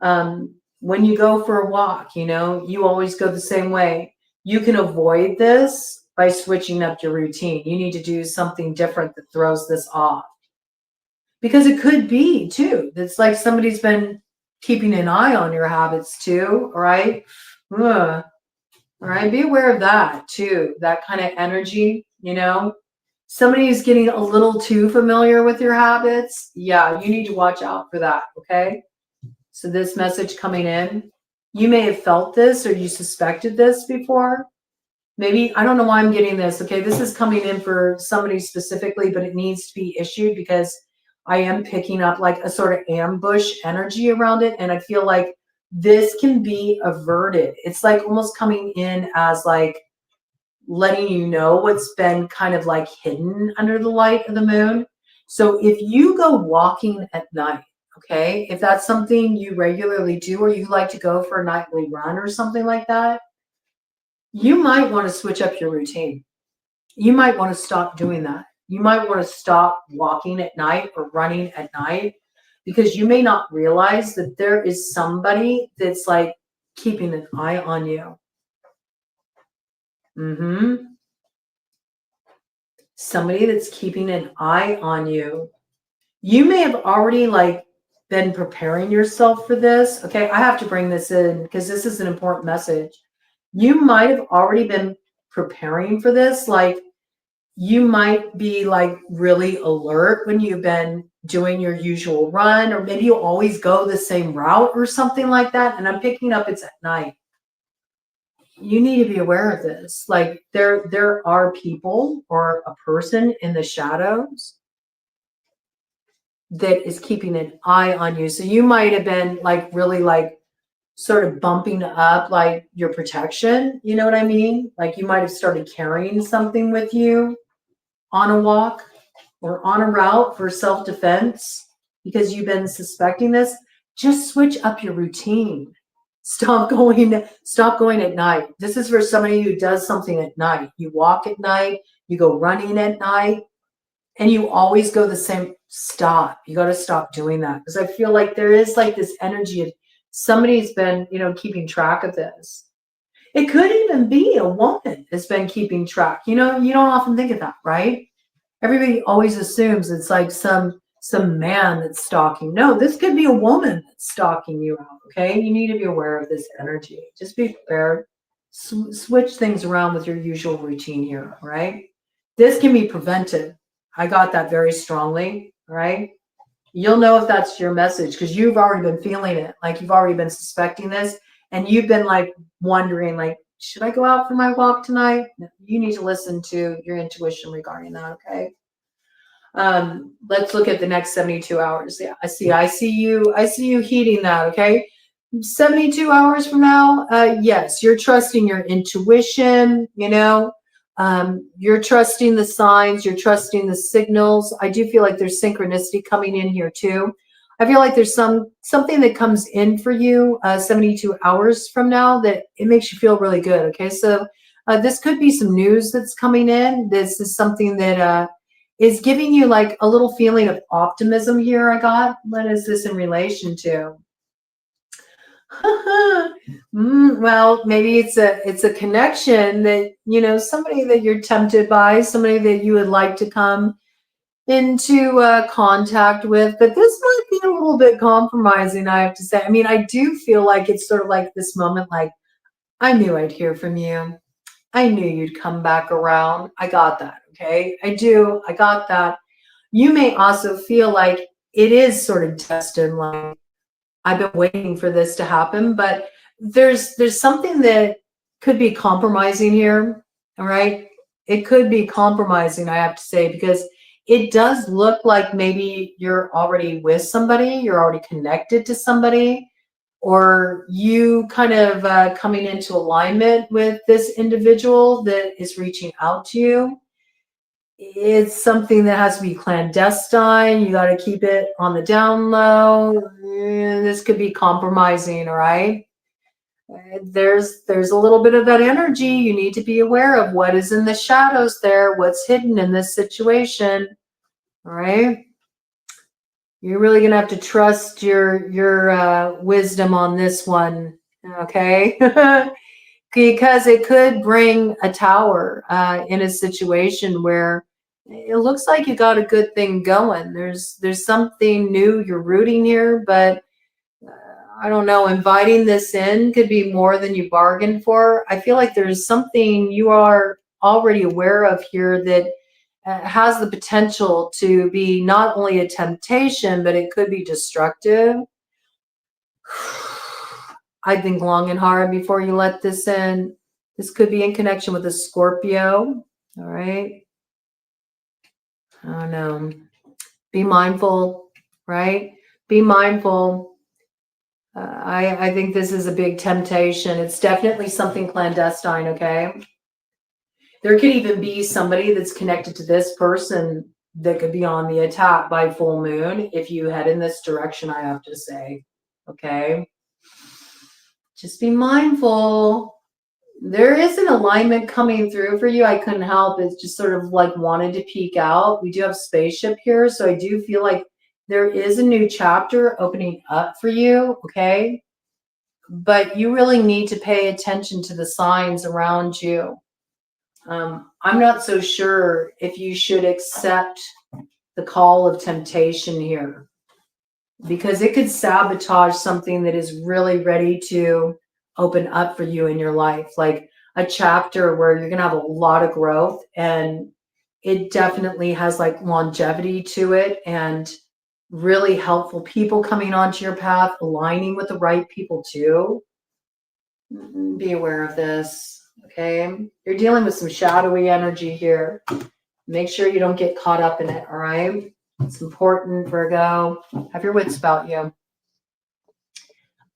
when you go for a walk, you always go the same way. You can avoid this by switching up your routine. You need to do something different that throws this off. Because it could be too, it's like somebody's been keeping an eye on your habits too, right? All right, be aware of that too, that kind of energy, Somebody's getting a little too familiar with your habits. Yeah, you need to watch out for that, okay? So this message coming in, you may have felt this or you suspected this before. Maybe, I don't know why I'm getting this, okay? This is coming in for somebody specifically, but it needs to be issued because I am picking up like a sort of ambush energy around it. And I feel like this can be averted. It's like almost coming in as like letting you know what's been kind of like hidden under the light of the moon. So if you go walking at night, okay? If that's something you regularly do, or you like to go for a nightly run or something like that, you might want to switch up your routine. You might want to stop doing that. You might want to stop walking at night or running at night, because you may not realize that there is somebody that's like keeping an eye on you. Somebody that's keeping an eye on you. You may have already like been preparing yourself for this. Okay, I have to bring this in because this is an important message. You might have already been preparing for this. Like, you might be like really alert when you've been doing your usual run, or maybe you always go the same route or something like that. And I'm picking up it's at night. You need to be aware of this. Like, there are people or a person in the shadows that is keeping an eye on you. So you might have been like really like sort of bumping up like your protection. You know what I mean? Like, you might have started carrying something with you on a walk or on a route for self-defense because you've been suspecting this. Just switch up your routine. Stop going at night. This is for somebody who does something at night. You walk at night, you go running at night, and you always go the same. Stop. You got to stop doing that, because I feel like there is like this energy of somebody's been, keeping track of this. It could even be a woman that's been keeping track. You don't often think of that, right? Everybody always assumes it's like some man that's stalking. No, this could be a woman that's stalking you out, okay? You need to be aware of this energy. Just be prepared. Switch things around with your usual routine here, right? This can be prevented. I got that very strongly, right? You'll know if that's your message because you've already been feeling it. Like, you've already been suspecting this, and you've been like wondering, like, should I go out for my walk tonight? You need to listen to your intuition regarding that, okay? Let's look at the next 72 hours. Yeah, I see you heeding that, okay? 72 hours from now, yes, you're trusting your intuition, you're trusting the signs, you're trusting the signals. I do feel like there's synchronicity coming in here too. I feel like there's something that comes in for you 72 hours from now that it makes you feel really good. Okay, so this could be some news that's coming in. This is something that is giving you like a little feeling of optimism here. I got. What is this in relation to? Well, maybe it's a connection that, somebody that you're tempted by, somebody that you would like to come into contact with, but this might be a little bit compromising, I have to say. I mean, I do feel like it's sort of like this moment, like, I knew I'd hear from you. I knew you'd come back around. I got that, okay? I got that. You may also feel like it is sort of destined, like, I've been waiting for this to happen, but there's something that could be compromising here, all right? It could be compromising, I have to say, because it does look like maybe you're already with somebody, you're already connected to somebody, or you kind of coming into alignment with this individual that is reaching out to you. It's something that has to be clandestine. You got to keep it on the down low. This could be compromising, all right? There's a little bit of that energy. You need to be aware of what is in the shadows there, what's hidden in this situation, all right? You're really going to have to trust your wisdom on this one, okay? Because it could bring a tower in a situation where it looks like you got a good thing going. There's something new you're rooting here, but I don't know, inviting this in could be more than you bargained for. I feel like there's something you are already aware of here that has the potential to be not only a temptation, but it could be destructive. I think long and hard before you let this in. This could be in connection with a Scorpio. All right. I don't know. Be mindful, right? Be mindful. I think this is a big temptation. It's definitely something clandestine, okay? There could even be somebody that's connected to this person that could be on the attack by full moon if you head in this direction, I have to say. Okay? Just be mindful. There is an alignment coming through for you. I couldn't help it. Just sort of like wanted to peek out. We do have spaceship here, so I do feel like there is a new chapter opening up for you, okay? But you really need to pay attention to the signs around you. I'm not so sure if you should accept the call of temptation here, because it could sabotage something that is really ready to open up for you in your life, like a chapter where you're going to have a lot of growth, and it definitely has like longevity to it and really helpful people coming onto your path, aligning with the right people too. Be aware of this, okay? You're dealing with some shadowy energy here. Make sure you don't get caught up in it, all right? It's important, Virgo. Have your wits about you.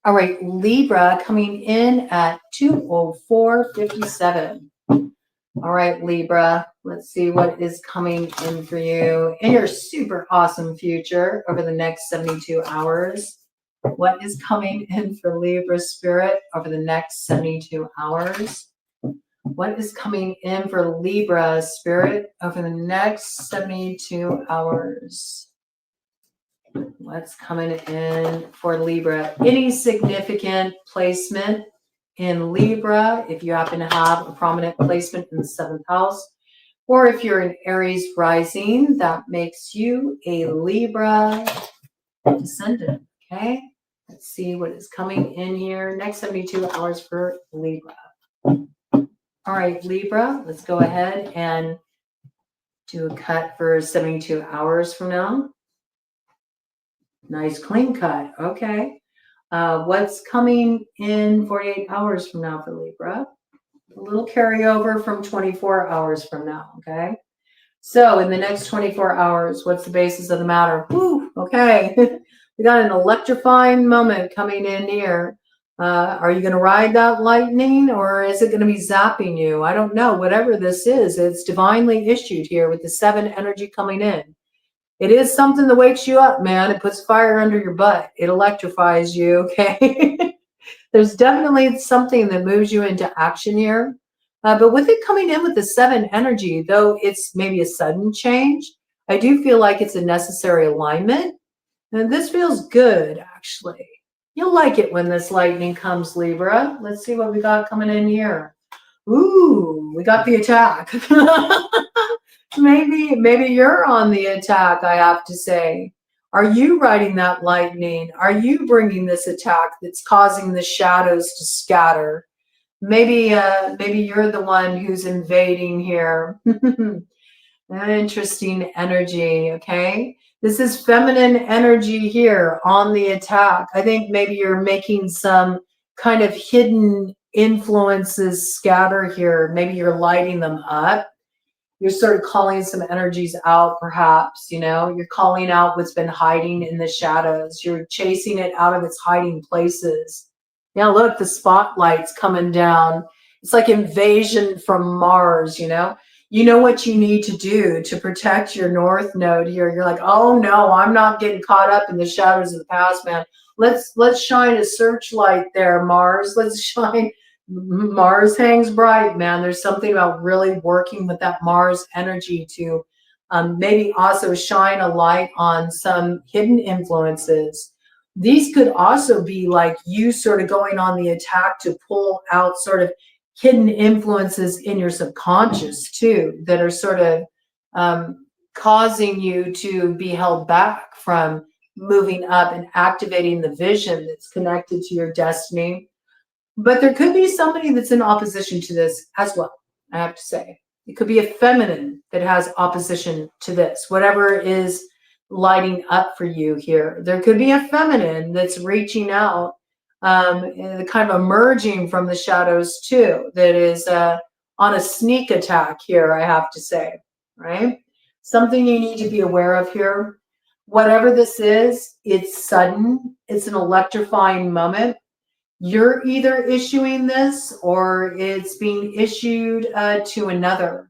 All right, Libra coming in at 204.57. All right, Libra, let's see what is coming in for you in your super awesome future over the next 72 hours. What is coming in for Libra spirit over the next 72 hours? What is coming in for Libra spirit over the next 72 hours? What's coming in for Libra? Any significant placement in Libra, if you happen to have a prominent placement in the 7th house, or if you're an Aries rising, that makes you a Libra descendant, okay? Let's see what is coming in here. Next 72 hours for Libra. All right, Libra, let's go ahead and do a cut for 72 hours from now. Nice clean cut. Okay. What's coming in 48 hours from now for Libra? A little carryover from 24 hours from now. Okay. So in the next 24 hours, what's the basis of the matter? Whew, okay. We got an electrifying moment coming in here. Are you going to ride that lightning, or is it going to be zapping you? I don't know. Whatever this is, it's divinely issued here with the 7 energy coming in. It is something that wakes you up, man. It puts fire under your butt. It electrifies you, okay? There's definitely something that moves you into action here. But with it coming in with the 7 energy, though it's maybe a sudden change, I do feel like it's a necessary alignment. And this feels good, actually. You'll like it when this lightning comes, Libra. Let's see what we got coming in here. Ooh, we got the attack. Maybe you're on the attack, I have to say. Are you riding that lightning? Are you bringing this attack that's causing the shadows to scatter? Maybe you're the one who's invading here. Interesting energy, okay? This is feminine energy here on the attack. I think maybe you're making some kind of hidden influences scatter here. Maybe you're lighting them up. You're sort of calling some energies out, perhaps, you know, you're calling out what's been hiding in the shadows. You're chasing it out of its hiding places. Now, look, the spotlight's coming down. It's like invasion from Mars, you know. You know what you need to do to protect your North Node here. You're like, oh, no, I'm not getting caught up in the shadows of the past, man. Let's shine a searchlight there, Mars. Let's shine. Mars hangs bright, man. There's something about really working with that Mars energy to maybe also shine a light on some hidden influences. These could also be like you sort of going on the attack to pull out sort of hidden influences in your subconscious too, that are sort of causing you to be held back from moving up and activating the vision that's connected to your destiny. But there could be somebody that's in opposition to this as well, I have to say. It could be a feminine that has opposition to this, whatever is lighting up for you here. There could be a feminine that's reaching out, kind of emerging from the shadows too, that is on a sneak attack here, I have to say, right? Something you need to be aware of here. Whatever this is, it's sudden. It's an electrifying moment. You're either issuing this or it's being issued to another.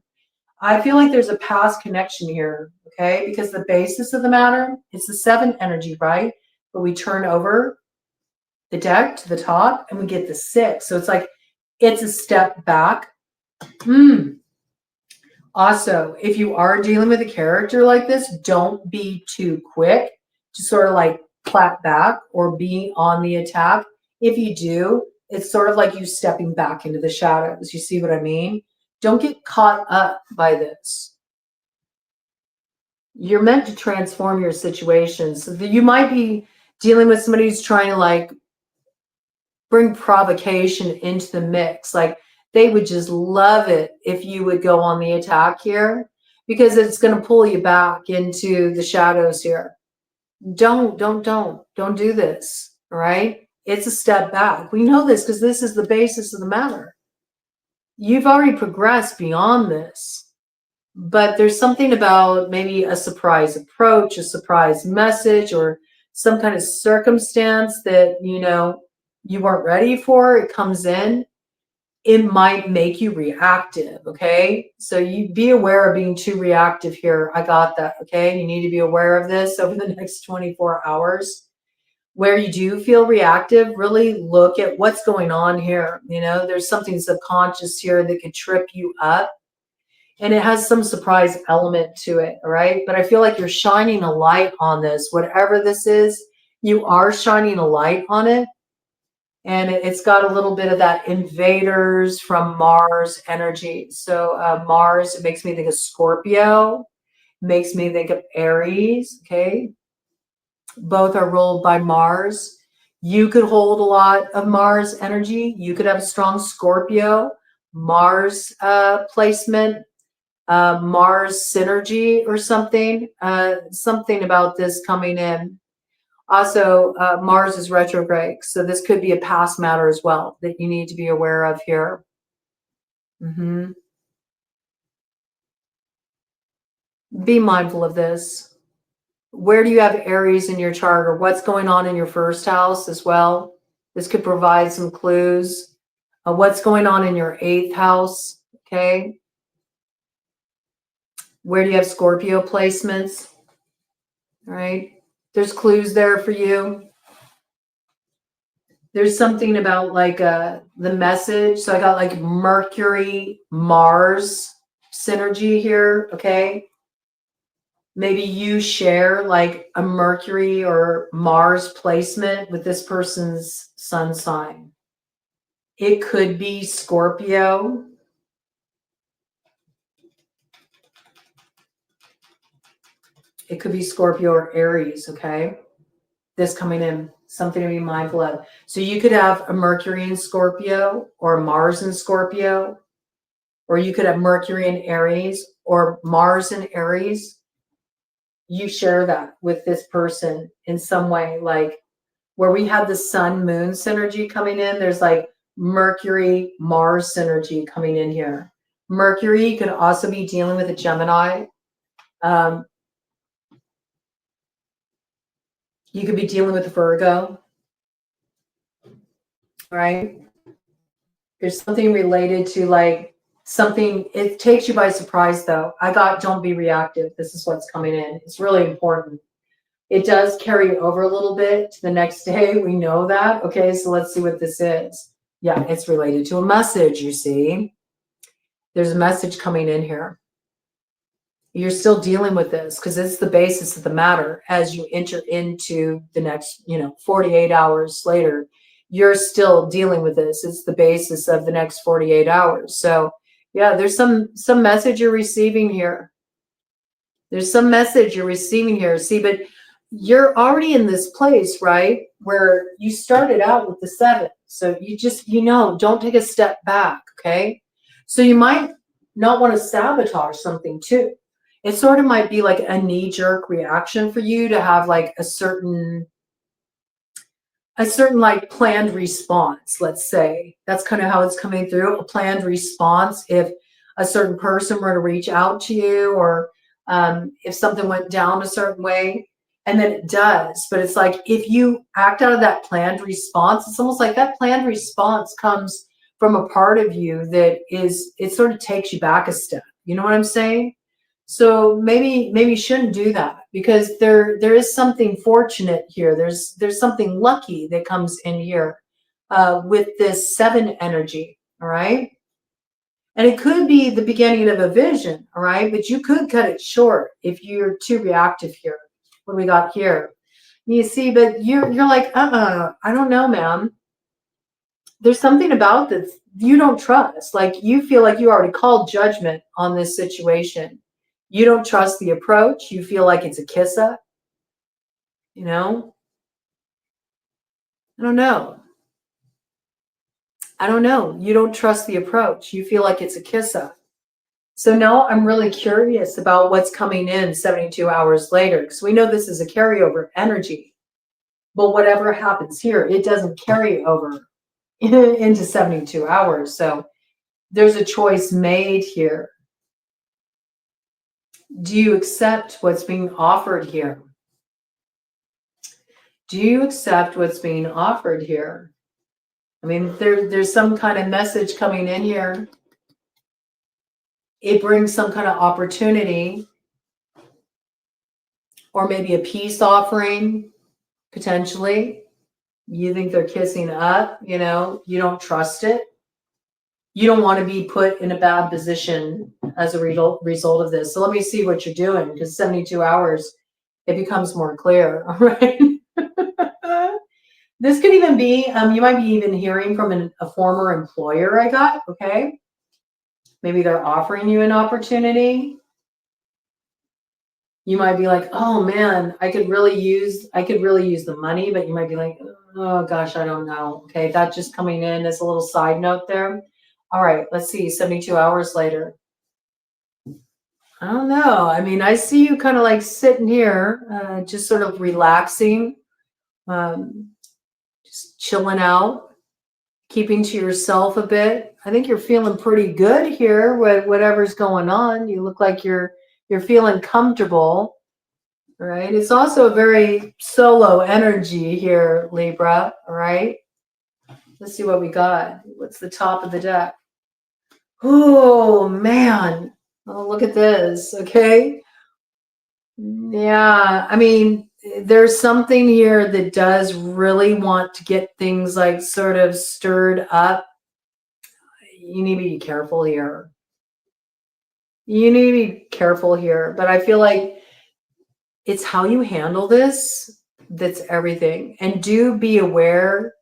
I feel like there's a past connection here, okay? Because the basis of the matter, it's the 7 energy, right? But we turn over the deck to the top and we get the 6. So it's like, it's a step back. Also, if you are dealing with a character like this, don't be too quick to sort of like clap back or be on the attack. If you do, it's sort of like you stepping back into the shadows. You see what I mean? Don't get caught up by this. You're meant to transform your situations. So you might be dealing with somebody who's trying to like bring provocation into the mix. Like they would just love it if you would go on the attack here, because it's going to pull you back into the shadows here. Don't do this. All right. It's a step back. We know this because this is the basis of the matter. You've already progressed beyond this, but there's something about maybe a surprise approach, a surprise message, or some kind of circumstance that, you know, you weren't ready for. It comes in. It might make you reactive. Okay. So you be aware of being too reactive here. I got that. Okay. You need to be aware of this over the next 24 hours. Where you do feel reactive, really look at what's going on here. You know, there's something subconscious here that could trip you up, and it has some surprise element to it. All right. But I feel like you're shining a light on this. Whatever this is, you are shining a light on it. And it's got a little bit of that invaders from Mars energy. So Mars, it makes me think of Scorpio, makes me think of Aries. Okay. Both are ruled by Mars. You could hold a lot of Mars energy. You could have a strong Scorpio, Mars placement, Mars synergy or something. Something about this coming in. Also, Mars is retrograde, so this could be a past matter as well that you need to be aware of here. Be mindful of this. Where do you have Aries in your chart, or what's going on in your first house as well? This could provide some clues. What's going on in your 8th house, okay? Where do you have Scorpio placements? All right, there's clues there for you. There's something about like the message. So I got like Mercury, Mars synergy here, okay? Maybe you share like a Mercury or Mars placement with this person's sun sign. It could be Scorpio. It could be Scorpio or Aries, okay? This coming in, something to be mindful of. So you could have a Mercury in Scorpio or Mars in Scorpio, or you could have Mercury in Aries or Mars in Aries. You share that with this person in some way, like where we have the sun moon synergy coming in, there's like Mercury Mars synergy coming in here. Mercury could also be dealing with a Gemini. You could be dealing with a Virgo, right? There's something related to like something, it takes you by surprise though. I got don't be reactive. This is what's coming in. It's really important. It does carry over a little bit to the next day. We know that. Okay, so let's see what this is. Yeah, it's related to a message, you see. There's a message coming in here. You're still dealing with this because it's the basis of the matter as you enter into the next, 48 hours later. You're still dealing with this. It's the basis of the next 48 hours. So yeah, there's some message you're receiving here. There's some message you're receiving here. See, but you're already in this place, right, where you started out with the 7. So you just, don't take a step back, okay? So you might not want to sabotage something too. It sort of might be like a knee-jerk reaction for you to have like a certain like planned response, let's say. That's kind of how it's coming through, a planned response. If a certain person were to reach out to you, or if something went down a certain way, and then it does. But it's like if you act out of that planned response, it's almost like that planned response comes from a part of you that is, it sort of takes you back a step. You know what I'm saying? So maybe you shouldn't do that, because there is something fortunate here. There's something lucky that comes in here with this 7 energy. All right. And it could be the beginning of a vision, all right? But you could cut it short if you're too reactive here. What do we got here? You see, but you're like, I don't know, ma'am. There's something about this you don't trust. Like, you feel like you already called judgment on this situation. You don't trust the approach. You feel like it's a kiss up. You know? I don't know. I don't know. You don't trust the approach. You feel like it's a kiss up. So now I'm really curious about what's coming in 72 hours later, because we know this is a carryover energy. But whatever happens here, it doesn't carry over into 72 hours. So there's a choice made here. Do you accept what's being offered here? Do you accept what's being offered here? I mean, there's some kind of message coming in here. It brings some kind of opportunity, or maybe a peace offering, potentially. You think they're kissing up, you know, you don't trust it. You don't want to be put in a bad position as a result of this. So let me see what you're doing, because 72 hours, it becomes more clear, all right? This could even be, you might be even hearing from a former employer I got, okay? Maybe they're offering you an opportunity. You might be like, oh man, I could really use the money, but you might be like, oh gosh, I don't know. Okay, that's just coming in as a little side note there. All right, let's see, 72 hours later. I don't know. I mean, I see you kind of like sitting here, just sort of relaxing, just chilling out, keeping to yourself a bit. I think you're feeling pretty good here with whatever's going on. You look like you're feeling comfortable, right? It's also a very solo energy here, Libra, all right? Let's see what we got. What's the top of the deck? Oh, man. Oh, look at this, okay? Yeah, I mean, there's something here that does really want to get things like sort of stirred up. You need to be careful here. You need to be careful here, but I feel like it's how you handle this that's everything. And do be aware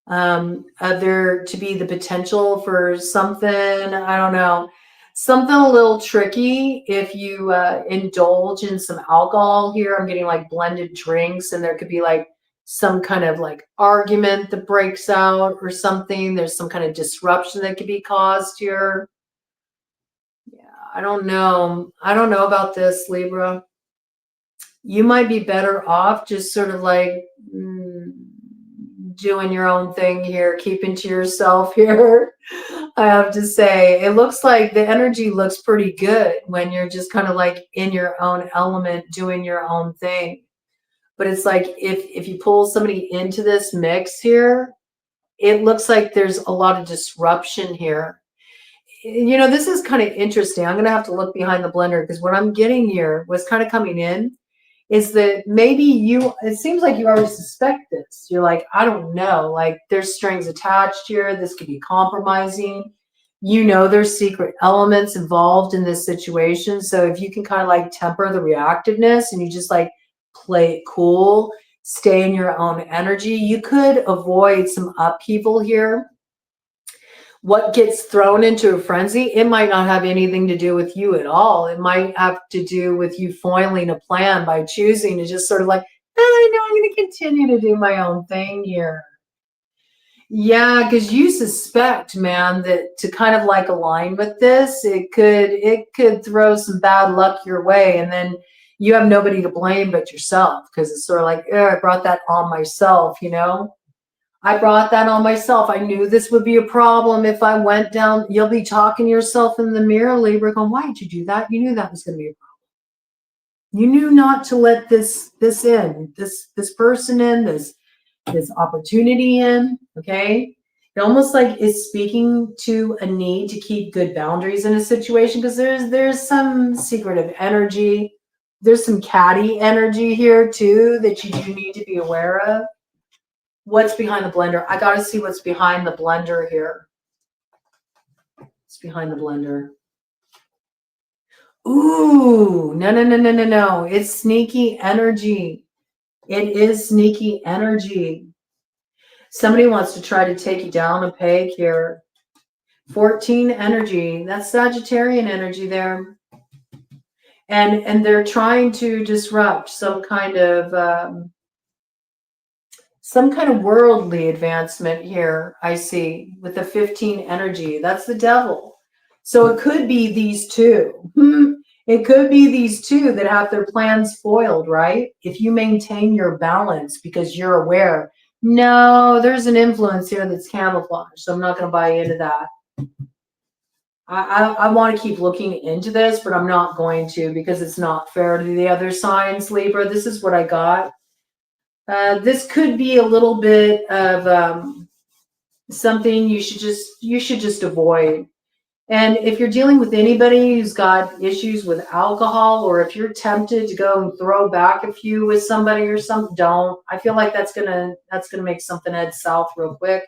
of there to be the potential for something, I don't know, something a little tricky if you indulge in some alcohol here. I'm getting like blended drinks, and there could be like some kind of like argument that breaks out or something. There's some kind of disruption that could be caused here. Yeah, I don't know. I don't know about this, Libra. You might be better off just sort of like doing your own thing here, keeping to yourself here. I have to say, it looks like the energy looks pretty good when you're just kind of like in your own element, doing your own thing. But it's like if you pull somebody into this mix here, it looks like there's a lot of disruption here. You know, this is kind of interesting. I'm going to have to look behind the blender, because what I'm getting here, what's kind of coming in, is that maybe it seems like you already suspect this. You're like, I don't know, like there's strings attached here. This could be compromising. You know, there's secret elements involved in this situation. So if you can kind of like temper the reactiveness and you just like play it cool, stay in your own energy, you could avoid some upheaval here. What gets thrown into a frenzy, it might not have anything to do with you at all. It might have to do with you foiling a plan by choosing to just sort of like, I know I'm going to continue to do my own thing here. Yeah, because you suspect, man, that to kind of like align with this, it could throw some bad luck your way, and then you have nobody to blame but yourself, because it's sort of like, I brought that on myself, you know? I brought that on myself. I knew this would be a problem if I went down. You'll be talking to yourself in the mirror, Libra, going, why did you do that? You knew that was going to be a problem. You knew not to let this in, this person in, this opportunity in, okay? It almost like is speaking to a need to keep good boundaries in a situation, because there's some secretive energy. There's some catty energy here too that you do need to be aware of. What's behind the blender? I got to see what's behind the blender here. What's behind the blender? Ooh, no. It's sneaky energy. It is sneaky energy. Somebody wants to try to take you down a peg here. 14 energy. That's Sagittarian energy there. And they're trying to disrupt some kind of worldly advancement here, I see, with the 15 energy. That's the devil. So it could be these two. It could be these two that have their plans foiled, right? If you maintain your balance because you're aware, no, there's an influence here that's camouflaged, so I'm not going to buy into that. I want to keep looking into this, but I'm not going to, because it's not fair to the other signs, Libra. This is what I got. This could be a little bit of something you should just avoid. And if you're dealing with anybody who's got issues with alcohol, or if you're tempted to go and throw back a few with somebody or something, don't. I feel like that's gonna make something head south real quick.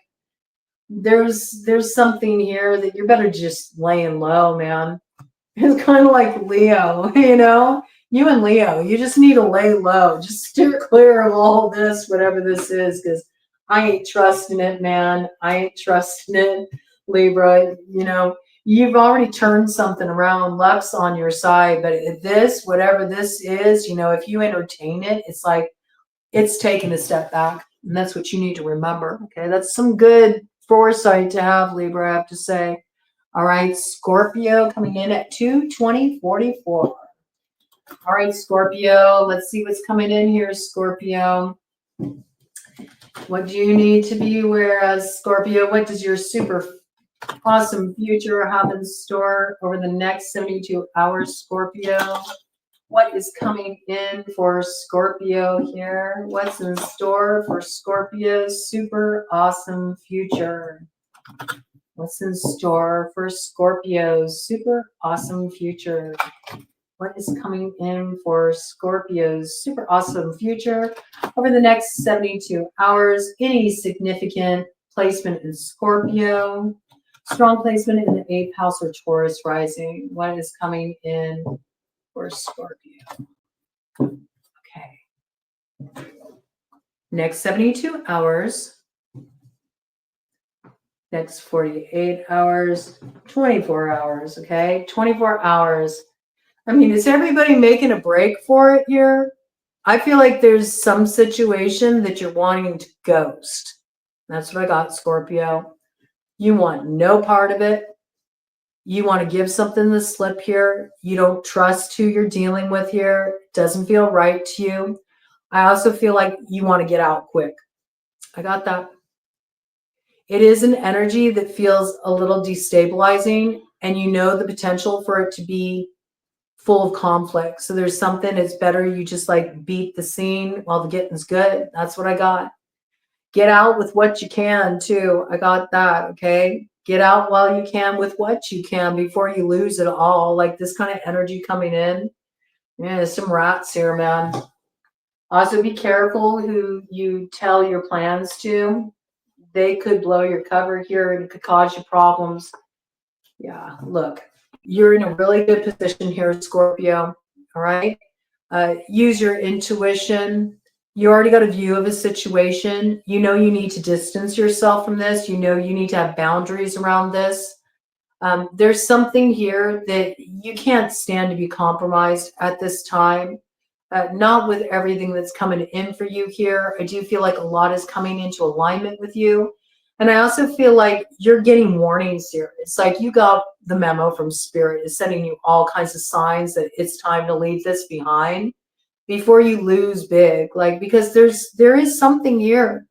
There's something here that you're better just laying low, man. It's kind of like Leo, you know? You and Leo, you just need to lay low. Just steer clear of all this, whatever this is, because I ain't trusting it, man. I ain't trusting it, Libra. You know, you've already turned something around. Luck's on your side, but this, whatever this is, you know, if you entertain it, it's like it's taking a step back. And that's what you need to remember, okay? That's some good foresight to have, Libra, I have to say. All right, Scorpio coming in at 220.44. All right, Scorpio, let's see what's coming in here, Scorpio. What do you need to be aware of, Scorpio? What does your super awesome future have in store over the next 72 hours, Scorpio? What is coming in for Scorpio here? What's in store for Scorpio's super awesome future? What's in store for Scorpio's super awesome future? What is coming in for Scorpio's super awesome future over the next 72 hours? Any significant placement in Scorpio? Strong placement in the 8th house or Taurus rising. What is coming in for Scorpio? Okay. Next 72 hours. Next 48 hours, 24 hours, okay? 24 hours. I mean, is everybody making a break for it here? I feel like there's some situation that you're wanting to ghost. That's what I got, Scorpio. You want no part of it. You want to give something the slip here. You don't trust who you're dealing with here. It doesn't feel right to you. I also feel like you want to get out quick. I got that. It is an energy that feels a little destabilizing, and you know the potential for it to be full of conflict. So there's something, it's better you just like beat the scene while the getting's good. That's what I got. Get out with what you can too. I got that, okay? Get out while you can with what you can before you lose it all. Like this kind of energy coming in. Yeah, there's some rats here, man. Also be careful who you tell your plans to. They could blow your cover here and it could cause you problems. Yeah, look, you're in a really good position here, Scorpio. All right. Use your intuition. You already got a view of a situation. You know you need to distance yourself from this. You know you need to have boundaries around this. There's something here that you can't stand to be compromised at this time. Not with everything that's coming in for you here. I do feel like a lot is coming into alignment with you. And I also feel like you're getting warnings here. It's like you got the memo from Spirit. It's sending you all kinds of signs that it's time to leave this behind before you lose big. Like, because there is something here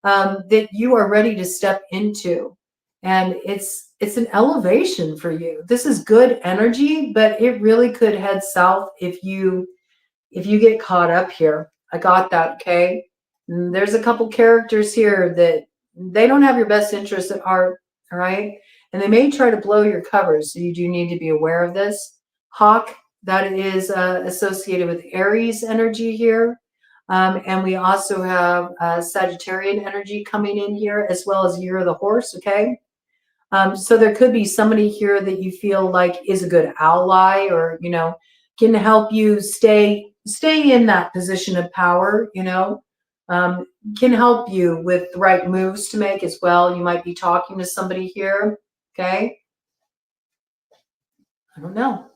that you are ready to step into. And it's an elevation for you. This is good energy, but it really could head south if you get caught up here. I got that, okay? And there's a couple characters here that They don't have your best interest at heart, all right? And they may try to blow your cover, so you do need to be aware of this. Hawk, that is associated with Aries energy here. And we also have Sagittarian energy coming in here, as well as Year of the Horse, okay? So there could be somebody here that you feel like is a good ally, or, you know, can help you stay in that position of power, you know, can help you with the right moves to make as well. You might be talking to somebody here, okay? I don't know.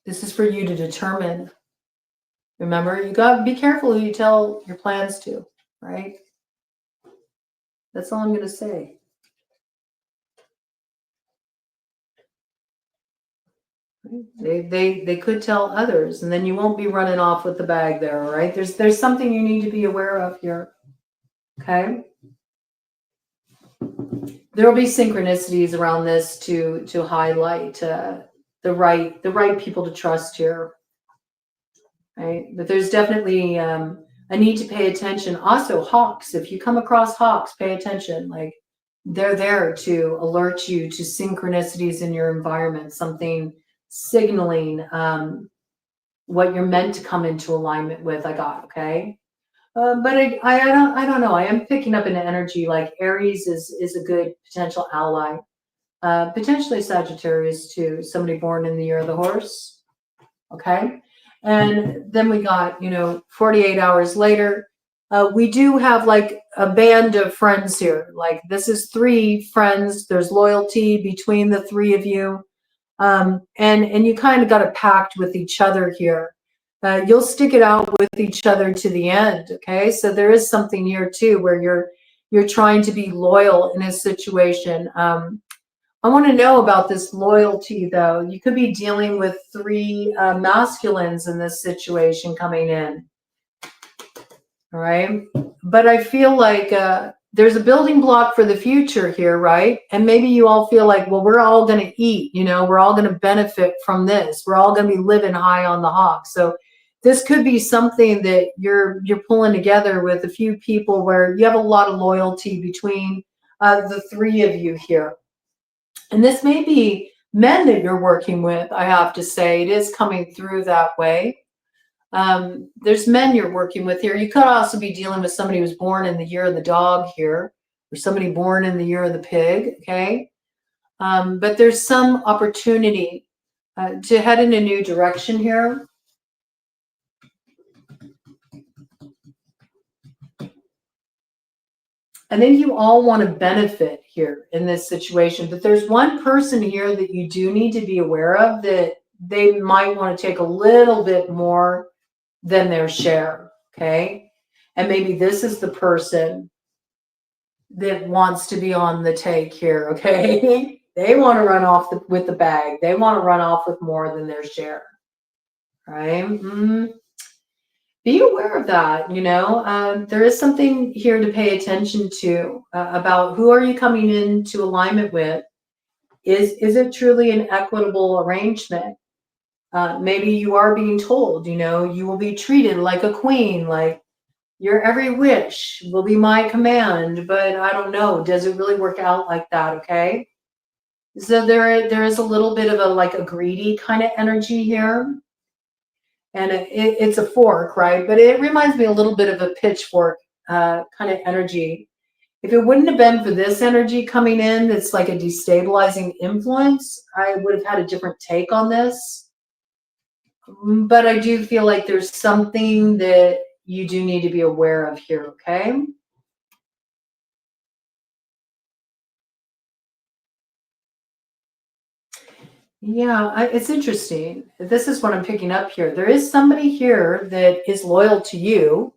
This is for you to determine. Remember, you got to be careful who you tell your plans to, right? That's all I'm going to say. They could tell others, and then you won't be running off with the bag there, all right? There's something you need to be aware of here, okay? There will be synchronicities around this to highlight the right people to trust here, right? But there's definitely a need to pay attention. Also, hawks. If you come across hawks, pay attention. Like, they're there to alert you to synchronicities in your environment, something signaling what you're meant to come into alignment with. I got, okay? But I don't know. I am picking up an energy like Aries is a good potential ally. Potentially Sagittarius too. Somebody born in the year of the horse. Okay. And then we got, you know, 48 hours later, we do have like a band of friends here. Like, this is 3 friends. There's loyalty between the 3 of you. And you kind of got a pact with each other here. You'll stick it out with each other to the end. Okay. So there is something here too, where you're trying to be loyal in a situation. I want to know about this loyalty, though. You could be dealing with 3 masculines in this situation coming in. All right. But I feel like there's a building block for the future here, right? And maybe you all feel like, well, we're all going to eat, you know, we're all going to benefit from this. We're all going to be living high on the hog. So this could be something that you're pulling together with a few people where you have a lot of loyalty between the 3 of you here. And this may be men that you're working with, I have to say. It is coming through that way. There's men you're working with here. You could also be dealing with somebody who's born in the year of the dog here, or somebody born in the year of the pig, okay? But there's some opportunity to head in a new direction here. I think you all want to benefit here in this situation, but there's one person here that you do need to be aware of, that they might want to take a little bit more than their share, okay? And maybe this is the person that wants to be on the take here, okay? They want to run off with the bag. They want to run off with more than their share, right? Be aware of that, you know. There is something here to pay attention to about who are you coming into alignment with. Is it truly an equitable arrangement? Maybe you are being told, you know, you will be treated like a queen, like your every wish will be my command, but I don't know. Does it really work out like that, okay? So there is a little bit of a greedy kind of energy here. And it's a fork, right? But it reminds me a little bit of a pitchfork kind of energy. If it wouldn't have been for this energy coming in, that's like a destabilizing influence, I would have had a different take on this. But I do feel like there's something that you do need to be aware of here, okay? Yeah, it's interesting. This is what I'm picking up here. There is somebody here that is loyal to you.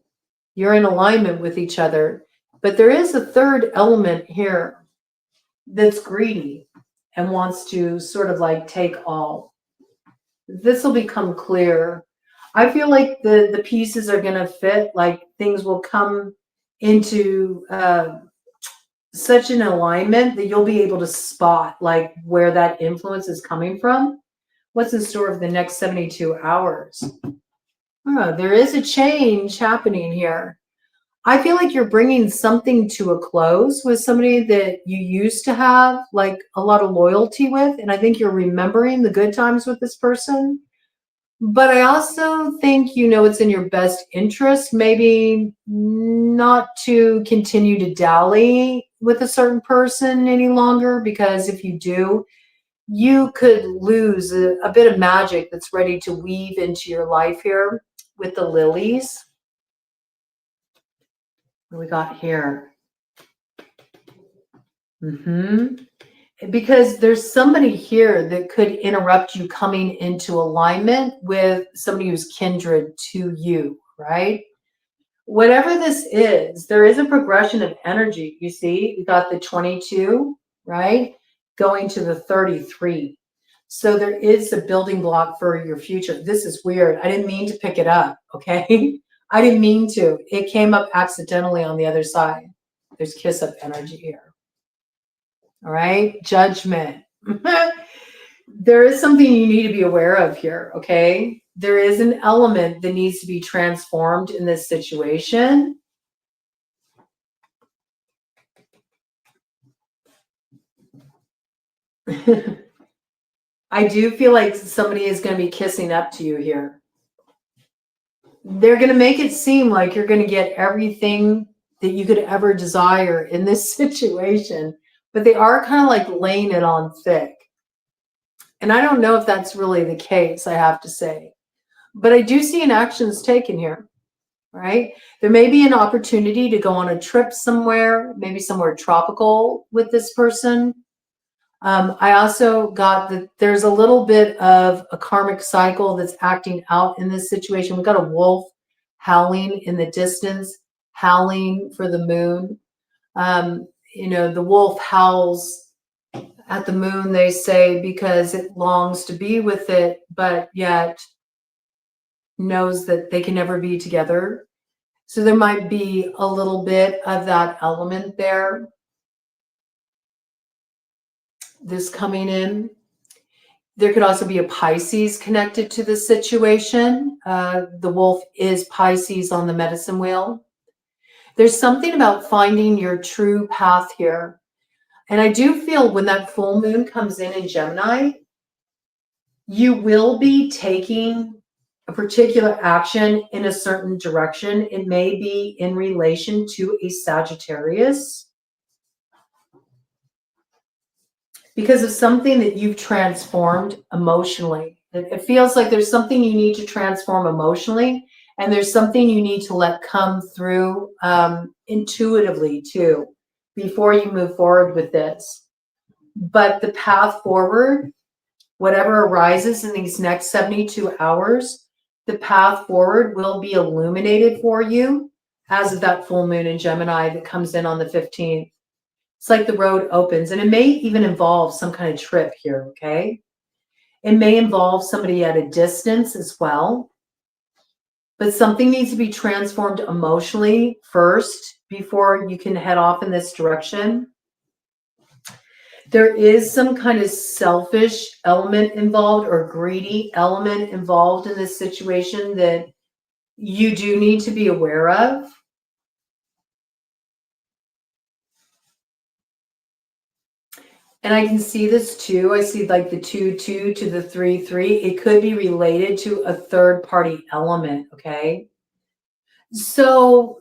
You're in alignment with each other. But there is a third element here that's greedy and wants to sort of like take all. This will become clear. I feel like the pieces are going to fit, like things will come into such an alignment that you'll be able to spot like where that influence is coming from. What's in store for the next 72 hours? Oh, there is a change happening here. I feel like you're bringing something to a close with somebody that you used to have like a lot of loyalty with. And I think you're remembering the good times with this person. But I also think you know it's in your best interest, maybe not to continue to dally with a certain person any longer, because if you do, you could lose a bit of magic that's ready to weave into your life here with the lilies. What do we got here? Because there's somebody here that could interrupt you coming into alignment with somebody who's kindred to you, right? Whatever this is, there is a progression of energy. You see, we got the 22, right? Going to the 33. So there is a building block for your future. This is weird. I didn't mean to pick it up, okay? I didn't mean to. It came up accidentally on the other side. There's kiss up energy here. All right, judgment. There is something you need to be aware of here, okay? There is an element that needs to be transformed in this situation. I do feel like somebody is going to be kissing up to you here. They're going to make it seem like you're going to get everything that you could ever desire in this situation, but they are kind of like laying it on thick. And I don't know if that's really the case, I have to say. But I do see an actions taken here, right? There may be an opportunity to go on a trip somewhere, maybe somewhere tropical with this person. I also got that there's a little bit of a karmic cycle that's acting out in this situation. We've got a wolf howling in the distance, howling for the moon. You know, the wolf howls at the moon, they say, because it longs to be with it, but yet knows that they can never be together. So there might be a little bit of that element there. This coming in. There could also be a Pisces connected to this situation. The wolf is Pisces on the medicine wheel. There's something about finding your true path here. And I do feel when that full moon comes in Gemini, you will be taking a particular action in a certain direction. It may be in relation to a Sagittarius, because of something that you've transformed emotionally. It feels like there's something you need to transform emotionally, and there's something you need to let come through intuitively too, before you move forward with this. But the path forward, whatever arises in these next 72 hours, the path forward will be illuminated for you as of that full moon in Gemini that comes in on the 15th. It's like the road opens, and it may even involve some kind of trip here, okay? It may involve somebody at a distance as well, but something needs to be transformed emotionally first before you can head off in this direction. There is some kind of selfish element involved or greedy element involved in this situation that you do need to be aware of. And I can see this too. I see like the 2-2 to the 3-3. It could be related to a third party element, okay? So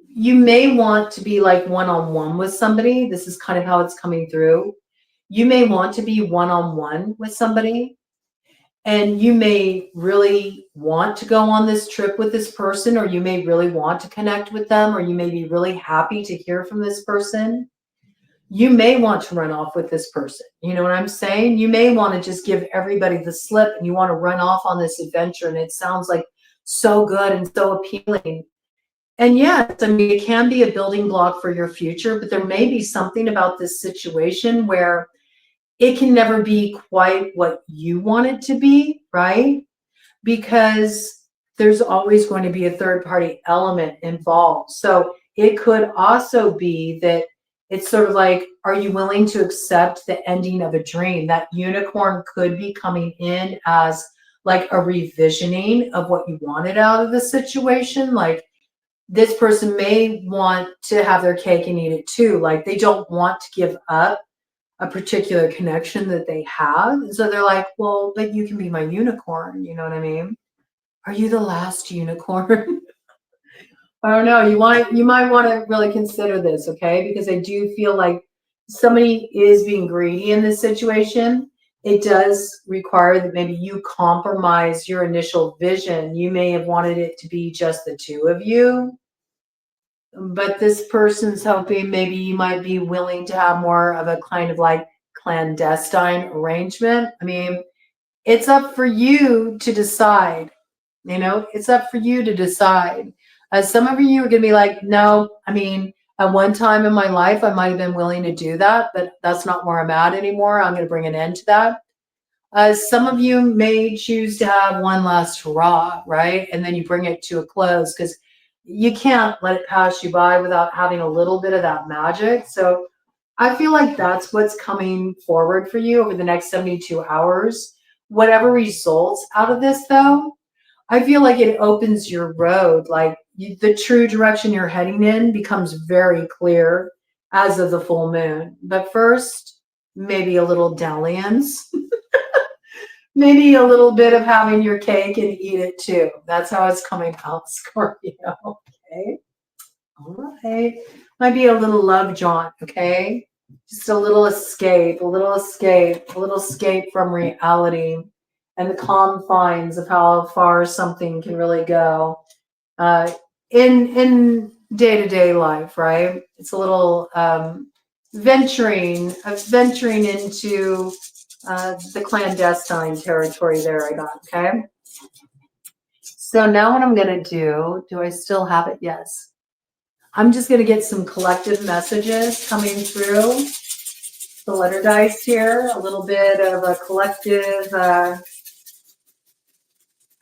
you may want to be like one-on-one with somebody. This is kind of how it's coming through. You may want to be one-on-one with somebody, and you may really want to go on this trip with this person, or you may really want to connect with them, or you may be really happy to hear from this person. You may want to run off with this person. You know what I'm saying? You may want to just give everybody the slip and you want to run off on this adventure, and it sounds like so good and so appealing. And yes, I mean, it can be a building block for your future, but there may be something about this situation where it can never be quite what you want it to be, right? Because there's always going to be a third party element involved. So it could also be that it's sort of like, are you willing to accept the ending of a dream? That unicorn could be coming in as like a revisioning of what you wanted out of the situation. Like, this person may want to have their cake and eat it too. Like they don't want to give up a particular connection that they have. And so they're like, well, but you can be my unicorn. You know what I mean? Are you the last unicorn? I don't know. You might want to really consider this, okay? Because I do feel like somebody is being greedy in this situation. It does require that maybe you compromise your initial vision. You may have wanted it to be just the two of you, but this person's hoping maybe you might be willing to have more of a kind of like clandestine arrangement. I mean, it's up for you to decide. You know, it's up for you to decide. Some of you are going to be like, no, I mean, at one time in my life, I might have been willing to do that, but that's not where I'm at anymore. I'm going to bring an end to that. Some of you may choose to have one last hurrah, right? And then you bring it to a close because you can't let it pass you by without having a little bit of that magic. So I feel like that's what's coming forward for you over the next 72 hours. Whatever results out of this, though, I feel like it opens your road. Like the true direction you're heading in becomes very clear as of the full moon. But first, maybe a little dalliance. Maybe a little bit of having your cake and eat it too. That's how it's coming out, Scorpio. Okay. All right. Might be a little love jaunt. Okay. Just a little escape, a little escape, a little escape from reality and the confines of how far something can really go in day-to-day life, right? It's a little venturing into the clandestine territory there I got, okay? So now what I'm going to do I still have it? Yes. I'm just going to get some collective messages coming through the letter dice here, a little bit of a collective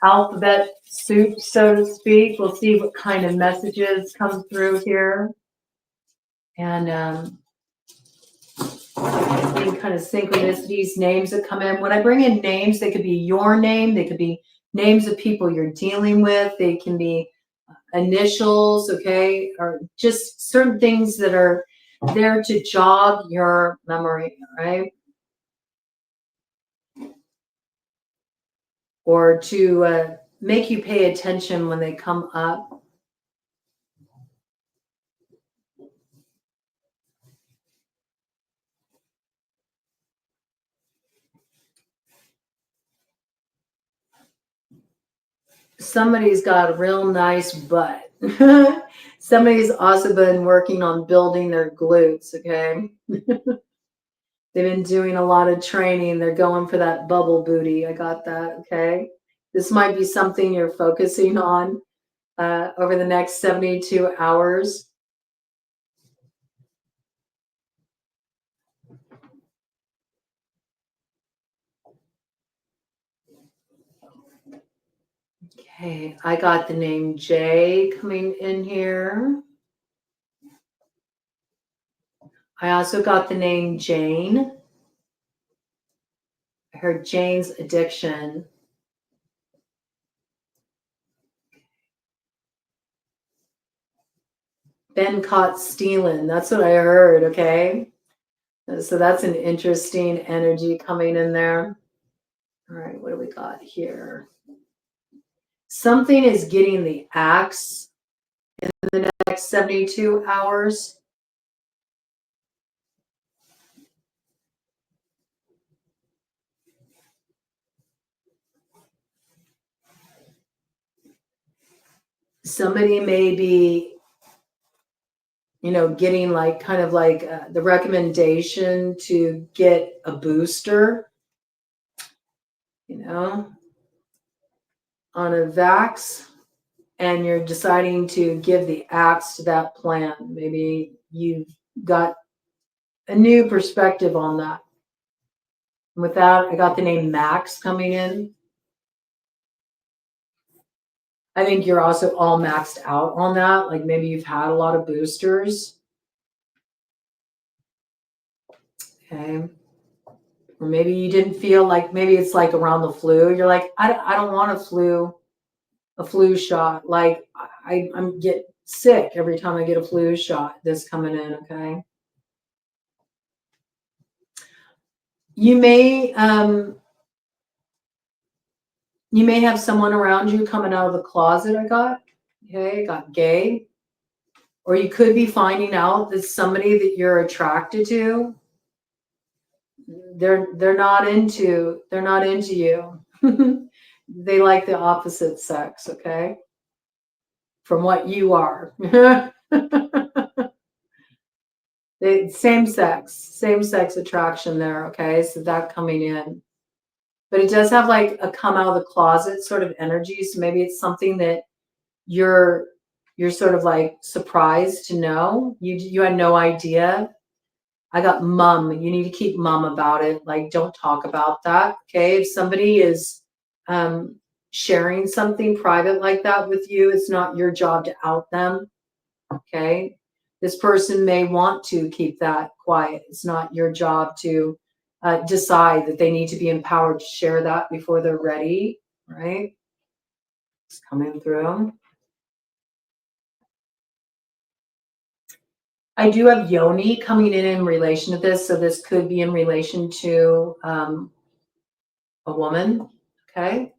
alphabet soup, so to speak. We'll see what kind of messages come through here. And I think kind of synchronicities, names that come in. When I bring in names, they could be your name. They could be names of people you're dealing with. They can be initials, okay? Or just certain things that are there to jog your memory, right? Or to make you pay attention when they come up. Somebody's got a real nice butt. Somebody's also been working on building their glutes, okay? They've been doing a lot of training. They're going for that bubble booty. I got that, okay? This might be something you're focusing on over the next 72 hours. Okay, I got the name Jay coming in here. I also got the name Jane. I heard Jane's addiction. Been caught stealing. That's what I heard, okay? So that's an interesting energy coming in there. All right, what do we got here? Something is getting the axe in the next 72 hours. Somebody may be, you know, getting like kind of like the recommendation to get a booster, you know, on a vax, and you're deciding to give the axe to that plan. Maybe you've got a new perspective on that. With that, I got the name Max coming in. I think you're also all maxed out on that. Like maybe you've had a lot of boosters. Okay. Or maybe you didn't feel like, maybe it's like around the flu. You're like, I don't want a flu shot. Like I'm sick every time I get a flu shot. This coming in, okay? You may have someone around you coming out of the closet. I got, okay, got gay. Or you could be finding out that somebody that you're attracted to, they're not into you. They like the opposite sex, okay? From what you are. Same sex attraction there, okay? So that coming in. But it does have like a come out of the closet sort of energy. So maybe it's something that you're sort of like surprised to know. You had no idea. I got mum. You need to keep mum about it. Like, don't talk about that. Okay. If somebody is sharing something private like that with you, it's not your job to out them. Okay. This person may want to keep that quiet. It's not your job to decide that they need to be empowered to share that before they're ready. Right. It's coming through. I do have Yoni coming in relation to this. So this could be in relation to a woman. Okay.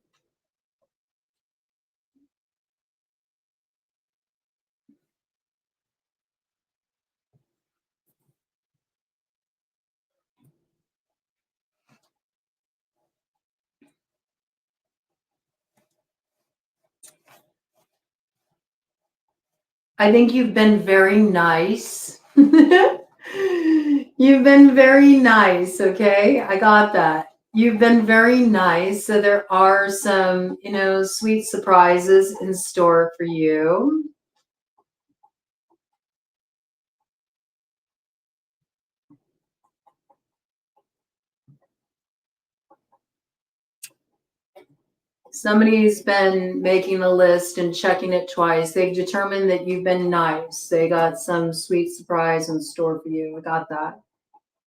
I think you've been very nice. You've been very nice, okay? I got that. You've been very nice. So there are some, sweet surprises in store for you. Somebody's been making a list and checking it twice. They've determined that you've been nice. They got some sweet surprise in store for you. I got that.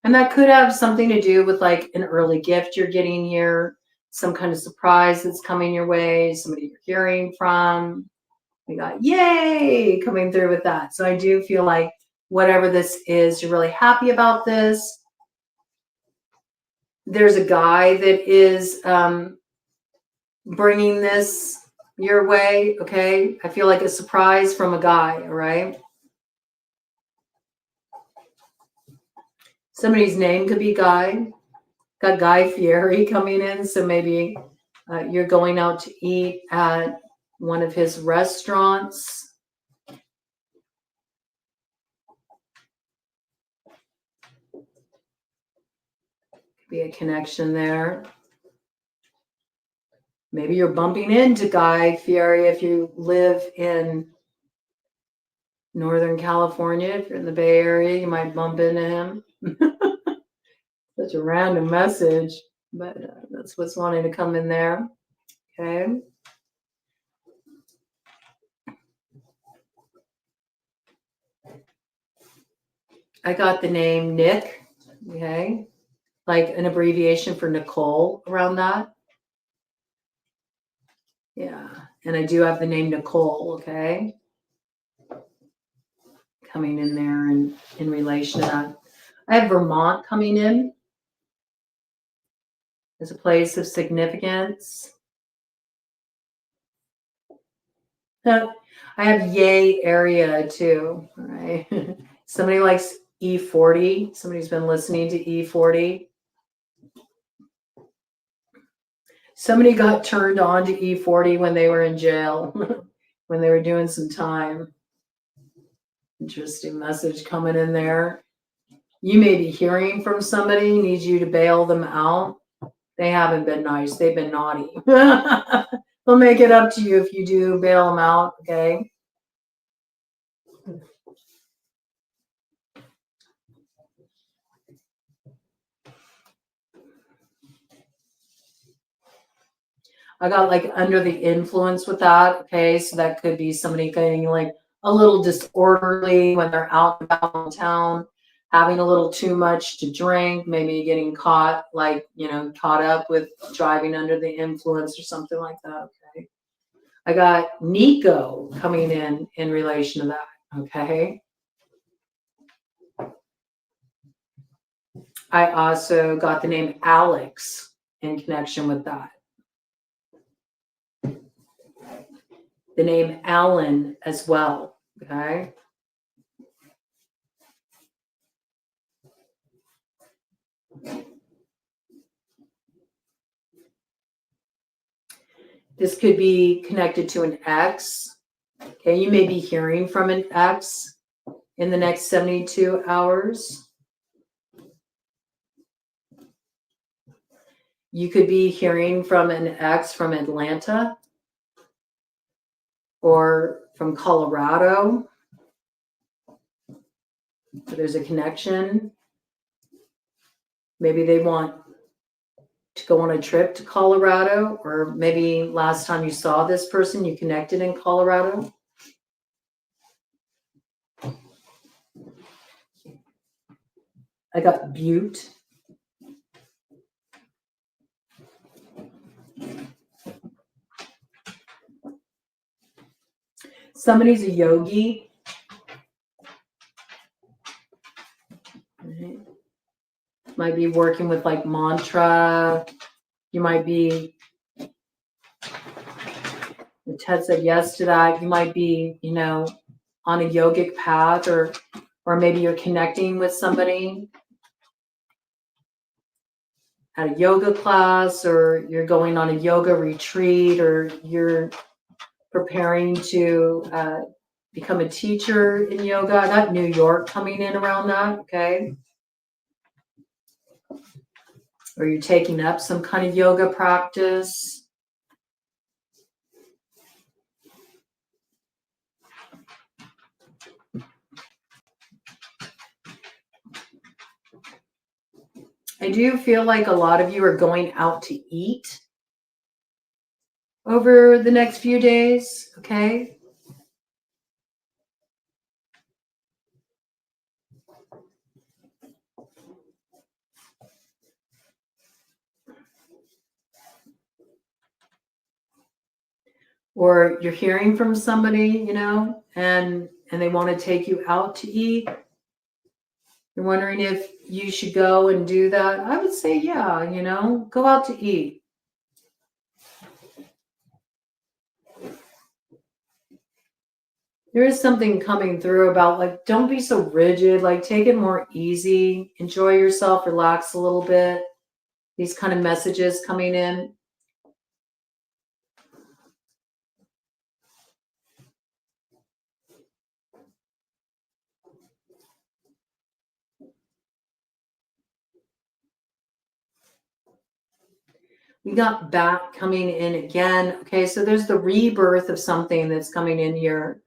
And that could have something to do with like an early gift you're getting here, some kind of surprise that's coming your way, somebody you're hearing from. We got yay coming through with that. So I do feel like whatever this is, you're really happy about this. There's a guy that is bringing this your way, okay? I feel like a surprise from a guy, all right? Somebody's name could be Guy. Got Guy Fieri coming in, so maybe you're going out to eat at one of his restaurants. Could be a connection there. Maybe you're bumping into Guy Fieri if you live in Northern California. If you're in the Bay Area, you might bump into him. Such a random message, but that's what's wanting to come in there. Okay. I got the name Nick. Okay. Like an abbreviation for Nicole around that. Yeah. And I do have the name Nicole. Okay. Coming in there and in relation to that. I have Vermont coming in as a place of significance. I have yay area too. All right. Somebody likes E40. Somebody's been listening to E40. Somebody got turned on to E40 when they were in jail, when they were doing some time. Interesting message coming in there. You may be hearing from somebody, needs you to bail them out. They haven't been nice. They've been naughty. They'll make it up to you if you do bail them out, okay? I got like under the influence with that, okay? So that could be somebody getting like a little disorderly when they're out and about in town, having a little too much to drink, maybe getting caught, like, caught up with driving under the influence or something like that, okay? I got Nico coming in relation to that, okay? I also got the name Alex in connection with that. The name Alan as well, okay? This could be connected to an ex. Okay, you may be hearing from an ex in the next 72 hours. You could be hearing from an ex from Atlanta or from Colorado. So there's a connection. Maybe they want to go on a trip to Colorado, or maybe last time you saw this person, you connected in Colorado. I got Butte. Somebody's a yogi. Right. Might be working with like mantra. You might be, Ted said yes to that. You might be, you know, on a yogic path, or maybe you're connecting with somebody at a yoga class, or you're going on a yoga retreat, or you're preparing to become a teacher in yoga. I got New York coming in around that, okay? Or you're taking up some kind of yoga practice. I do feel like a lot of you are going out to eat over the next few days, okay? Or you're hearing from somebody, you know, and they want to take you out to eat. You're wondering if you should go and do that. I would say, yeah, you know, go out to eat. There is something coming through about like, don't be so rigid, like take it more easy, enjoy yourself, relax a little bit. These kind of messages coming in. We got Bat coming in again. Okay, so there's the rebirth of something that's coming in here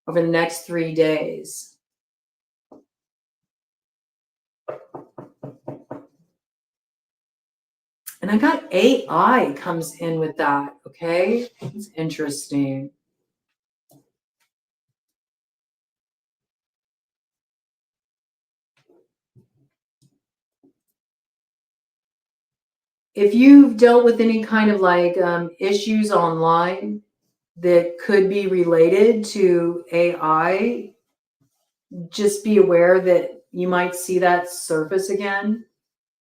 over the next 3 days. And I got AI comes in with that, okay? It's interesting. If you've dealt with any kind of like issues online that could be related to AI, just be aware that you might see that surface again,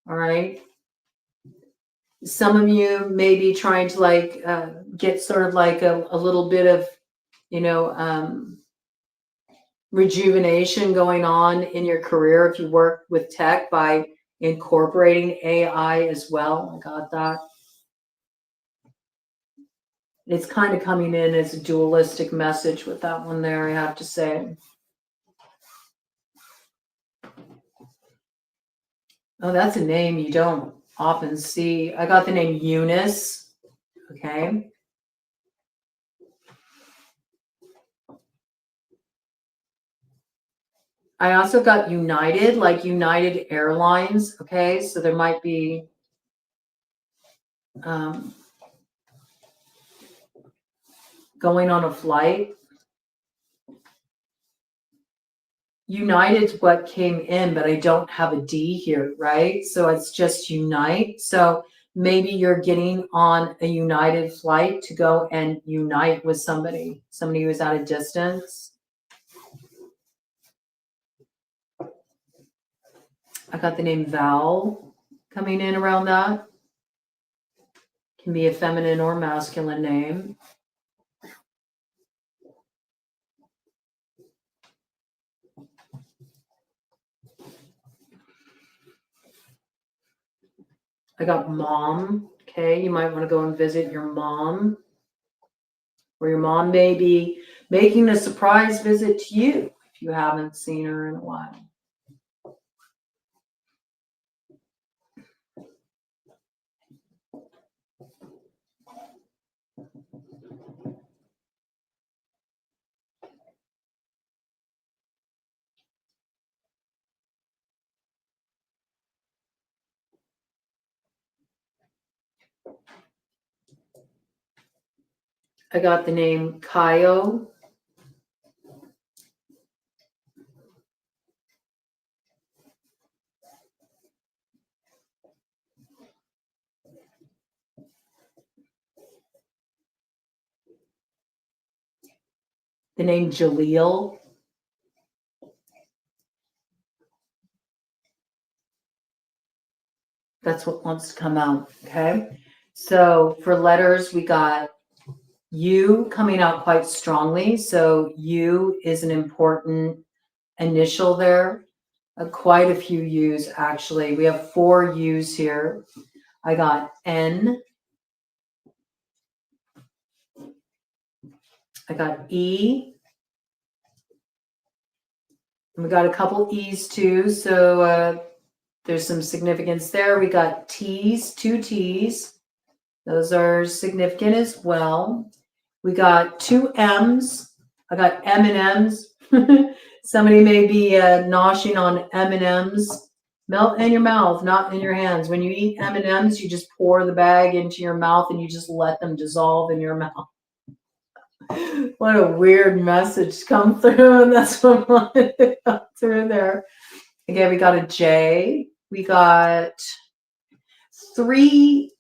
all right? Some of you may be trying to like get sort of like a little bit of, you know, rejuvenation going on in your career if you work with tech by incorporating AI as well. I got that. It's kind of coming in as a dualistic message with that one there, I have to say. Oh, that's a name you don't often see. I got the name Eunice. Okay. I also got United, like United Airlines. Okay. So there might be going on a flight. United's what came in, but I don't have a D here, right? So it's just unite. So Maybe you're getting on a United flight to go and unite with somebody who's at a distance. I got the name Val coming in around that. Can be a feminine or masculine name. I got mom. Okay, you might want to go and visit your mom. Or your mom may be making a surprise visit to you if you haven't seen her in a while. I got the name Kaio. The name Jaleel. That's what wants to come out, okay? So for letters, we got U coming out quite strongly. So U is an important initial there. Quite a few U's, actually. We have 4 U's here. I got N. I got E. And we got a couple E's too, so there's some significance there. We got T's, 2 T's. Those are significant as well. We got 2 M's. I got M&M's. Somebody may be noshing on M&M's. Melt in your mouth, not in your hands. When you eat M&M's, you just pour the bag into your mouth and you just let them dissolve in your mouth. What a weird message come through, and that's what wanted to come through there. Again, we got a J. We got 3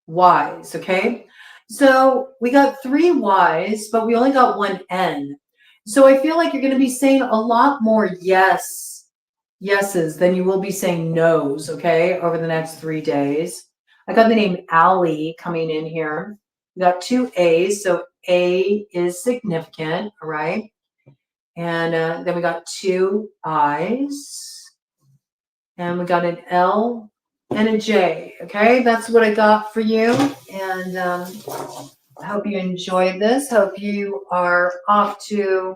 Y's, okay? So we got 3 Y's, but we only got 1 N. So I feel like you're going to be saying a lot more yeses than you will be saying no's, okay, over the next 3 days. I got the name Allie coming in here. We got 2 A's, so A is significant, all right? And then we got 2 I's. And we got an L and a J, okay? That's what I got for you. And I hope you enjoyed this. Hope you are off to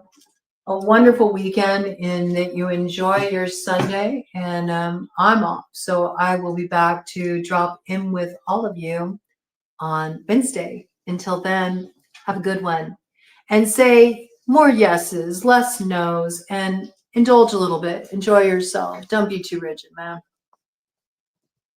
a wonderful weekend and that you enjoy your Sunday. And I'm off, so I will be back to drop in with all of you on Wednesday. Until then, have a good one. And say more yeses, less no's, and indulge a little bit. Enjoy yourself. Don't be too rigid, man.